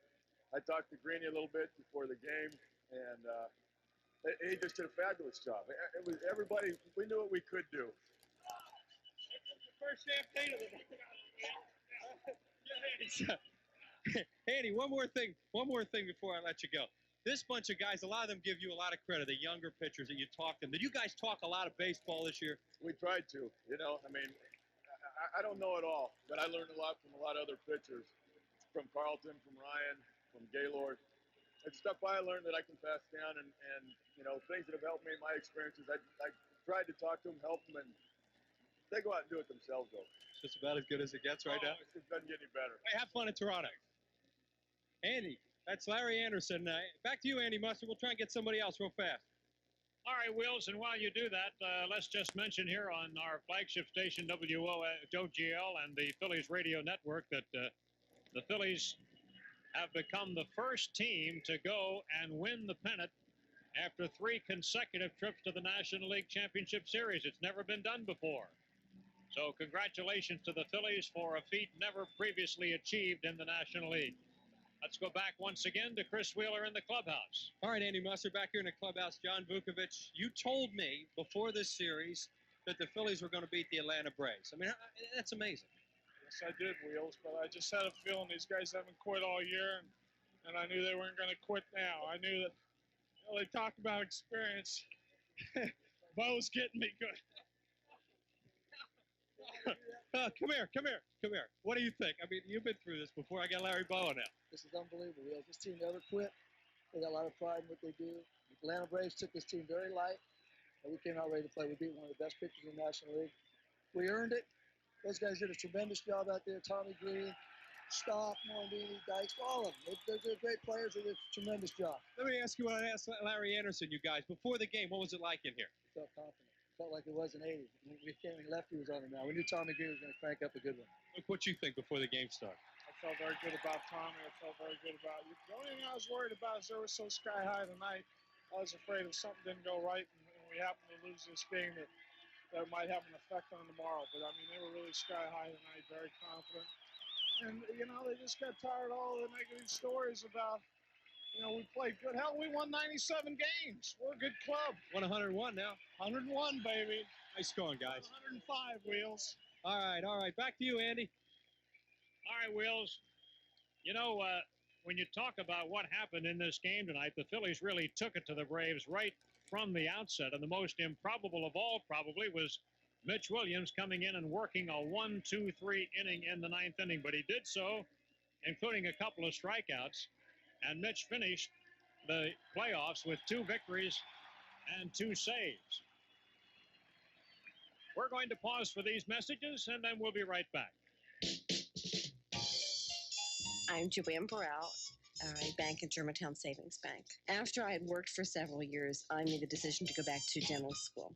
I talked to Greeny a little bit before the game, and he just did a fabulous job. It was everybody. We knew what we could do. First champagne of the Andy, one more thing before I let you go. This bunch of guys, a lot of them give you a lot of credit, the younger pitchers that you talk to. Did you guys talk a lot of baseball this year? We tried to. I mean, I don't know it all, but I learned a lot from a lot of other pitchers, from Carlton, from Ryan, from Gaylord. It's stuff I learned that I can pass down, and things that have helped me in my experiences. I tried to talk to them, help them, and they go out and do it themselves, though. It's just about as good as it gets right now. It doesn't get any better. Hey, have fun in Toronto. Andy, that's Larry Anderson. Back to you, Andy Musser. We'll try and get somebody else real fast. All right, Wills, and while you do that, let's just mention here on our flagship station, WOGL, and the Phillies radio network, that the Phillies have become the first team to go and win the pennant after 3 consecutive trips to the National League Championship Series. It's never been done before. So congratulations to the Phillies for a feat never previously achieved in the National League. Let's go back once again to Chris Wheeler in the clubhouse. All right, Andy Musser, back here in the clubhouse. John Vukovich, you told me before this series that the Phillies were going to beat the Atlanta Braves. I mean, that's amazing. Yes, I did, Wheels, but I just had a feeling these guys haven't quit all year, and I knew they weren't going to quit now. I knew that they talk about experience. Bo's getting me good. Come here. What do you think? I mean, you've been through this before. I got Larry Bowen now. This is unbelievable. This team never quit. They got a lot of pride in what they do. The Atlanta Braves took this team very light, and we came out ready to play. We beat one of the best pitchers in the National League. We earned it. Those guys did a tremendous job out there. Tommy Green, Stock, Morandini, Dykes, all of them. They're great players. They did a tremendous job. Let me ask you what I asked Larry Anderson, you guys. Before the game, what was it like in here? Felt confident. Felt like it was in '80s. We came and left. He was on it now. We knew Tommy Green was going to crank up a good one. Look what you think before the game started. I felt very good about Tommy. I felt very good about you. The only thing I was worried about is they were so sky high tonight. I was afraid if something didn't go right and we happened to lose this game that might have an effect on tomorrow. But, I mean, they were really sky high tonight, very confident. And, you know, they just got tired of all the negative stories about, you know, we played good. Hell, we won 97 games. We're a good club. Won 101 now. 101, baby. Nice going, guys. 105, Wheels. All right. Back to you, Andy. All right, Wheels. You know, when you talk about what happened in this game tonight, the Phillies really took it to the Braves right from the outset. And the most improbable of all probably was Mitch Williams coming in and working a 1-2-3 inning in the ninth inning. But he did so, including a couple of strikeouts. And Mitch finished the playoffs with 2 victories and 2 saves. We're going to pause for these messages, and then we'll be right back. I'm Joanne Burrell. I bank at Germantown Savings Bank. After I had worked for several years, I made the decision to go back to dental school.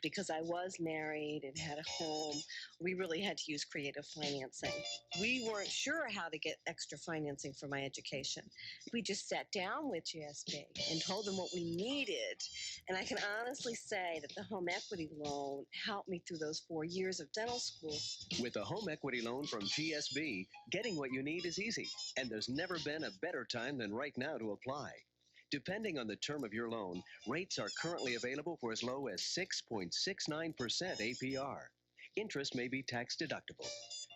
Because I was married and had a home, we really had to use creative financing. We weren't sure how to get extra financing for my education. We just sat down with GSB and told them what we needed. And I can honestly say that the home equity loan helped me through those 4 years of dental school. With a home equity loan from GSB, getting what you need is easy. And there's never been a better time than right now to apply. Depending on the term of your loan, rates are currently available for as low as 6.69% APR. Interest may be tax deductible.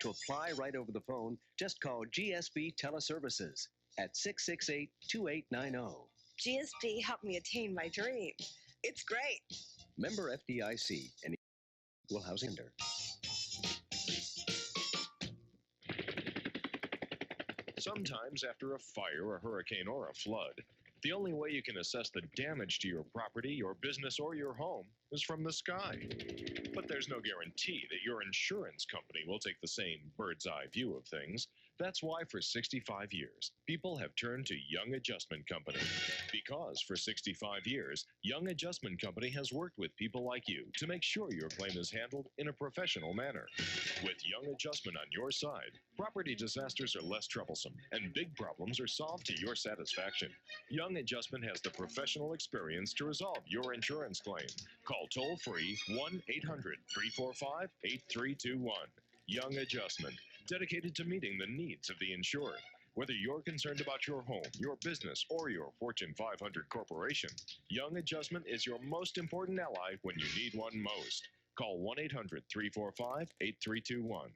To apply right over the phone, just call GSB Teleservices at 668-2890. GSB helped me attain my dream. It's great. Member FDIC and equal housing lender. Sometimes after a fire, a hurricane, or a flood, the only way you can assess the damage to your property, your business, or your home is from the sky. But there's no guarantee that your insurance company will take the same bird's-eye view of things. That's why for 65 years, people have turned to Young Adjustment Company. Because for 65 years, Young Adjustment Company has worked with people like you to make sure your claim is handled in a professional manner. With Young Adjustment on your side, property disasters are less troublesome and big problems are solved to your satisfaction. Young Adjustment has the professional experience to resolve your insurance claim. Call toll-free 1-800-345-8321. Young Adjustment, dedicated to meeting the needs of the insured. Whether you're concerned about your home, your business, or your Fortune 500 corporation, Young Adjustment is your most important ally when you need one most. Call 1-800-345-8321.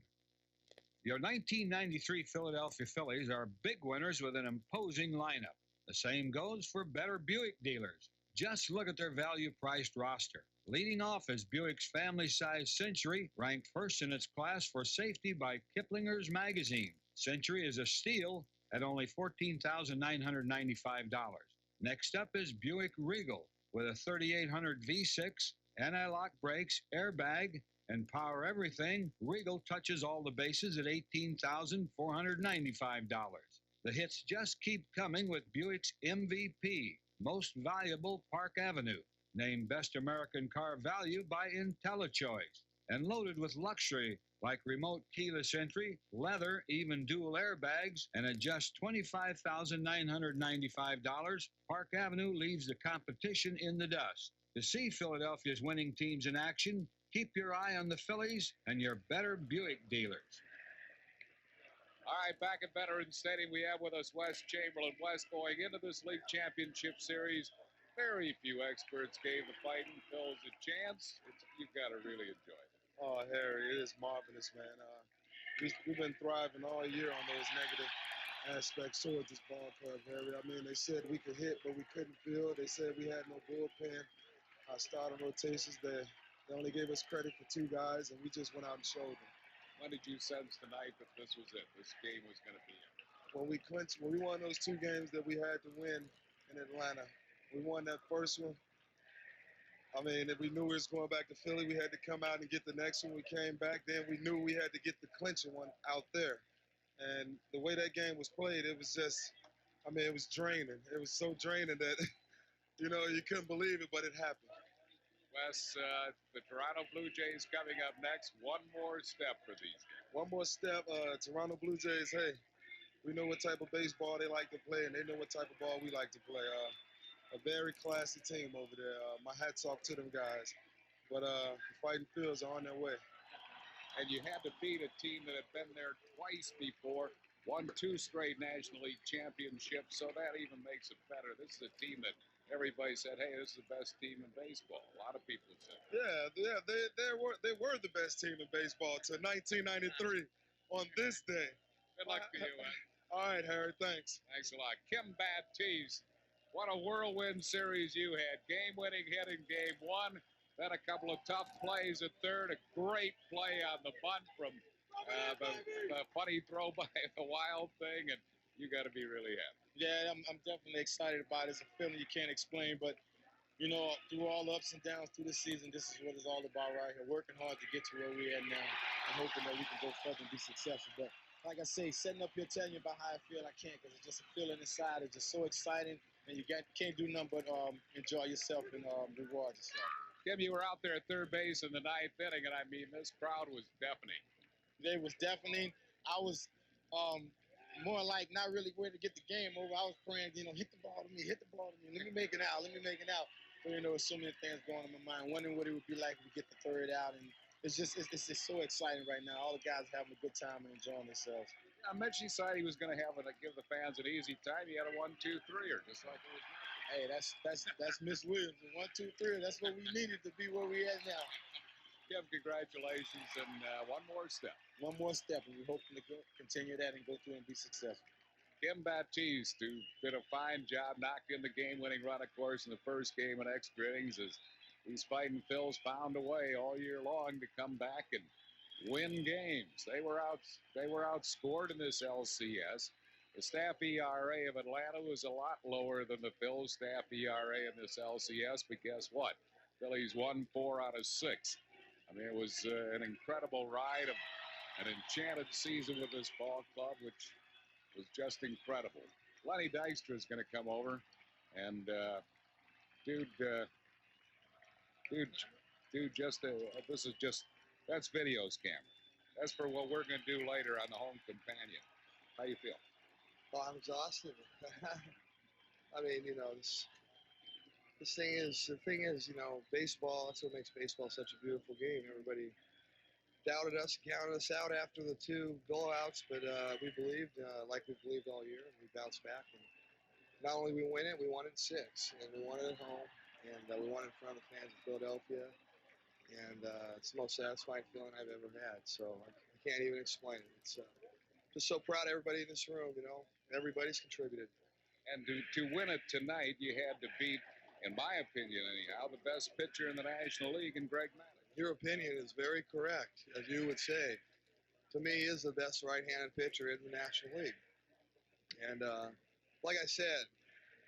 Your 1993 Philadelphia Phillies are big winners with an imposing lineup. The same goes for better Buick dealers. Just look at their value-priced roster. Leading off is Buick's family-size Century, ranked first in its class for safety by Kiplinger's Magazine. Century is a steal at only $14,995. Next up is Buick Regal with a 3800 V6, anti-lock brakes, airbag, and power everything. Regal touches all the bases at $18,495. The hits just keep coming with Buick's MVP, Most Valuable Park Avenue, named Best American Car Value by IntelliChoice, and loaded with luxury like remote keyless entry, leather, even dual airbags, and at just $25,995, Park Avenue leaves the competition in the dust. To see Philadelphia's winning teams in action, keep your eye on the Phillies and your better Buick dealers. All right, back at Veterans Stadium, we have with us Wes Chamberlain. Wes, going into this league championship series, very few experts gave the Fighting Phils a chance. You've got to really enjoy it. Oh, Harry, it is marvelous, man. We've been thriving all year on those negative aspects towards this ball club, Harry. I mean, they said we could hit, but we couldn't field. They said we had no bullpen. our starting rotations, they only gave us credit for 2 guys, and we just went out and showed them. When did you sense tonight that this was it? This game was going to be it? When we won those 2 games that we had to win in Atlanta, we won that first one. I mean, if we knew we was going back to Philly, we had to come out and get the next one. We came back, then we knew we had to get the clinching one out there. And the way that game was played, it was just, I mean, it was draining. It was so draining that, you know, you couldn't believe it, but it happened. Wes, the Toronto Blue Jays coming up next. One more step for these guys. One more step. Toronto Blue Jays, hey, we know what type of baseball they like to play, and they know what type of ball we like to play. A very classy team over there. My hat's off to them guys. But the Fighting Phils are on their way. And you had to beat a team that had been there twice before, won 2 straight National League championships, so that even makes it better. This is a team that everybody said, hey, this is the best team in baseball. A lot of people said that. Yeah, they were the best team in baseball till 1993 on this day. Good luck to you, Ed. All right, Harry, thanks. Thanks a lot. Kim Baptiste. What a whirlwind series you had. Game-winning hit in Game 1. Then a couple of tough plays at third. A great play on the bunt from the funny throw by the Wild thing. And you got to be really happy. Yeah, I'm definitely excited about it. It's a feeling you can't explain. But, you know, through all the ups and downs through this season, this is what it's all about right here. Working hard to get to where we're at now. I'm hoping that we can go further and be successful. But like I say, setting up here, telling you about how I feel, I can't, because it's just a feeling inside. It's just so exciting. And you can't do nothing but enjoy yourself and reward yourself. Kim, you were out there at third base in the 9th inning, and I mean, this crowd was deafening. They was deafening. I was more like not really ready to get the game over. I was praying, you know, hit the ball to me, hit the ball to me. Let me make it out. Let me make it out. So, you know, there's so many things going on in my mind, wondering what it would be like if we get the third out. And it's just so exciting right now. All the guys having a good time and enjoying themselves. I mentioned he said he was going to give the fans an easy time. He had a 1-2-3er, just like it was. Hey, that's Miss Williams. 1-2-3. That's what we needed to be where we at now. Kim, congratulations, and one more step. One more step, and we're hoping to continue that and go through and be successful. Kim Baptiste, who did a fine job, knocked in the game-winning run, of course, in the first game in extra innings, as these Fighting Phils found a way all year long to come back and win games. They were outscored in this LCS. The staff ERA of Atlanta was a lot lower than the Phils' staff ERA in this LCS, but guess what? Phillies won 4 out of 6. I mean, it was an incredible ride of an enchanted season with this ball club, which was just incredible. Lenny Dykstra is going to come over, and that's video's camera. That's for what we're going to do later on the Home Companion. How you feel? Well, I'm exhausted. I mean, you know, the thing is, you know, baseball, that's what makes baseball such a beautiful game. Everybody doubted us, counted us out after the 2 blowouts, but we believed, like we believed all year, and we bounced back. And not only we win it, we won it 6, and we won it at home, and we won it in front of the fans of Philadelphia, and it's the most satisfying feeling I've ever had. So I can't even explain it. It's just so proud of everybody in this room, you know. Everybody's contributed. And to win it tonight, you had to beat, in my opinion anyhow, the best pitcher in the National League in Greg Maddux. Your opinion is very correct, as you would say. To me, he is the best right-handed pitcher in the National League. And like I said,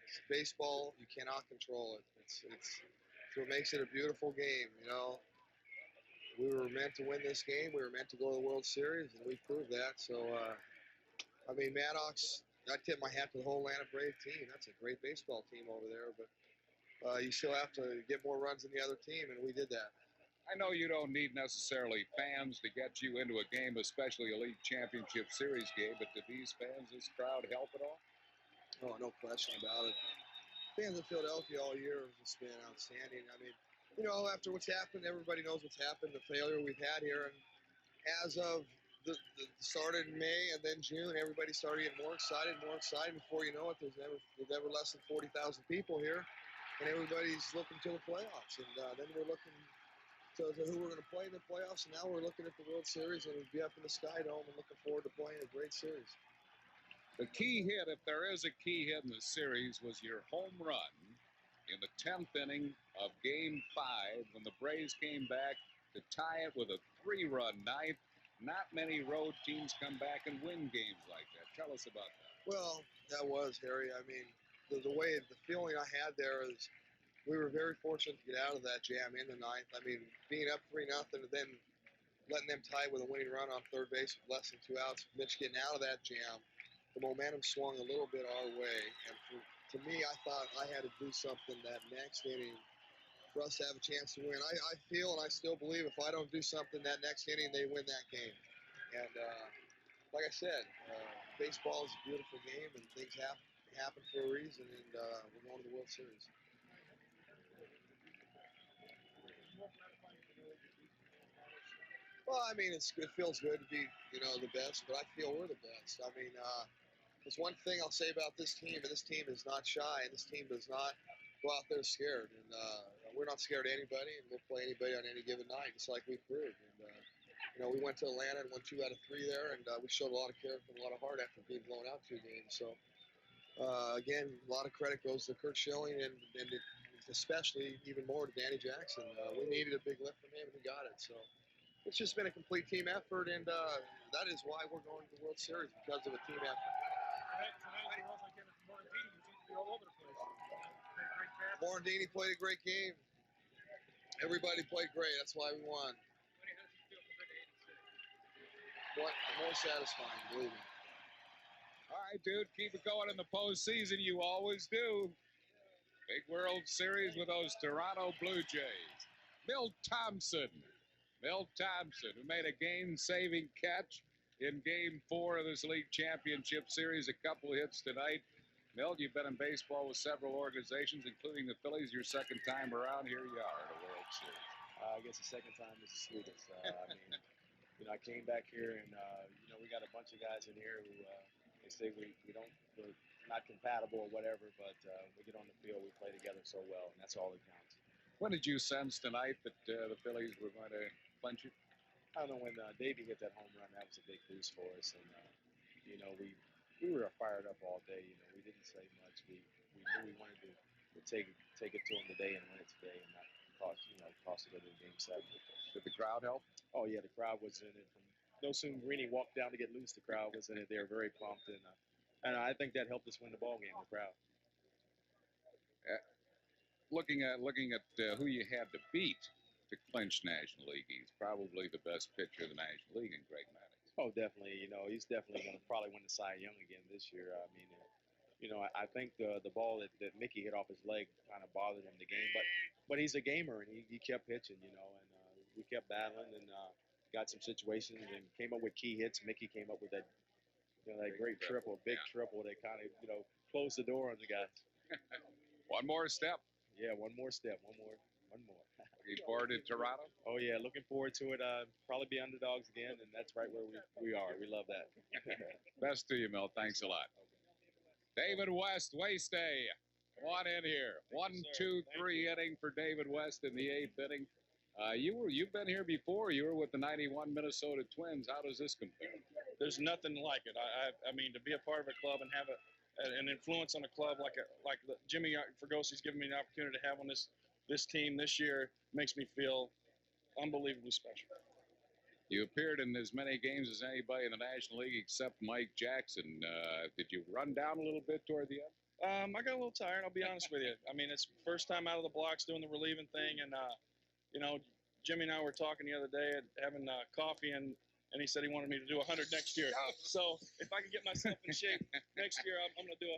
it's baseball, you cannot control it. It's what makes it a beautiful game, you know. We were meant to win this game. We were meant to go to the World Series, and we proved that. So, I mean, Maddox, I tip my hat to the whole Atlanta Brave team. That's a great baseball team over there, but you still have to get more runs than the other team, and we did that. I know you don't need necessarily fans to get you into a game, especially a League Championship Series game, but do these fans, this crowd, help at all? Oh, no question about it. Fans of Philadelphia all year have just been outstanding. I mean, you know, after what's happened, everybody knows what's happened, the failure we've had here, and as of the started in May and then June, everybody started getting more excited. Before you know it, there's never less than 40,000 people here, and everybody's looking to the playoffs. And then we're looking to who we're going to play in the playoffs, and now we're looking at the World Series, and we'll be up in the Sky Dome and looking forward to playing a great series. The key hit, if there is a key hit in the series, was your home run in the 10th inning of Game 5 when the Braves came back to tie it with a 3-run ninth. Not many road teams come back and win games like that. Tell us about that. Well, that was, Harry. I mean, the feeling I had there is we were very fortunate to get out of that jam in the ninth. I mean, being up 3-0 and then letting them tie with a winning run on third base with less than 2 outs, Mitch getting out of that jam, the momentum swung a little bit our way. And to me, I thought I had to do something that next inning for us to have a chance to win. I feel and I still believe if I don't do something that next inning, they win that game. And like I said, baseball is a beautiful game and things happen for a reason, and we're going to the World Series. Well, I mean, it feels good to be, the best, but I feel we're the best. I mean, there's one thing I'll say about this team, and this team is not shy, and this team does not go out there scared. And we're not scared of anybody, and we'll play anybody on any given night, just like we proved. And, we went to Atlanta and won 2 out of 3 there, and we showed a lot of character and a lot of heart after being blown out 2 games. So, again, a lot of credit goes to Kurt Schilling and especially even more to Danny Jackson. We needed a big lift from him, and he got it. So it's just been a complete team effort, and that is why we're going to the World Series, because of a team effort. Morandini played a great game. Everybody played great. That's why we won. More satisfying, believe me. All right, dude, keep it going in the postseason. You always do. Big World Series with those Toronto Blue Jays. Milt Thompson, who made a game-saving catch in Game 4 of this league championship series. A couple hits tonight. Milt, you've been in baseball with several organizations, including the Phillies. Your second time around, here you are at a World Series. I guess the second time is the sweetest. I mean, I came back here and, we got a bunch of guys in here who they say we're not compatible or whatever, but we get on the field, we play together so well, and that's all that counts. When did you sense tonight that the Phillies were going to clinch it? I don't know, when Davey hit that home run, that was a big boost for us, and, we were fired up all day. We didn't say much. We knew we wanted to take it to them today and win it today, and not cost it in Game 7. Did the crowd help? Oh yeah, the crowd was in it. No sooner Greeny walked down to get loose, the crowd was in it. They were very pumped, and I think that helped us win the ball game. The crowd. Looking at who you had to beat to clinch National League East, probably the best pitcher of the National League in Greg Maddux. Oh, definitely. He's definitely going to probably win the Cy Young again this year. I mean, I think the ball that Mickey hit off his leg kind of bothered him in the game, but he's a gamer and he kept pitching, and we kept battling and got some situations and came up with key hits. Mickey came up with that great triple, big triple that kind of closed the door on the guys. One more step. Yeah, one more step. One more. Looking forward to Toronto? Oh, yeah, looking forward to it. Probably be underdogs again, and that's right where we are. We love that. Best to you, Mel. Thanks a lot. David West, Waste Day. Come on in here. 1, 2, 3 inning for David West in the 8th inning. You've been here before. You were with the '91 Minnesota Twins. How does this compare? There's nothing like it. I mean, to be a part of a club and have an influence on a club like Jimmy Fergosi's given me the opportunity to have on this team this year makes me feel unbelievably special. You appeared in as many games as anybody in the National League except Mike Jackson. Did you run down a little bit toward the end? I got a little tired, I'll be honest with you. I mean, it's first time out of the blocks doing the relieving thing, and Jimmy and I were talking the other day and having coffee, and he said he wanted me to do 100 next year. So if I can get myself in shape next year, I'm going to do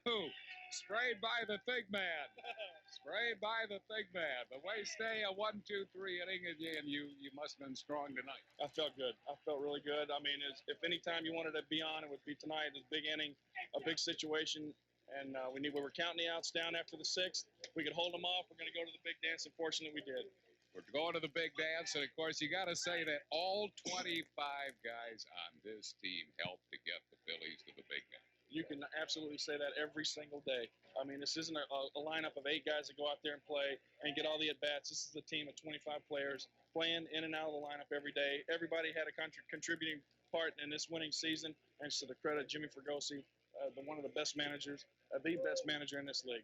100. Sprayed by the big man. Sprayed by the big man. But Waste Day, a 1, 2, 3 inning, and you must have been strong tonight. I felt good. I felt really good. I mean, if any time you wanted to be on, it would be tonight. It's a big inning, a big situation. And we were counting the outs down after the 6th. We could hold them off. We're going to go to the big dance, and fortunately we did. We're going to the big dance, and of course you got to say that all 25 guys on this team helped to get the Phillies to the big dance. You can absolutely say that every single day. I mean, this isn't a lineup of 8 guys that go out there and play and get all the at-bats. This is a team of 25 players playing in and out of the lineup every day. Everybody had a contributing part in this winning season, thanks to the credit of Jimmy Fregosi, one of the best managers, the best manager in this league.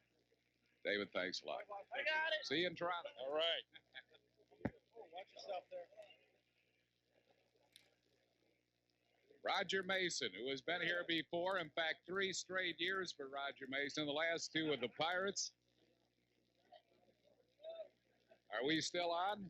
David, thanks a lot. I got it. See you in Toronto. All right. Watch yourself there. Roger Mason, who has been here before, in fact, 3 straight years for Roger Mason, the last 2 with the Pirates. Are we still on?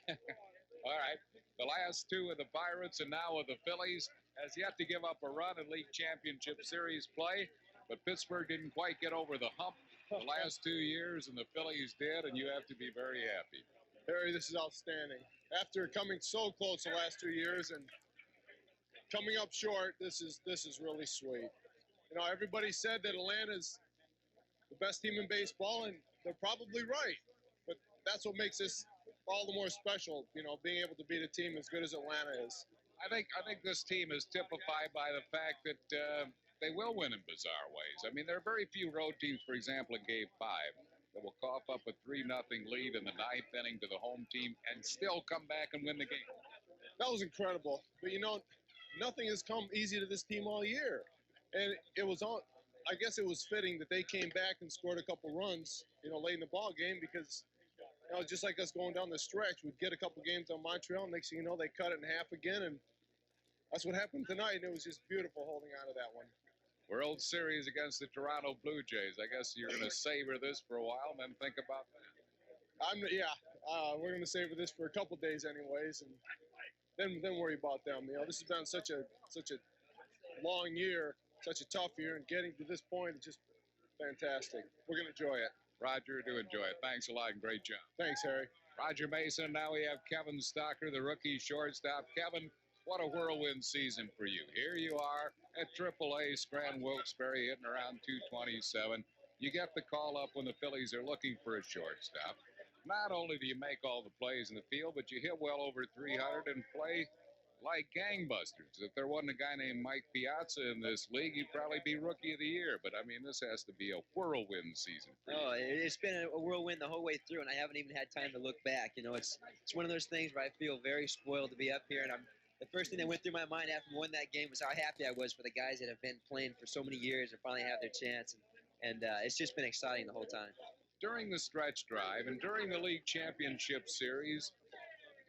All right. The last 2 with the Pirates and now with the Phillies. Has yet to give up a run in League Championship Series play, but Pittsburgh didn't quite get over the hump the last 2 years, and the Phillies did, and you have to be very happy. Harry, this is outstanding. After coming so close the last 2 years and coming up short, this is really sweet. You know, everybody said that Atlanta's the best team in baseball, and they're probably right. But that's what makes this all the more special, you know, being able to beat a team as good as Atlanta is. I think this team is typified by the fact that they will win in bizarre ways. I mean, there are very few road teams, for example, in Game 5, that will cough up a 3-0 lead in the 9th inning to the home team and still come back and win the game. That was incredible. But, you know, nothing has come easy to this team all year. And it was on. I guess it was fitting that they came back and scored a couple runs, you know, late in the ball game because, you know, just like us going down the stretch, we'd get a couple games on Montreal. Next thing you know, they cut it in half again, and that's what happened tonight. And it was just beautiful holding on to that one. World Series against the Toronto Blue Jays. I guess you're going to savor this for a while and then think about that. We're going to savor this for a couple days anyways, and then worry about them. You know, this has been such a long year, such a tough year, and getting to this point is just fantastic. We're going to enjoy it. Roger, do enjoy it. Thanks a lot and great job. Thanks, Harry. Roger Mason. Now we have Kevin Stocker, the rookie shortstop. Kevin, what a whirlwind season for you. Here you are at AAA, Scranton Wilkes-Barre, hitting around 227. You get the call up when the Phillies are looking for a shortstop. Not only do you make all the plays in the field, but you hit well over 300 and play like gangbusters. If there wasn't a guy named Mike Piazza in this league, he'd probably be Rookie of the Year. But, I mean, this has to be a whirlwind season for you. Oh, it's been a whirlwind the whole way through, and I haven't even had time to look back. You know, it's one of those things where I feel very spoiled to be up here, and the first thing that went through my mind after we won that game was how happy I was for the guys that have been playing for so many years and finally have their chance. And it's just been exciting the whole time. During the stretch drive and during the League Championship Series,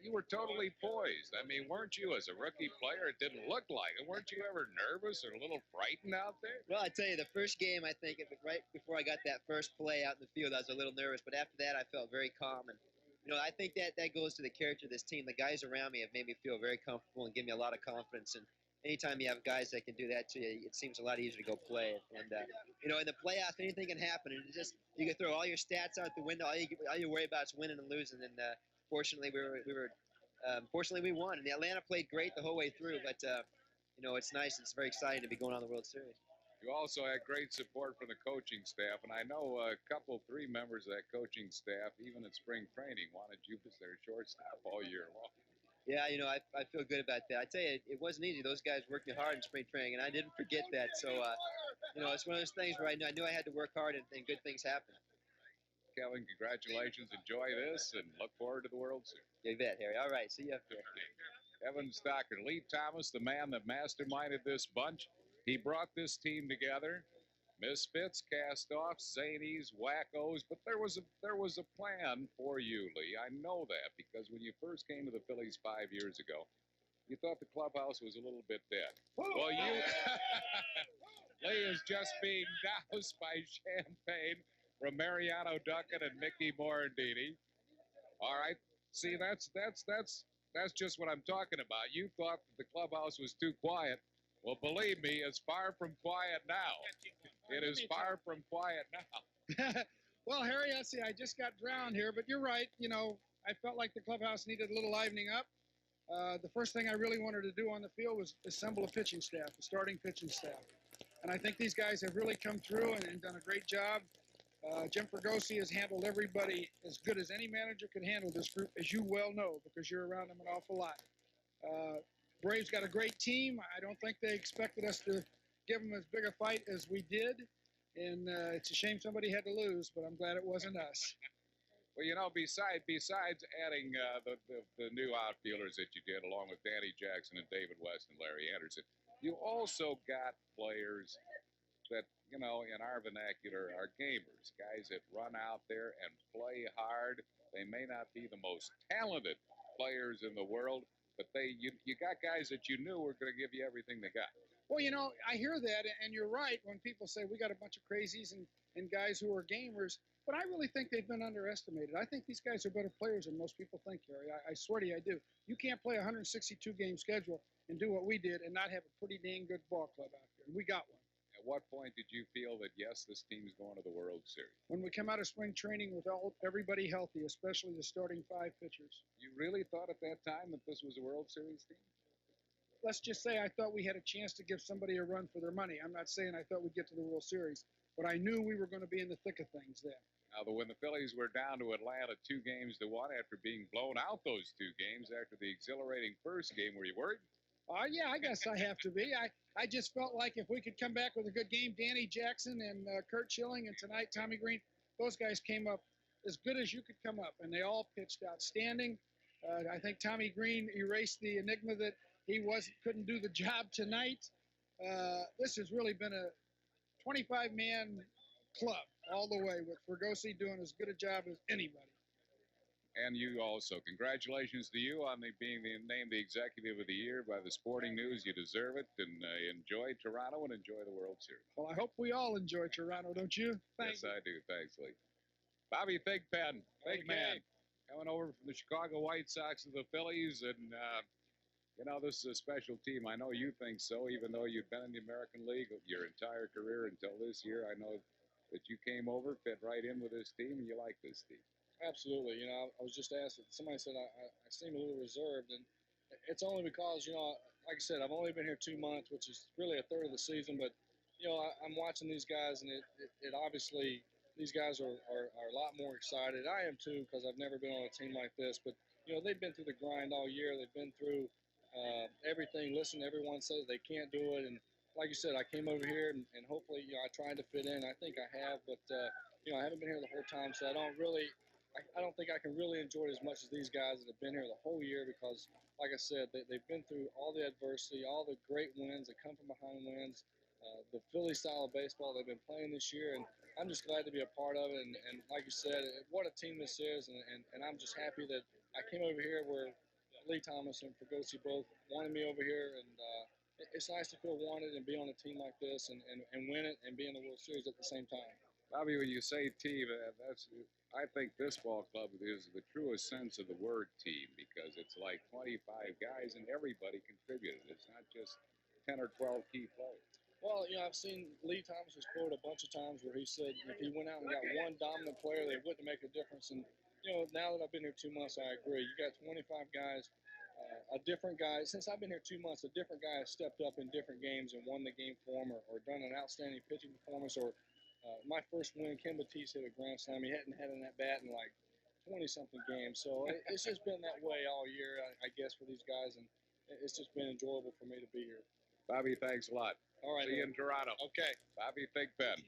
you were totally poised. I mean, weren't you, as a rookie player? It didn't look like it. Weren't you ever nervous or a little frightened out there? Well, I tell you, the first game, I think, right before I got that first play out in the field, I was a little nervous. But after that, I felt very calm. And, you know, I think that goes to the character of this team. The guys around me have made me feel very comfortable and give me a lot of confidence. And anytime you have guys that can do that to you, it seems a lot easier to go play. And, you know, in the playoffs, anything can happen. And you can throw all your stats out the window. All you worry about is winning and losing. And fortunately, fortunately, we won. And the Atlanta played great the whole way through. But, you know, it's nice. It's very exciting to be going on the World Series. You also had great support from the coaching staff. And I know three members of that coaching staff, even at spring training, wanted you as their shortstop all year long. Yeah, you know, I feel good about that. I tell you, it wasn't easy. Those guys worked me hard in spring training, and I didn't forget that. So, you know, it's one of those things where I knew I had to work hard, and good things happen. Kevin, congratulations. Enjoy this, and look forward to the World Series. You bet, Harry. All right, see you up there. Kevin Stocker. Lee Thomas, the man that masterminded this bunch. He brought this team together. Misfits, cast-offs, zanies, wackos, but there was a plan for you, Lee. I know that because when you first came to the Phillies 5 years ago, you thought the clubhouse was a little bit dead. Well, Lee is just being doused by champagne from Mariano Duckett and Mickey Morandini. All right, see, that's just what I'm talking about. You thought that the clubhouse was too quiet. Well, believe me, it's far from quiet now. It is far from quiet now. Well, Harry, I just got drowned here, but you're right. You know, I felt like the clubhouse needed a little livening up. The first thing I really wanted to do on the field was assemble a pitching staff, a starting pitching staff. And I think these guys have really come through and done a great job. Jim Fregosi has handled everybody as good as any manager could handle this group, as you well know, because you're around them an awful lot. Braves got a great team. I don't think they expected us to give them as big a fight as we did. And it's a shame somebody had to lose, but I'm glad it wasn't us. Well, you know, besides adding the new outfielders that you did, along with Danny Jackson and David West and Larry Anderson, you also got players that, you know, in our vernacular, are gamers, guys that run out there and play hard. They may not be the most talented players in the world, but you got guys that you knew were going to give you everything they got. Well, you know, I hear that, and you're right when people say we got a bunch of crazies and guys who are gamers, but I really think they've been underestimated. I think these guys are better players than most people think, Harry. I swear to you, I do. You can't play a 162-game schedule and do what we did and not have a pretty dang good ball club out there. And we got one. At what point did you feel that, yes, this team's going to the World Series? When we come out of spring training with everybody healthy, especially the starting 5 pitchers. You really thought at that time that this was a World Series team? Let's just say I thought we had a chance to give somebody a run for their money. I'm not saying I thought we'd get to the World Series, but I knew we were going to be in the thick of things then. Now, when the Phillies were down to Atlanta 2-1 after being blown out those 2 games after the exhilarating first game, were you worried? Yeah, I guess I have to be. I just felt like if we could come back with a good game, Danny Jackson and Kurt Schilling, and tonight Tommy Green, those guys came up as good as you could come up, and they all pitched outstanding. I think Tommy Green erased the enigma that he couldn't do the job tonight. This has really been a 25-man club all the way, with Fregosi doing as good a job as anybody. And you also. Congratulations to you on being named the Executive of the Year by the Sporting News. You deserve it, and enjoy Toronto and enjoy the World Series. Well, I hope we all enjoy Toronto, don't you? Yes, I do. Thanks, Lee. Bobby Thigpen, big man, coming over from the Chicago White Sox to the Phillies, and you know, this is a special team. I know you think so, even though you've been in the American League your entire career until this year. I know that you came over, fit right in with this team, and you like this team. Absolutely. You know, I was just asked, somebody said I seem a little reserved, and it's only because, you know, like I said, I've only been here 2 months, which is really a third of the season, but, you know, I'm watching these guys, and it obviously, these guys are a lot more excited. I am too, because I've never been on a team like this, but, you know, they've been through the grind all year. They've been through everything. Listen, everyone says they can't do it, and like you said, I came over here, and hopefully, you know, I tried to fit in. I think I have, but, you know, I haven't been here the whole time, so I don't think I can really enjoy it as much as these guys that have been here the whole year, because, like I said, they've been through all the adversity, all the great wins that come from behind wins, the Philly style of baseball they've been playing this year, and I'm just glad to be a part of it. And like you said, what a team this is, and I'm just happy that I came over here where Lee Thomas and Fregosi both wanted me over here, and it's nice to feel wanted and be on a team like this and win it and be in the World Series at the same time. Bobby, when you say team, I think this ball club is the truest sense of the word team, because it's like 25 guys and everybody contributed. It's not just 10 or 12 key players. Well, you know, I've seen Lee Thomas's quote a bunch of times where he said if he went out and got one dominant player, they wouldn't make a difference. And, you know, now that I've been here 2 months, I agree. You got 25 guys, a different guy. Since I've been here 2 months, a different guy has stepped up in different games and won the game for him, or done an outstanding pitching performance, or my first win, Ken Batiste hit a grand slam. He hadn't had an at-bat in like 20-something games. So it's just been that way all year, I guess, for these guys, and it's just been enjoyable for me to be here. Bobby, thanks a lot. All right. See you in Toronto. Okay. Bobby Thigpen.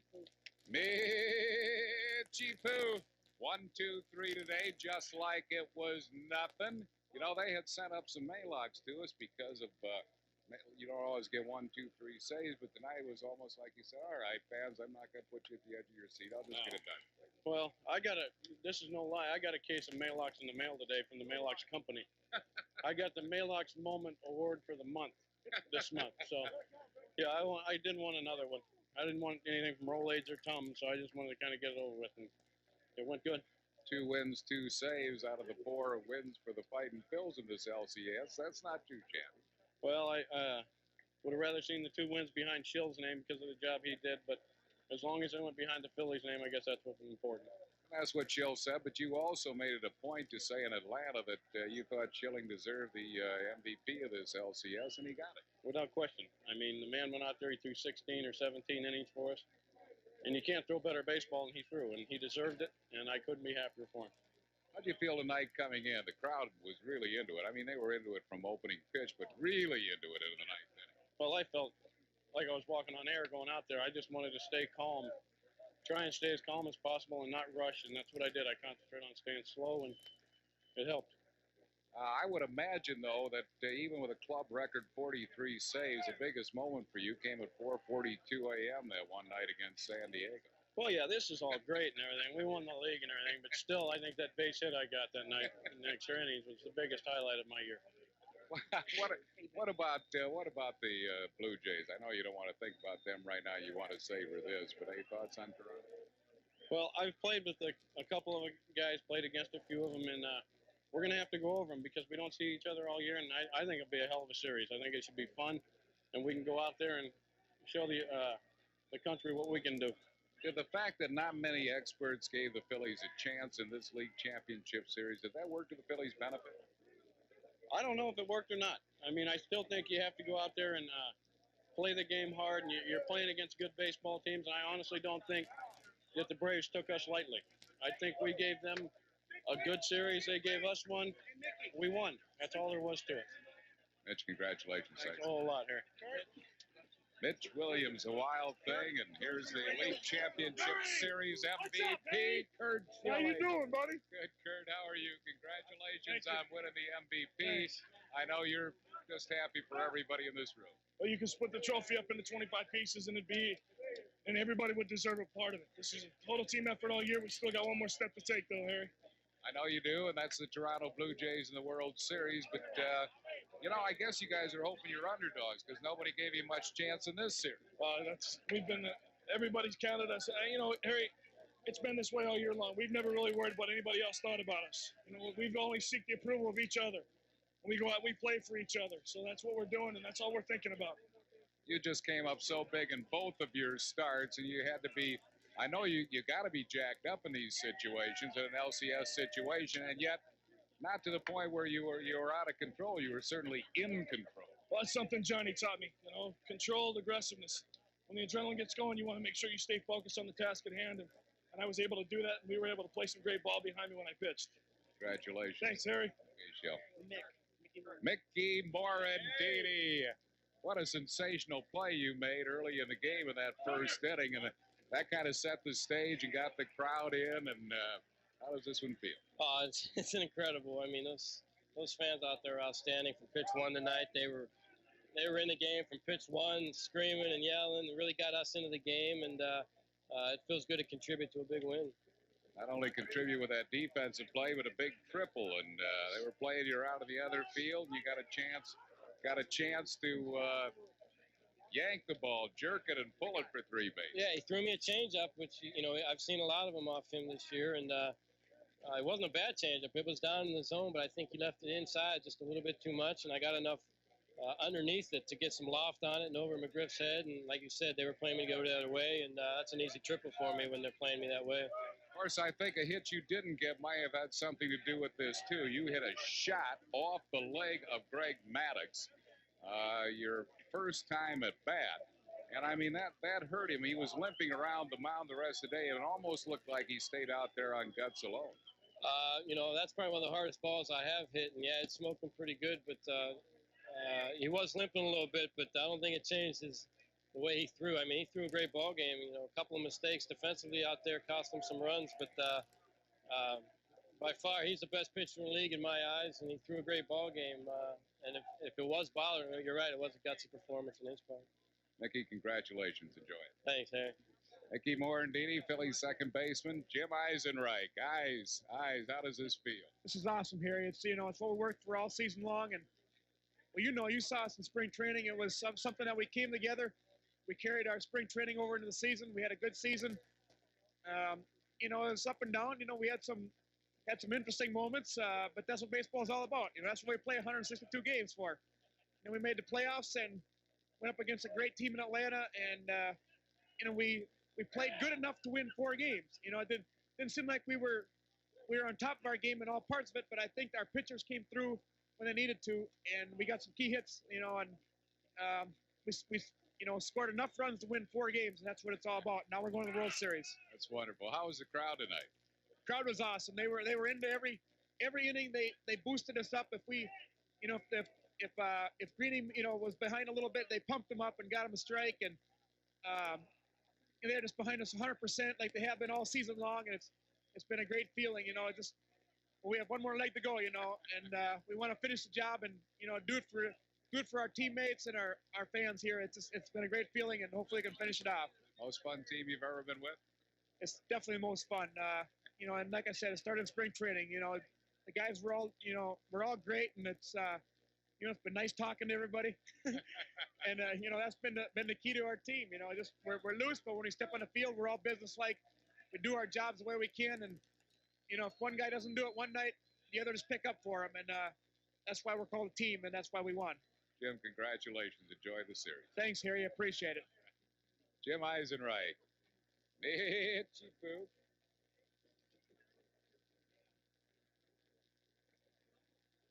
Mitchie Pooh. 1, 2, 3 today, just like it was nothing. You know, they had sent up some Maylocks to us because of you don't always get 1, 2, 3 saves, but tonight was almost like you said, all right, fans, I'm not going to put you at the edge of your seat. I'll just get it done. Well, this is no lie, I got a case of Maylocks in the mail today from the Maylocks company. I got the Maylocks Moment Award for the month, this month. So, yeah, I didn't want another one. I didn't want anything from Rolaids or Tom, so I just wanted to kind of get it over with, and it went good. 2 wins, 2 saves out of the 4 wins for the Fighting Phils in this LCS. That's not too shabby. Well, I would have rather seen the 2 wins behind Schill's name because of the job he did, but as long as I went behind the Phillies name, I guess that's what's important. That's what Schill said, but you also made it a point to say in Atlanta that you thought Schilling deserved the MVP of this LCS, and he got it. Without question. I mean, the man went out there, he threw 16 or 17 innings for us, and you can't throw better baseball than he threw, and he deserved it, and I couldn't be happier for him. How'd you feel tonight coming in? The crowd was really into it. I mean, they were into it from opening pitch, but really into it in the ninth inning. Well, I felt like I was walking on air going out there. I just wanted to stay calm, try and stay as calm as possible and not rush, and that's what I did. I concentrated on staying slow, and it helped. I would imagine, though, that even with a club record 43 saves, the biggest moment for you came at 4:42 a.m. that one night against San Diego. Well, yeah, this is all great and everything. We won the league and everything, but still, I think that base hit I got that night in the extra innings was the biggest highlight of my year. what about the Blue Jays? I know you don't want to think about them right now. You want to savor this, but any thoughts on Toronto? Well, I've played with a couple of guys, played against a few of them, and we're going to have to go over them because we don't see each other all year, and I think it'll be a hell of a series. I think it should be fun, and we can go out there and show the country what we can do. Did the fact that not many experts gave the Phillies a chance in this league championship series, did that work to the Phillies' benefit? I don't know if it worked or not. I mean, I still think you have to go out there and play the game hard, and you're playing against good baseball teams, and I honestly don't think that the Braves took us lightly. I think we gave them a good series. They gave us one. We won. That's all there was to it. Mitch, congratulations. Thanks a whole lot, Harry. Mitch Williams, a wild thing, and here's the League Championship Series MVP, Kurt Schilling. How you doing, buddy? Good, Kurt. How are you? Congratulations on winning the MVP. I know you're just happy for everybody in this room. Well, you can split the trophy up into 25 pieces, and everybody would deserve a part of it. This is a total team effort all year. We still got one more step to take, though, Harry. I know you do, and that's the Toronto Blue Jays in the World Series, but I guess you guys are hoping you're underdogs because nobody gave you much chance in this series. Everybody's counted us. Harry, it's been this way all year long. We've never really worried what anybody else thought about us. We've only seek the approval of each other. When we go out, we play for each other. So that's what we're doing, and that's all we're thinking about. You just came up so big in both of your starts, and you had to be. I know you got to be jacked up in these situations, in an LCS situation, and yet not to the point where you were out of control. You were certainly in control. Well, that's something Johnny taught me. Controlled aggressiveness. When the adrenaline gets going, you want to make sure you stay focused on the task at hand, and I was able to do that, and we were able to play some great ball behind me when I pitched. Congratulations. Thanks, Harry. Mickey Morandini. What a sensational play you made early in the game in that first inning, and that kind of set the stage and got the crowd in. And how does this one feel? Oh, it's incredible. I mean, those fans out there are outstanding from pitch one tonight. They were in the game from pitch one, screaming and yelling. They really got us into the game, and it feels good to contribute to a big win. Not only contribute with that defensive play, but a big triple. And they were playing you out of the other field, and you got a chance to yank the ball, jerk it, and pull it for three bases. Yeah, he threw me a changeup, which I've seen a lot of them off him this year, and it wasn't a bad changeup. It was down in the zone, but I think he left it inside just a little bit too much, and I got enough underneath it to get some loft on it and over McGriff's head. And like you said, they were playing me to go the other way, and that's an easy triple for me when they're playing me that way. Of course, I think a hit you didn't get might have had something to do with this, too. You hit a shot off the leg of Greg Maddux, your first time at bat. And, I mean, that hurt him. He was limping around the mound the rest of the day, and it almost looked like he stayed out there on guts alone. That's probably one of the hardest balls I have hit, and, yeah, it smoked him pretty good. But he was limping a little bit, but I don't think it changed the way he threw. I mean, he threw a great ball game. A couple of mistakes defensively out there cost him some runs, but by far he's the best pitcher in the league in my eyes, and he threw a great ball game. And if it was bothering him, you're right, it was a gutsy performance on his part. Mickey, congratulations. Enjoy it. Thanks, Harry. Mickey Morandini, Phillies second baseman. Jim Eisenreich. Eyes, how does this feel? This is awesome, Harry. It's what we worked for all season long, and you saw us in spring training. It was something that we came together. We carried our spring training over into the season. We had a good season. It was up and down. We had some interesting moments, but that's what baseball is all about. That's what we play 162 games for. And we made the playoffs and went up against a great team in Atlanta, and we played good enough to win 4 games. It didn't seem like we were on top of our game in all parts of it, but I think our pitchers came through when they needed to, and we got some key hits. And we scored enough runs to win 4 games, and that's what it's all about. Now we're going to the World Series. That's wonderful. How was the crowd tonight? Crowd was awesome. They were into every inning. They boosted us up. If we, if Greeny was behind a little bit, they pumped him up and got him a strike, and they're just behind us 100% like they have been all season long, and it's been a great feeling. we have one more leg to go, and we want to finish the job and do it for our teammates and our fans here. It's been a great feeling, and hopefully we can finish it off. Most fun team you've ever been with? It's definitely the most fun. And like I said, it started in spring training. The guys were all great, and it's it's been nice talking to everybody. And that's been the key to our team. Just we're loose, but when we step on the field, we're all business-like. We do our jobs the way we can, and if one guy doesn't do it one night, the others pick up for him, and that's why we're called a team, and that's why we won. Jim, congratulations. Enjoy the series. Thanks, Harry. Appreciate it. Jim Eisenreich. Itchy poop.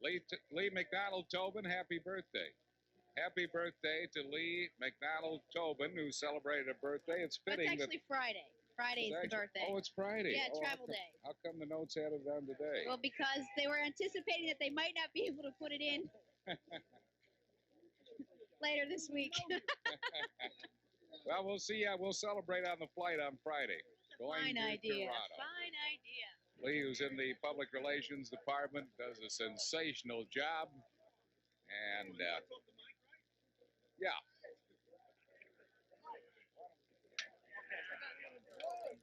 Lee McDonald Tobin, happy birthday. Happy birthday to Lee McDonald Tobin, who celebrated a birthday. It's fitting. That's actually Friday. Friday is the birthday. Oh, it's Friday. Yeah, oh, travel day. How come the notes had it on today? Well, because they were anticipating that they might not be able to put it in later this week. Well, we'll see. We'll celebrate on the flight on Friday. Fine idea. Fine idea. Lee, who's in the public relations department, does a sensational job. And, yeah.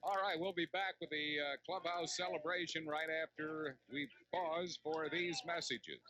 All right, we'll be back with the clubhouse celebration right after we pause for these messages.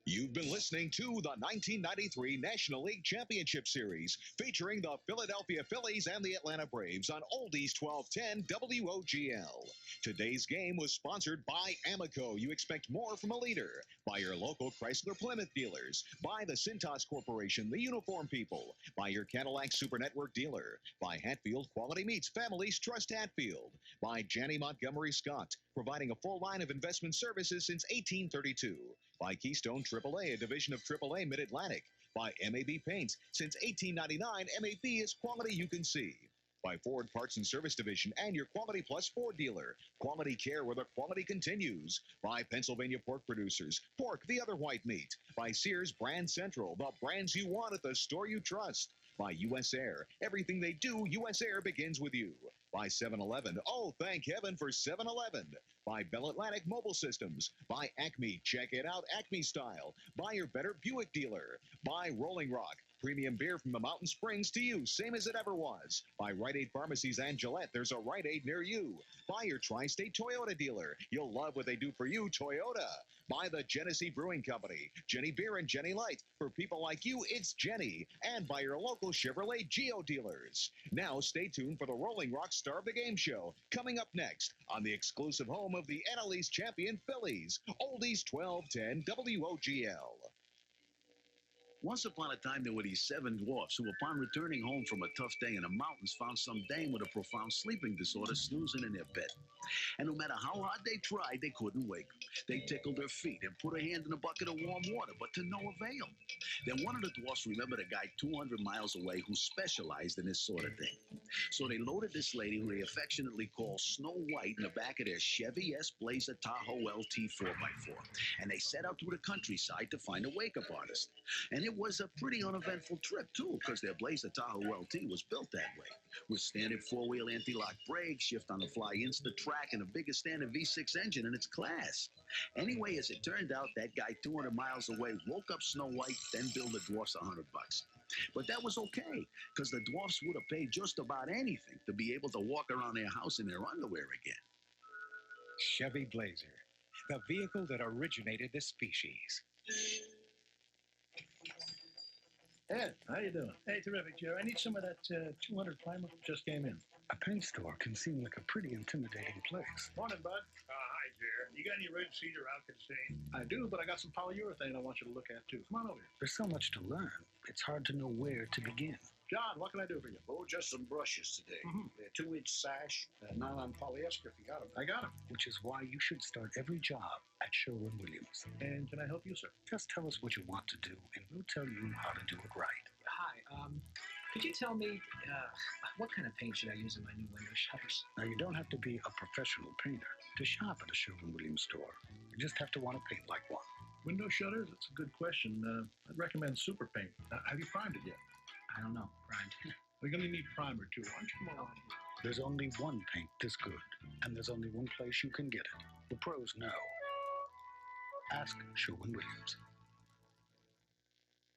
You've been listening to the 1993 National League Championship Series featuring the Philadelphia Phillies and the Atlanta Braves on Oldies 1210 WOGL. Today's game was sponsored by Amoco. You expect more from a leader. By your local Chrysler Plymouth dealers. By the Cintas Corporation, the uniform people. By your Cadillac Super Network dealer. By Hatfield Quality Meats, Families Trust Hatfield. By Janney Montgomery Scott, providing a full line of investment services since 1832. By Keystone AAA, a division of AAA Mid-Atlantic. By MAB Paints. Since 1899, MAB is quality you can see. By Ford Parts and Service Division and your Quality Plus Ford dealer. Quality care where the quality continues. By Pennsylvania Pork Producers. Pork, the other white meat. By Sears Brand Central, the brands you want at the store you trust. By U.S. Air. Everything they do, U.S. Air begins with you. By 7-Eleven. Oh, thank heaven for 7-Eleven. By Bell Atlantic Mobile Systems. By Acme. Check it out, Acme style. By your better Buick dealer. By Rolling Rock. Premium beer from the Mountain Springs to you, same as it ever was. By Rite Aid Pharmacies and Gillette, there's a Rite Aid near you. By your Tri-State Toyota dealer. You'll love what they do for you, Toyota. By the Genesee Brewing Company. Jenny Beer and Jenny Light. For people like you, it's Jenny. And by your local Chevrolet Geo dealers. Now stay tuned for the Rolling Rock Star of the Game show, coming up next on the exclusive home of the NL East champion Phillies, Oldies 1210 WOGL. Once upon a time, there were these 7 dwarfs who, upon returning home from a tough day in the mountains, found some dame with a profound sleeping disorder snoozing in their bed. And no matter how hard they tried, they couldn't wake. They tickled her feet and put her hand in a bucket of warm water, but to no avail. Then one of the dwarfs remembered a guy 200 miles away who specialized in this sort of thing. So they loaded this lady, who they affectionately call Snow White, in the back of their Chevy S Blazer Tahoe LT 4x4. And they set out through the countryside to find a wake-up artist. And it was a pretty uneventful trip, too, because their Blazer Tahoe LT was built that way, with standard 4-wheel anti-lock brakes, shift-on-the-fly Insta-Track, and the biggest standard V6 engine in its class. Anyway, as it turned out, that guy 200 miles away woke up Snow White, then billed the dwarfs $100. But that was okay, because the dwarfs would have paid just about anything to be able to walk around their house in their underwear again. Chevy Blazer, the vehicle that originated the species. Ed, how you doing? Hey, terrific, Joe. I need some of that 200 primer. Just came in. A paint store can seem like a pretty intimidating place. Morning, bud. Hi, Jer. You got any red cedar Alkenstain? I do, but I got some polyurethane I want you to look at, too. Come on over here. There's so much to learn. It's hard to know where to begin. John, what can I do for you? Oh, just some brushes today. They're 2-inch sash, nylon polyester if you got them. I got them. Which is why you should start every job at Sherwin-Williams. And can I help you, sir? Just tell us what you want to do, and we'll tell you how to do it right. Hi, could you tell me what kind of paint should I use in my new window shutters? Now, you don't have to be a professional painter to shop at a Sherwin-Williams store. You just have to want to paint like one. Window shutters? That's a good question. I'd recommend Super Paint. Have you primed it yet? I don't know. Primed. We're going to need primer, too. Why don't you come along? There's only one paint this good, and there's only one place you can get it. The pros know. Ask Sherwin-Williams.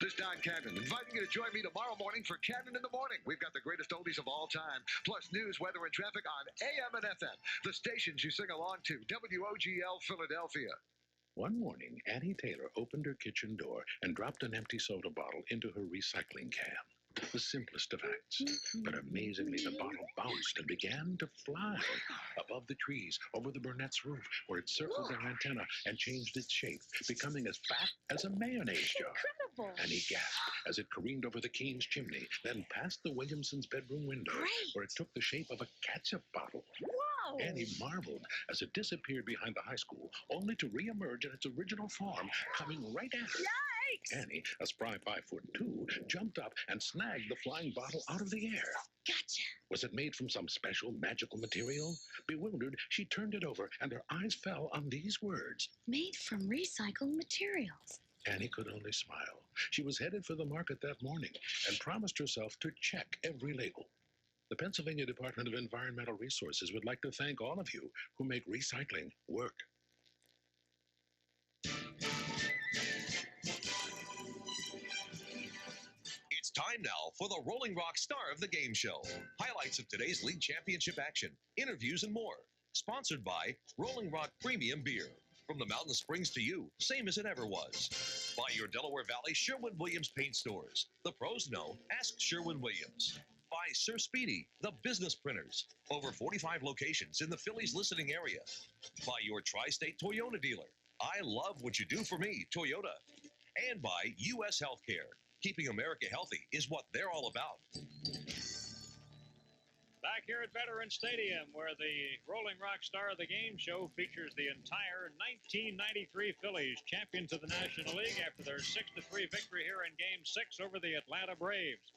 This is Don Cannon, inviting you to join me tomorrow morning for Cannon in the Morning. We've got the greatest oldies of all time, plus news, weather, and traffic on AM and FM, the stations you sing along to, WOGL Philadelphia. One morning, Annie Taylor opened her kitchen door and dropped an empty soda bottle into her recycling can. The simplest of acts, but amazingly the bottle bounced and began to fly above the trees, over the Burnett's roof, where it circled their antenna and changed its shape, becoming as fat as a mayonnaise jar. Incredible. Annie gasped as it careened over the Keene's chimney, then past the Williamsons' bedroom window, where it took the shape of a ketchup bottle. Whoa! Annie marveled as it disappeared behind the high school, only to reemerge in its original form, coming right at her. Yikes! Annie, a spry 5'2", jumped up and snagged the flying bottle out of the air. Gotcha. Was it made from some special magical material? Bewildered, she turned it over, and her eyes fell on these words. Made from recycled materials. Annie could only smile. She was headed for the market that morning and promised herself to check every label. The Pennsylvania Department of Environmental Resources would like to thank all of you who make recycling work. It's time now for the Rolling Rock Star of the Game Show. Highlights of today's league championship action, interviews, and more. Sponsored by Rolling Rock Premium Beer. From the mountain springs to you, same as it ever was. By your Delaware Valley Sherwin-Williams paint stores. The pros know, ask Sherwin-Williams. By Sir Speedy, the business printers. Over 45 locations in the Phillies listening area. By your Tri-State Toyota dealer. I love what you do for me, Toyota. And by U.S. Healthcare. Keeping America healthy is what they're all about. Back here at Veterans Stadium, where the Rolling Rock Star of the Game show features the entire 1993 Phillies, champions of the National League after their 6-3 victory here in Game 6 over the Atlanta Braves.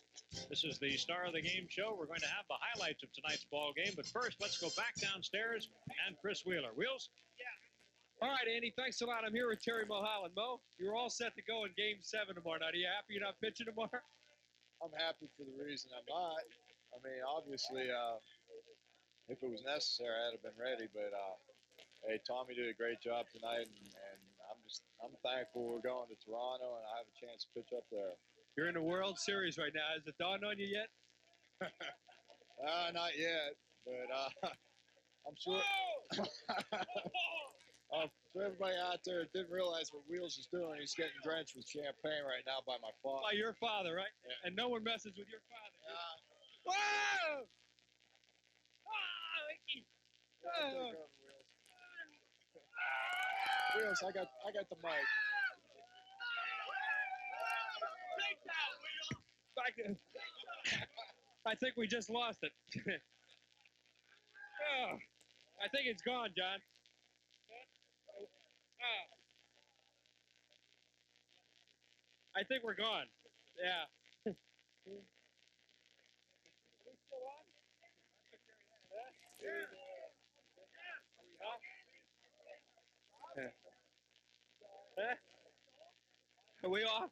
This is the Star of the Game show. We're going to have the highlights of tonight's ball game, but first, let's go back downstairs and Chris Wheeler. Wheels? Yeah. All right, Andy, thanks a lot. I'm here with Terry Mulholland. Mo, you're all set to go in Game 7 tomorrow night. Are you happy you're not pitching tomorrow? I'm happy for the reason I'm not. I mean, obviously, if it was necessary, I'd have been ready. But hey, Tommy did a great job tonight, and I'm thankful we're going to Toronto and I have a chance to pitch up there. You're in the World Series right now. Has it dawned on you yet? Not yet, but I'm sure. For everybody out there that didn't realize what Wheels is doing, he's getting drenched with champagne right now by my father. By your father, right? Yeah. And no one messes with your father. Whoa! Oh, Wheels, I got the mic. I think we just lost it. Oh, I think it's gone, John. I think we're gone. Yeah. Are we off?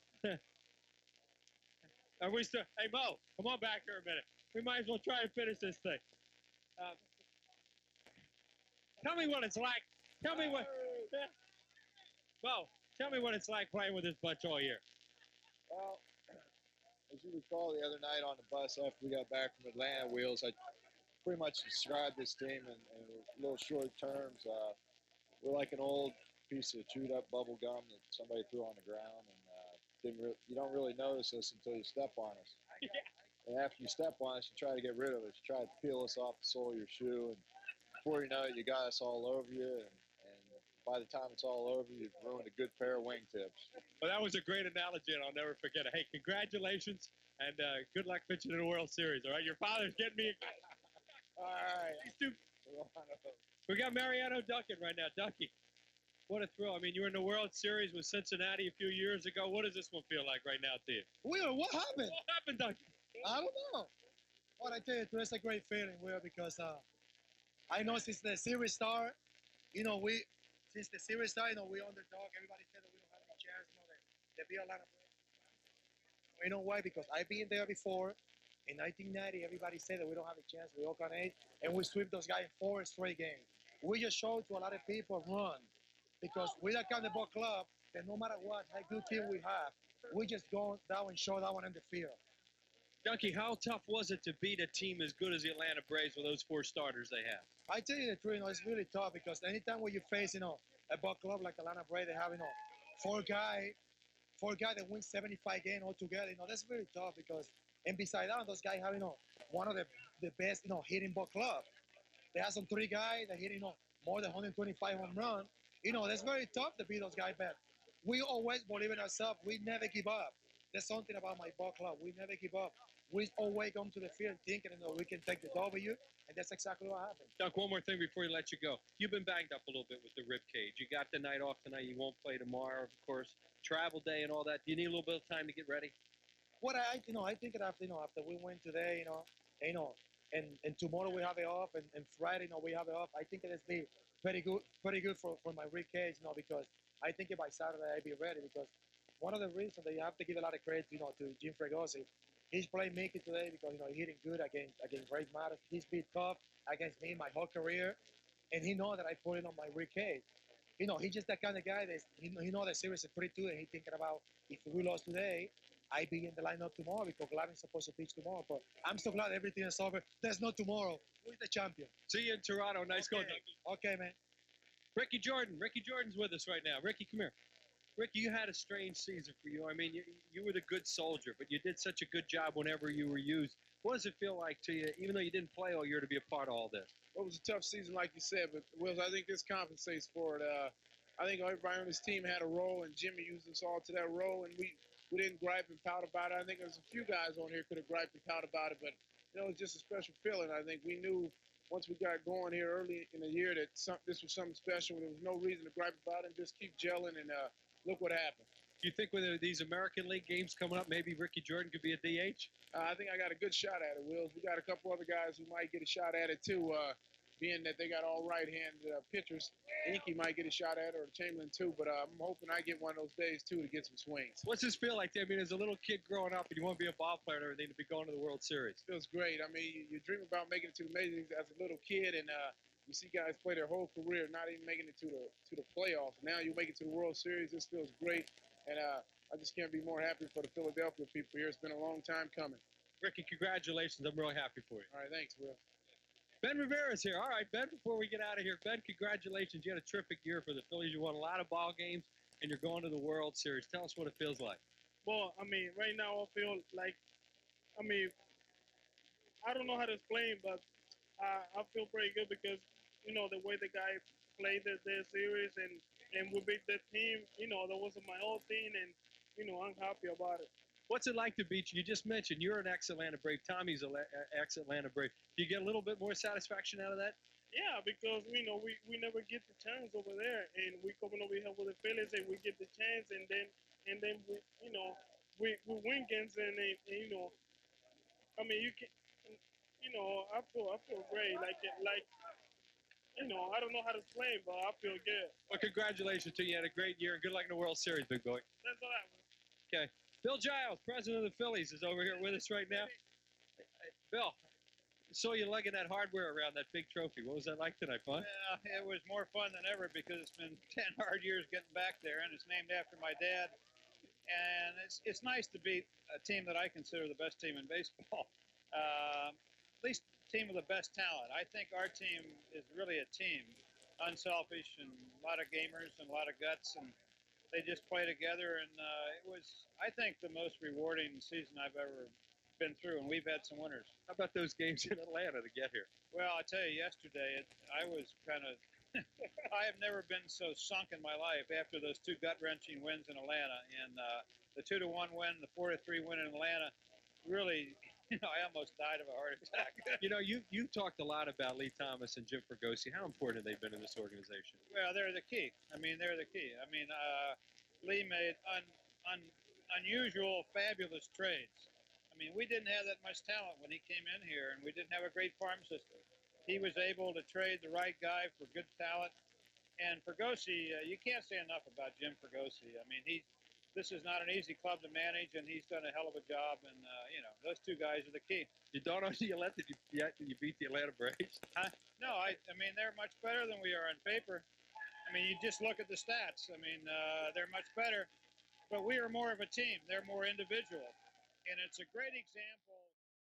Are we still? Hey, Mo, come on back here a minute. We might as well try and finish this thing. Tell me what it's like. Tell me what. Mo, tell me what it's like playing with this bunch all year. Well, as you recall the other night on the bus after we got back from Atlanta, Wheels, I pretty much described this team in little short terms. We're like an old piece of chewed up bubble gum that somebody threw on the ground, and you don't really notice us until you step on us. And after you step on us, you try to get rid of us. You try to peel us off the sole of your shoe, and before you know it, you got us all over you, and by the time it's all over, you've ruined a good pair of wingtips. Well, that was a great analogy, and I'll never forget it. Hey, congratulations, and good luck pitching in the World Series, all right? Your father's getting me. All right. We got Mariano Ducking right now. Ducky, what a thrill. I mean, you were in the World Series with Cincinnati a few years ago. What does this one feel like right now to you? Will, what happened? What happened, Ducky? I don't know. What I tell you, it's a great feeling, Will, because I know since the series started, since the series started, we underdog. Everybody said that we don't have any chance, they beat Atlanta. You know why? Because I've been there before. In 1990, everybody said that we don't have a chance. We walk on 8, and we sweep those guys in 4 straight games. We just showed to a lot of people run, because we that kind of ball club that no matter what, how good team we have, we just go down and show that one in the field. Ducky, how tough was it to beat a team as good as the Atlanta Braves with those 4 starters they have? I tell you the truth, it's really tough, because anytime when you face, a ball club like Atlanta Braves, they have, 4 guys that win 75 games altogether. That's really tough, because, and besides that, those guys have, one of the best, hitting ball club. They have some 3 guys that hit, more than 125 home runs. That's very tough to beat those guys, but we always believe in ourselves. We never give up. There's something about my ball club. We never give up. We always come to the field thinking, we can take the W, and that's exactly what happened. Duck, one more thing before we let you go. You've been banged up a little bit with the rib cage. You got the night off tonight. You won't play tomorrow, of course. Travel day and all that. Do you need a little bit of time to get ready? What I think that after we win today, and tomorrow we have it off, and Friday, we have it off. I think that it's be pretty good for my rib cage, because I think by Saturday I'll be ready, because one of the reasons that you have to give a lot of credit, to Jim Fregosi. He's playing Mickey today because, he's hitting good against Ray Matters. He's been tough against me my whole career, and he knows that I put it on my rib cage. He's just that kind of guy that he knows the series is 3-2, and he's thinking about if we lost today, I be in the lineup tomorrow because Glavin's supposed to pitch tomorrow. But I'm so glad everything is over. There's no tomorrow. We're the champion. See you in Toronto. Nice going. Okay, man. Ricky Jordan. Ricky Jordan's with us right now. Ricky, come here. Ricky, you had a strange season for you. I mean, you were the good soldier, but you did such a good job whenever you were used. What does it feel like to you, even though you didn't play all year, to be a part of all this? Well, it was a tough season, like you said, but, Wills, I think this compensates for it. I think everybody on this team had a role, and Jimmy used us all to that role, and we didn't gripe and pout about it. I think there's a few guys on here could have griped and pout about it, but, it's just a special feeling. I think we knew once we got going here early in the year that this was something special. There was no reason to gripe about it. Just keep gelling, and look what happened. Do you think with these American League games coming up, maybe Ricky Jordan could be a DH? I think I got a good shot at it, Wills. We got a couple other guys who might get a shot at it, too, being that they got all right-handed pitchers. Inky might get a shot at it, or Chamberlain, too, but I'm hoping I get one of those days, too, to get some swings. What's this feel like? I mean, as a little kid growing up and you want to be a ball player and everything, to be going to the World Series. It feels great. I mean, you dream about making it to the major leagues as a little kid, and you see guys play their whole career not even making it to the playoffs. Now you make it to the World Series. This feels great, and I just can't be more happy for the Philadelphia people here. It's been a long time coming. Ricky, congratulations. I'm really happy for you. All right, thanks, Will. Ben Rivera's here. All right, Ben, before we get out of here, Ben, congratulations. You had a terrific year for the Phillies. You won a lot of ball games, and you're going to the World Series. Tell us what it feels like. Well, I mean, right now I feel like, I don't know how to explain, but I feel pretty good because, the way the guys played their series and we beat the team, that wasn't my old team, and, I'm happy about it. What's it like to beat you? You just mentioned you're an ex-Atlanta Brave. Tommy's an ex-Atlanta Brave. Do you get a little bit more satisfaction out of that? Yeah, because, we never get the chance over there, and we coming over here with the Phillies, and we get the chance, and then we, we win games, and I mean, you can, I feel great, like, I don't know how to explain, but I feel good. Well, congratulations to you. You had a great year, and good luck in the World Series, big boy. That's all right. Okay. Bill Giles, president of the Phillies, is over here with us right now. Bill, I saw you lugging that hardware around that big trophy. What was that like tonight, fun? Yeah, it was more fun than ever because it's been 10 hard years getting back there, and it's named after my dad. And it's nice to beat a team that I consider the best team in baseball. At least team with the best talent. I think our team is really a team, unselfish and a lot of gamers and a lot of guts, and they just play together. And it was, I think, the most rewarding season I've ever been through, and we've had some winners. How about those games in Atlanta to get here? Well, I tell you, yesterday I was kind of I have never been so sunk in my life after those 2 gut-wrenching wins in Atlanta, and the 2-1 win, the 4-3 win in Atlanta. Really, I almost died of a heart attack. You talked a lot about Lee Thomas and Jim Fregosi. How important have they been in this organization? Well, they're the key. I mean, they're the key. I mean, Lee made unusual, fabulous trades. I mean, we didn't have that much talent when he came in here, and we didn't have a great farm system. He was able to trade the right guy for good talent. And Fregosi, you can't say enough about Jim Fregosi. I mean, this is not an easy club to manage, and he's done a hell of a job. And those two guys are the key. You don't know you beat the Atlanta Braves? No, I mean they're much better than we are on paper. I mean, you just look at the stats. I mean, they're much better, but we are more of a team. They're more individual, and it's a great example.